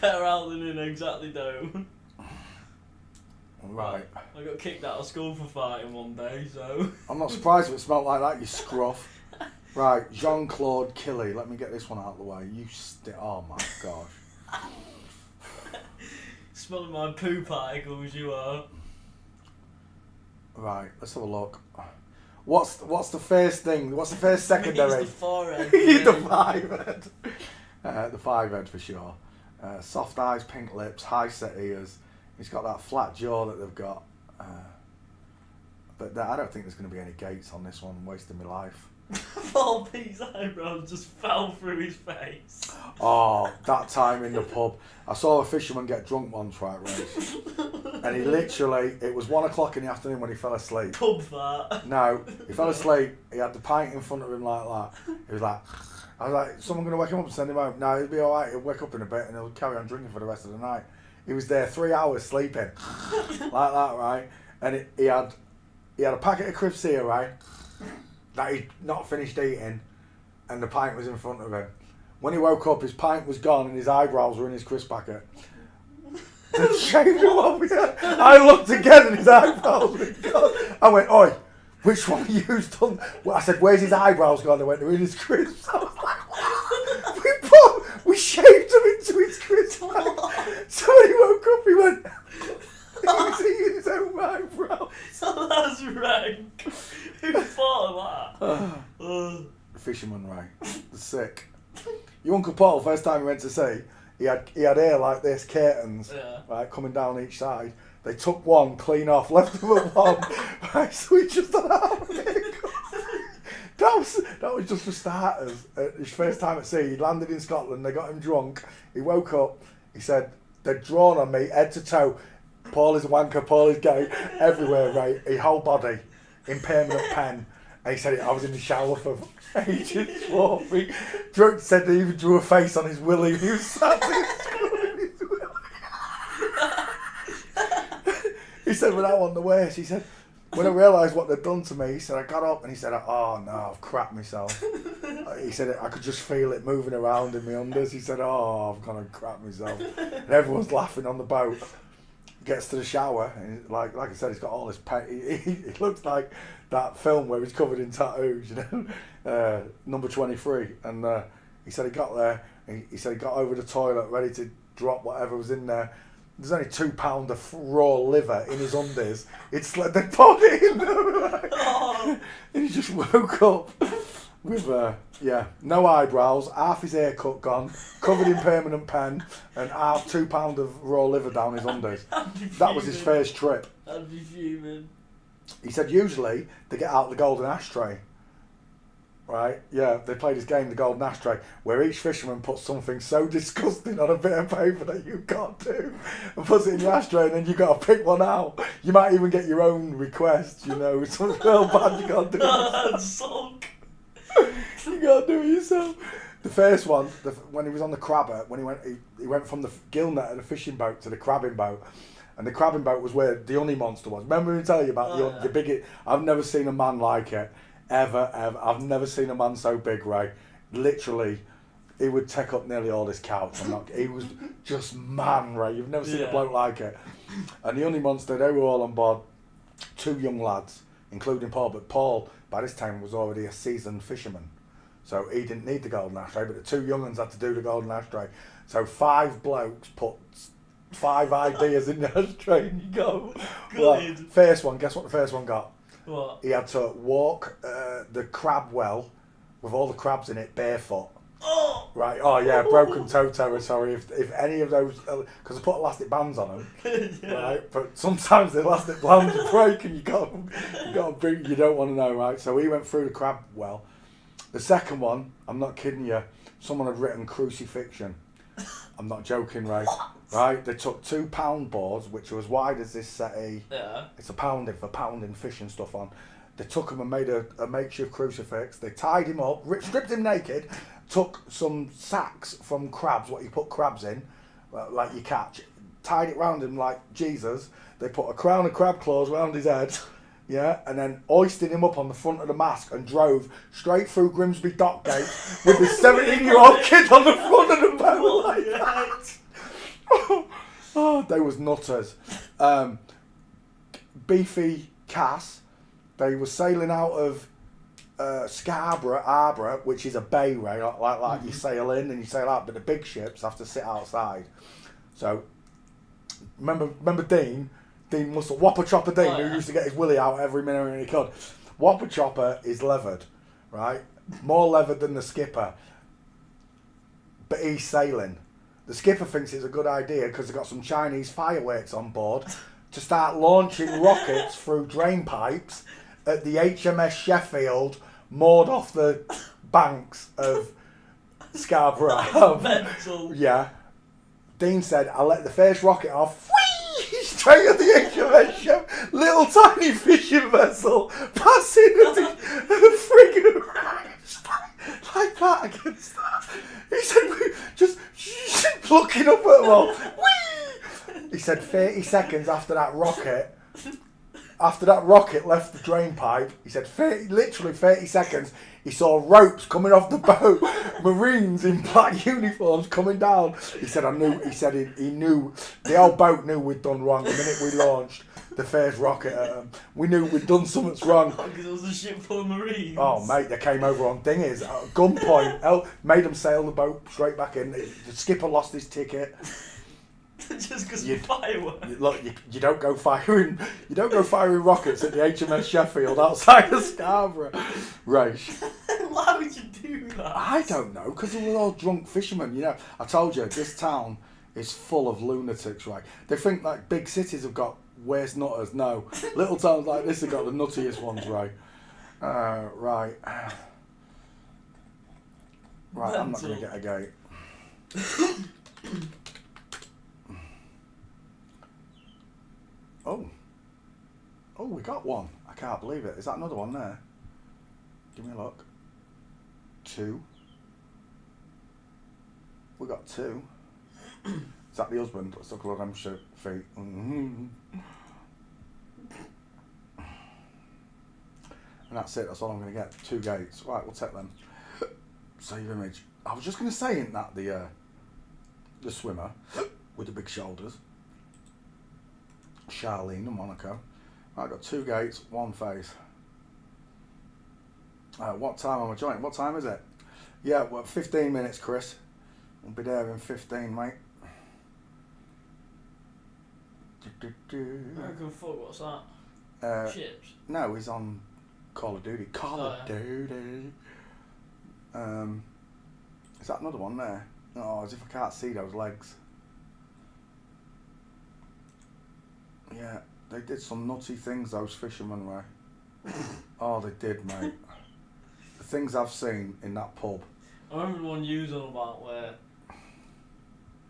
Better out than in, exactly though. Right. I got kicked out of school for fighting one day, so. I'm not surprised if it smelled like that, you scruff. Right, Jean-Claude Killy. Let me get this one out of the way. Oh my gosh. Smelling my poo particles, you are. Right, let's have a look. What's the first thing? What's the first secondary? It's the forehead. The 5-head. The 5-head for sure. Soft eyes, pink lips, high set ears. He's got that flat jaw that they've got. But I don't think there's going to be any gates on this one. I'm wasting my life. Paul P's eyebrows just fell through his face. Oh, that time in the pub. I saw a fisherman get drunk once, right, Rose? And he literally, it was 1 o'clock in the afternoon when he fell asleep. Pub fart. No, he fell asleep. He had the pint in front of him like that. He was like, I was like, someone going to wake him up and send him home? No, he'll be alright. He'll wake up in a bit and he'll carry on drinking for the rest of the night. He was there 3 hours sleeping. Like that, right? And he had a packet of crisps here, right? That he'd not finished eating, and the pint was in front of him. When he woke up, his pint was gone and his eyebrows were in his crisp packet. They shaved him off. I looked again and his eyebrows were gone. I went, oi, which one you used on? Well, I said, where's his eyebrows gone? They went, they're in his crisps. I was like, what? We shaved him into his crisp packet. So when he woke up, he went, he was eating his own eyebrows. Oh, that's rank. Who thought of that? Fisherman, right? The sick. Your Uncle Paul, first time he went to sea, he had hair like this, curtains, right, coming down each side. They took one clean off, left him at one. Right, so he just had that was just for starters. His first time at sea, he landed in Scotland. They got him drunk. He woke up. He said they'd drawn on me head to toe. Paul is a wanker. Paul is gay. Everywhere, right? His whole body in permanent pen. And he said I was in the shower for ages. Drunk said they even drew a face on his willy. He was sat in his willy. He said, when I won the worst, he said, when I realised what they'd done to me, he said, I got up and he said, oh no, I've crapped myself. He said, I could just feel it moving around in my unders. He said, oh, I've gone and crapped myself. And everyone's laughing on the boat. Gets to the shower, and like I said, he's got all this paint. He looks like that film where he's covered in tattoos, you know, number 23. And he said he got there, he said he got over the toilet ready to drop whatever was in there. There's only £2 of raw liver in his undies. They poured it in there, right? And he just woke up with no eyebrows, half his haircut gone, covered in permanent pen, and half £2 of raw liver down his undies. That was his first trip. I'd be fuming. He said usually they get out the golden ashtray. Right? Yeah, they played this game, the golden ashtray, where each fisherman puts something so disgusting on a bit of paper that you can't do, and puts it in your ashtray, and then you got to pick one out. You might even get your own request, you know, something real bad you can't do. That's sunk. You gotta do it yourself. The first one, when he was on the crabber, when he went from the gill net of the fishing boat to the crabbing boat, and the crabbing boat was where the honey monster was. Remember me telling you about the big? I've never seen a man like it, ever. I've never seen a man so big, Ray. Literally, he would take up nearly all this couch. He was just man, right? You've never seen a bloke like it. And the Honey Monster, they were all on board. 2 young lads, including Paul. But Paul, by this time, was already a seasoned fisherman. So he didn't need the golden ashtray, but the 2 young ones had to do the golden ashtray. So 5 blokes put 5 ideas in the ashtray and you go. Well, first one, guess what the first one got? What? He had to walk the crab well with all the crabs in it barefoot. Oh! Right, oh yeah, broken toe territory. If any of those, because I put elastic bands on them, right? But sometimes the elastic bands break and you don't want to know, right? So he went through the crab well. The second one, I'm not kidding you, someone had written crucifixion. I'm not joking, right? Right, they took 2 pound boards, which were as wide as this settee. Yeah. It's a pounding for pounding fish and stuff on. They took him and made a makeshift crucifix. They tied him up, stripped him naked, took some sacks from crabs, what you put crabs in, like you catch, tied it round him like Jesus. They put a crown of crab claws round his head, yeah, and then hoisted him up on the front of the mast and drove straight through Grimsby Dockgate with this 17-year-old kid on the front of the boat like that. Oh, they was nutters. Beefy Cass, they were sailing out of Scarborough Harbour, which is a bay, right? Like you sail in and you sail out, but the big ships have to sit outside. So remember Dean Muscle, Whopper Chopper Dean, who used to get his willy out every minute when he could. Whopper Chopper is leathered, right? More leathered than the skipper, but he's sailing. The skipper thinks it's a good idea because they've got some Chinese fireworks on board to start launching rockets through drain pipes at the HMS Sheffield, moored off the banks of Scarborough. Mental. Yeah. Dean said, I'll let the first rocket off. Whee! Straight at the HMS Sheffield. Little tiny fishing vessel passing the friggin' like that against that. He said, just looking up at them all. Whee! He said 30 seconds after that rocket left the drain pipe, he said literally 30 seconds, he saw ropes coming off the boat, Marines in black uniforms coming down. He said, he knew, the whole boat knew we'd done wrong the minute we launched the first rocket at them. We knew we'd done something wrong. Because it was a ship full of Marines. Oh mate, they came over on dinghies at gunpoint, made them sail the boat straight back in. The skipper lost his ticket. Just because of fireworks. Look, you don't go firing rockets at the HMS Sheffield outside of Scarborough. Right. Why would you do that? I don't know, because they were all drunk fishermen. You know, I told you, this town is full of lunatics, right? They think like big cities have got worse nutters. No, little towns like this have got the nuttiest ones, right? Right. Right, I'm not going to get a gate. Oh, we got one. I can't believe it. Is that another one there? Give me a look. 2. We got 2. Is that the husband? Let's look at them feet. And that's it. That's all I'm going to get. 2 gates. Right, we'll take them. Save image. I was just going to say, isn't that the swimmer with the big shoulders? Charlene and Monaco. I've got 2 gates, 1 face. What time am I joining? What time is it? Yeah, well, 15 minutes, Chris. We'll be there in 15, mate. American foot, what's that? Chips? No, he's on Call of Duty. Call of Duty. Is that another one there? Oh, as if I can't see those legs. Yeah, they did some nutty things, those fishermen were. Oh, they did, mate. The things I've seen in that pub. I remember the one you was on about where,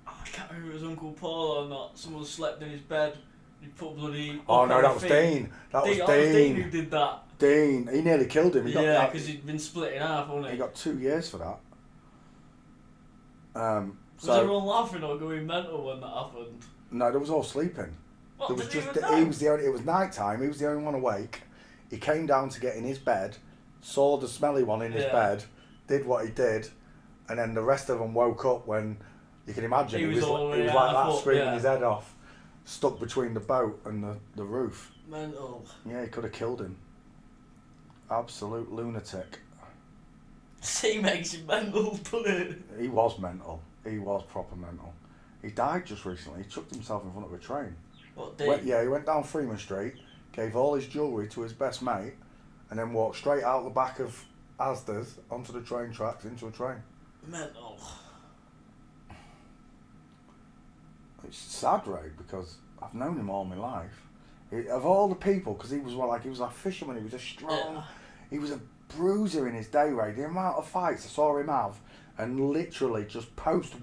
I can't remember if it was Uncle Paul or not, someone slept in his bed, he put bloody... Oh no, that was Dean. That was Dean who did that. Dean, he nearly killed him. Yeah, because he'd been split in half, wasn't he? He got 2 years for that. Was everyone laughing or going mental when that happened? No, they was all sleeping. What, There was just it was night time. He was the only one awake. He came down to get in his bed, saw the smelly one in his bed, did what he did, and then the rest of them woke up when, you can imagine, he was like that, foot, screaming his head off, stuck between the boat and the roof. Mental. Yeah, he could have killed him. Absolute lunatic. He makes you mental, doesn't it? He was mental. He was proper mental. He died just recently. He chucked himself in front of a train. What, Dean? He went down Freeman Street, gave all his jewellery to his best mate, and then walked straight out the back of Asda's onto the train tracks into a train. Mental. It's sad, Ray, because I've known him all my life. Of all the people, because he was a fisherman. He was a strong. He was a bruiser in his day, Ray. The amount of fights I saw him have, and literally just post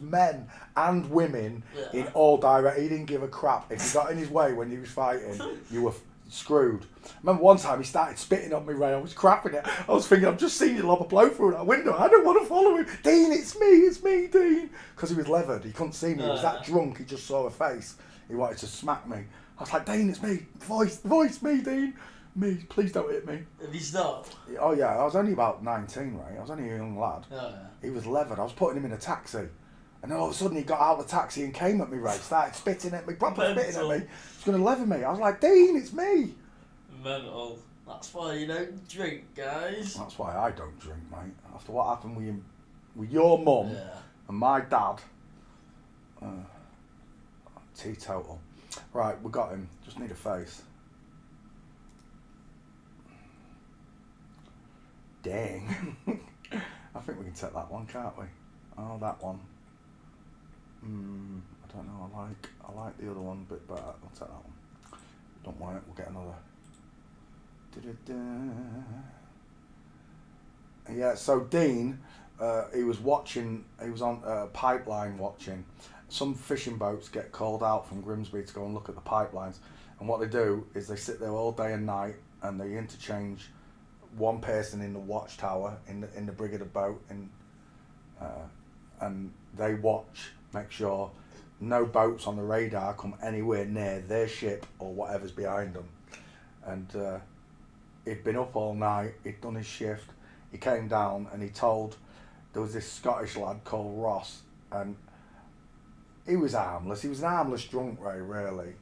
men and women in all direct. He didn't give a crap. If you got in his way when he was fighting, you were screwed. I remember one time he started spitting on me, Ray. I was crapping it. I was thinking, I've just seen you lob a blow through that window. I don't want to follow him. Dean, it's me, Dean. Because he was leathered. He couldn't see me. He was that drunk. He just saw a face. He wanted to smack me. I was like, Dean, it's me. Voice, me, Dean. Me, please don't hit me. Have you stopped? Oh yeah, I was only about 19, right? I was only a young lad. Oh, yeah. He was leathered. I was putting him in a taxi. And then all of a sudden he got out of the taxi and came at me, Ray. Started spitting at me, proper spitting at me. He was going to leather me. I was like, Dean, it's me. Mental. That's why you don't drink, guys. That's why I don't drink, mate. After what happened with your mum and my dad. Teetotal. Right, we got him. Just need a face. Dang. I think we can take that one, can't we? Oh, that one. I don't know. I like the other one a bit better. I'll take that one. Don't worry, we'll get another. Yeah. So Dean, he was on pipeline watching. Some fishing boats get called out from Grimsby to go and look at the pipelines, and what they do is they sit there all day and night, and they interchange one person in the watchtower in the brig of the boat, and they watch, make sure no boats on the radar come anywhere near their ship or whatever's behind them. And he'd been up all night, he'd done his shift, he came down and he told, there was this Scottish lad called Ross, and he was harmless. He was an harmless drunk, Ray, really.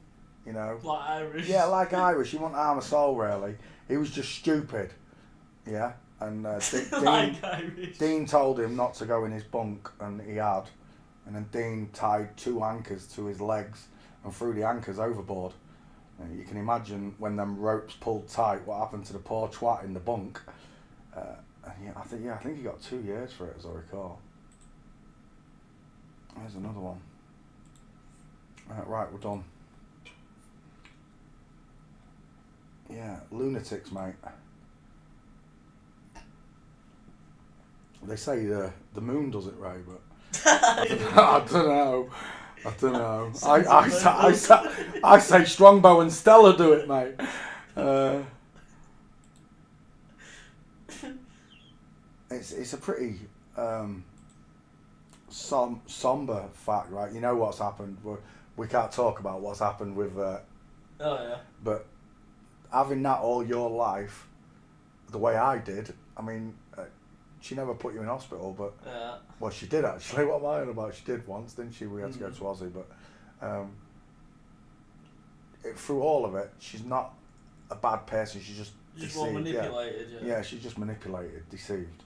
You know? Like Irish. Yeah, like Irish. He wasn't harm a soul, really. He was just stupid. Yeah? And Dean told him not to go in his bunk, and he had. And then Dean tied 2 anchors to his legs and threw the anchors overboard. And you can imagine when them ropes pulled tight, what happened to the poor twat in the bunk. I think he got 2 years for it, as I recall. There's another one. Right, we're done. Yeah, lunatics, mate. They say the moon does it, Ray, but I don't know. I say Strongbow and Stella do it, mate. It's a pretty somber fact, right? You know what's happened. We can't talk about what's happened with. But having that all your life, the way I did, I mean, she never put you in hospital, but well, she did actually. What am I on about? She did once, didn't she? We had to go to Aussie, but through all of it, she's not a bad person. She's just deceived. Manipulated. Yeah, she's just manipulated, deceived.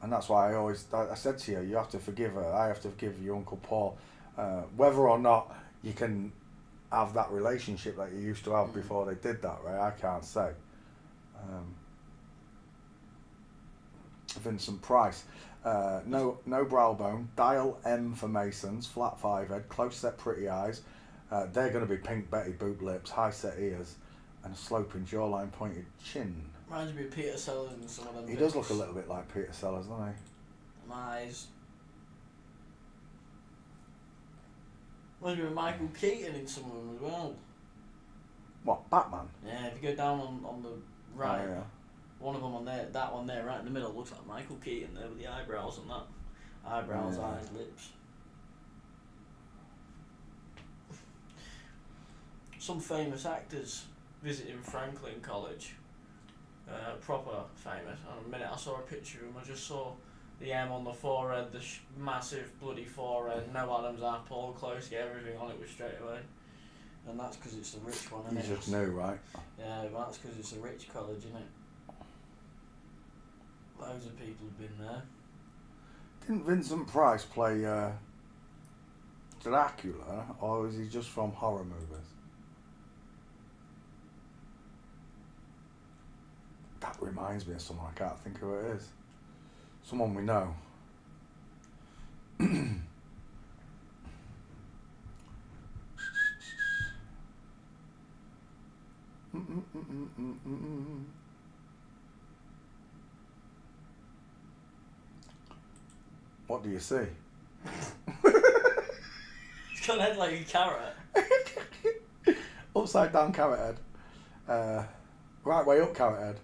And that's why I said to you have to forgive her. I have to forgive your Uncle Paul. Whether or not you can have that relationship that you used to have before they did that, right? I can't say. Vincent Price. No brow bone. Dial M for Masons. Flat 5 head. Close set pretty eyes. They're going to be pink Betty boot lips. High set ears. And a sloping jawline, pointed chin. Reminds me of Peter Sellers and some of them. He does look a little bit like Peter Sellers, doesn't he? My eyes. Reminds me of Michael Keaton in some of them as well. What, Batman? Yeah, if you go down on the right, one of them on there, that one there, right in the middle, looks like Michael Keaton there with the eyebrows and that. Eyebrows, eyes, lips. Some famous actors visiting Franklin College. Proper famous. And the minute I saw a picture of him, I just saw the M on the forehead, the massive bloody forehead, no Adam's apple, close, get everything on it with straight away. And that's because it's a rich one, isn't it? You just knew, right? Yeah, but that's because it's a rich college, isn't it? Loads of people have been there. Didn't Vincent Price play Dracula, or is he just from horror movies? That reminds me of someone, I can't think who it is. Someone we know. What do you see? It's got a head like a carrot. Upside down carrot head. Right way up carrot head.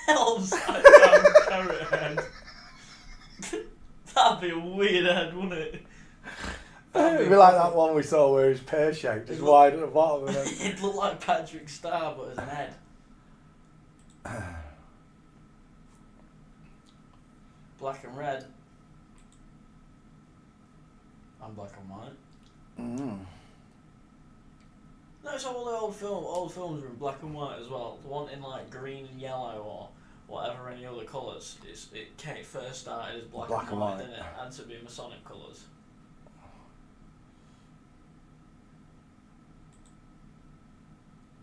Upside down carrot head. That'd be a weird head, wouldn't it? It'd be like that one we saw where it's pear-shaped, just wide at the bottom. And then... It'd look like Patrick Star, but as an head. Black and red. And black and white. Mm. No, so all the old films were in black and white as well. The one in like green and yellow or whatever any other colours. It first started as black and white, didn't it? And to be Masonic colours.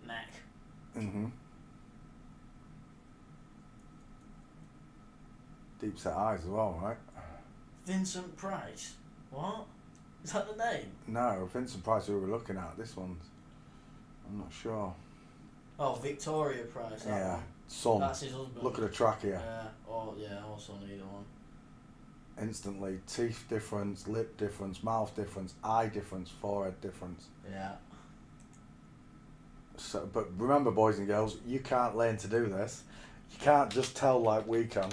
Neck. Mm-hmm. Deep set eyes as well, right? Vincent Price. What? Is that the name? No, Vincent Price who we were looking at. This one's... I'm not sure. Oh, Victoria Price. That Yeah, one. son. That's his husband. Look at the trachea. Yeah. Oh, yeah. Or son, either one. Instantly, teeth difference, lip difference, mouth difference, eye difference, forehead difference. Yeah. So, but remember, boys and girls, you can't learn to do this. You can't just tell like we can.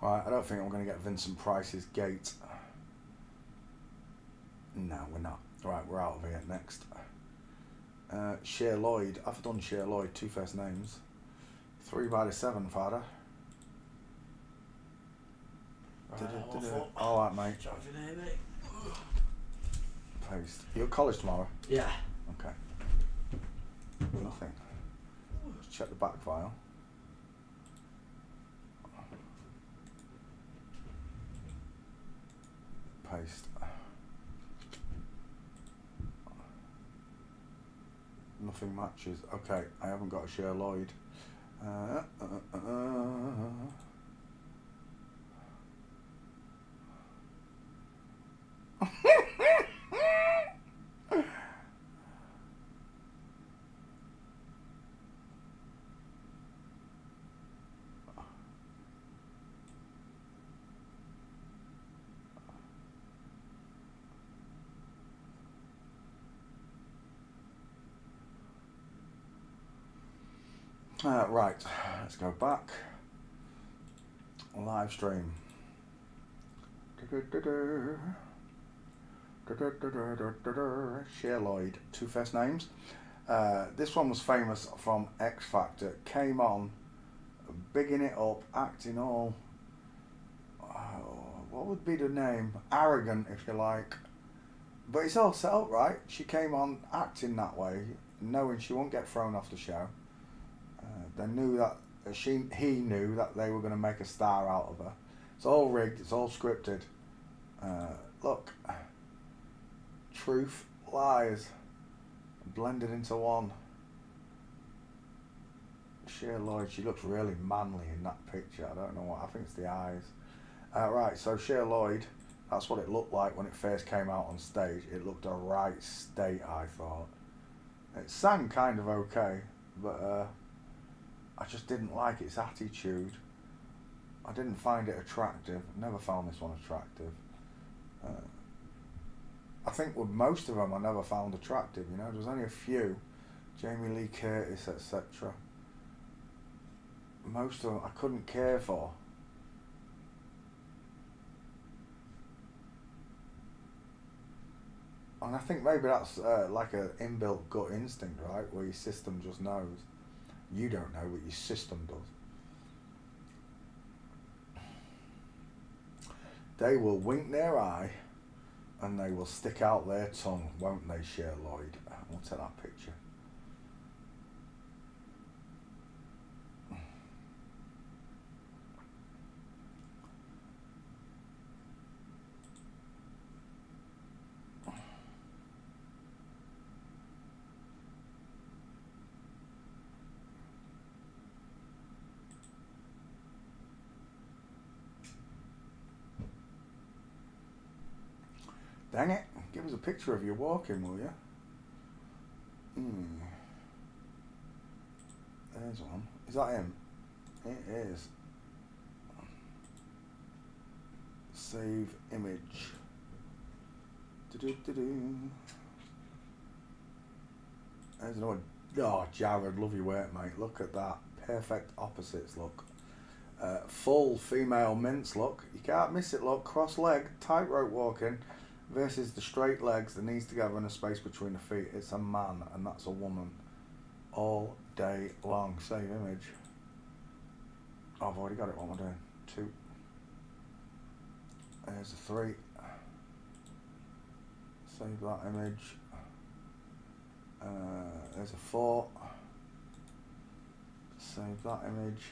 Right, I don't think I'm going to get Vincent Price's gate. No, we're not. Right, we're out of here. Next. Cher Lloyd. I've done Cher Lloyd, 2 first names. 3 by the 7, father. Right, Alright, mate. Drop your name, mate. Paste. You at college tomorrow? Yeah. Okay. Nothing. Just check the back file. Paste. Nothing matches. Okay, I haven't got a Cher Lloyd. Right, let's go back. Live stream. Cher Lloyd, 2 first names. This one was famous from X Factor. Came on, bigging it up, acting all. What would be the name? Arrogant, if you like. But it's all set up right. She came on acting that way, knowing she won't get thrown off the show. They knew that he knew that they were going to make a star out of her. It's all rigged. It's all scripted. Look, truth, lies, blended into one. Cher Lloyd, she looks really manly in that picture. I don't know what. I think it's the eyes. Right. So Cher Lloyd, that's what it looked like when it first came out on stage. It looked a right state, I thought. It sang kind of okay, but. I just didn't like its attitude. I didn't find it attractive. Never found this one attractive. I think with most of them I never found attractive, you know. There was only a few. Jamie Lee Curtis, etc. Most of them I couldn't care for. And I think maybe that's like an inbuilt gut instinct, right? Where your system just knows. You don't know, but your system does. They will wink their eye and they will stick out their tongue, won't they, Cher Lloyd? We'll take that picture. Dang it, give us a picture of you walking, will you? There's one. Is that him? It is. Save image. Do-do-do-do. There's another. Oh, Jared, love your work, mate. Look at that. Perfect opposites look. Full female mince look. You can't miss it, look. Cross leg, tightrope walking. Versus the straight legs, the knees together and a space between the feet. It's a man and that's a woman. All day long. Save image. Oh, I've already got it. What am I doing? 2. There's a 3. Save that image. There's a 4. Save that image.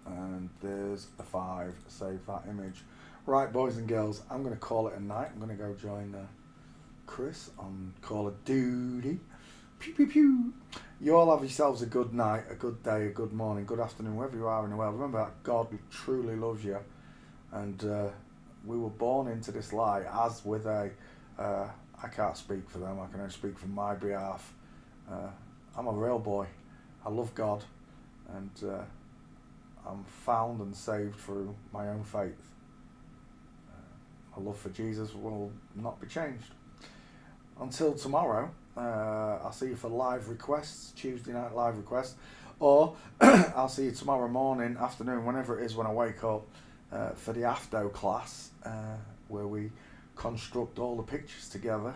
And there's a 5. Save that image. Right, boys and girls, I'm going to call it a night. I'm going to go join Chris on Call of Duty. Pew, pew, pew. You all have yourselves a good night, a good day, a good morning, good afternoon, wherever you are in the world. Remember that God truly loves you. And we were born into this life as with a... I can't speak for them. I can only speak for my behalf. I'm a real boy. I love God. And I'm found and saved through my own faith. My love for Jesus will not be changed. Until tomorrow, I'll see you for live requests, Tuesday night live requests, or I'll see you tomorrow morning, afternoon, whenever it is when I wake up, for the AFDO class, where we construct all the pictures together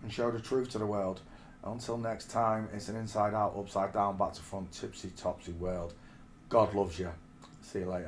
and show the truth to the world. Until next time, it's an inside out, upside down, back to front, tipsy topsy world. God loves you. See you later.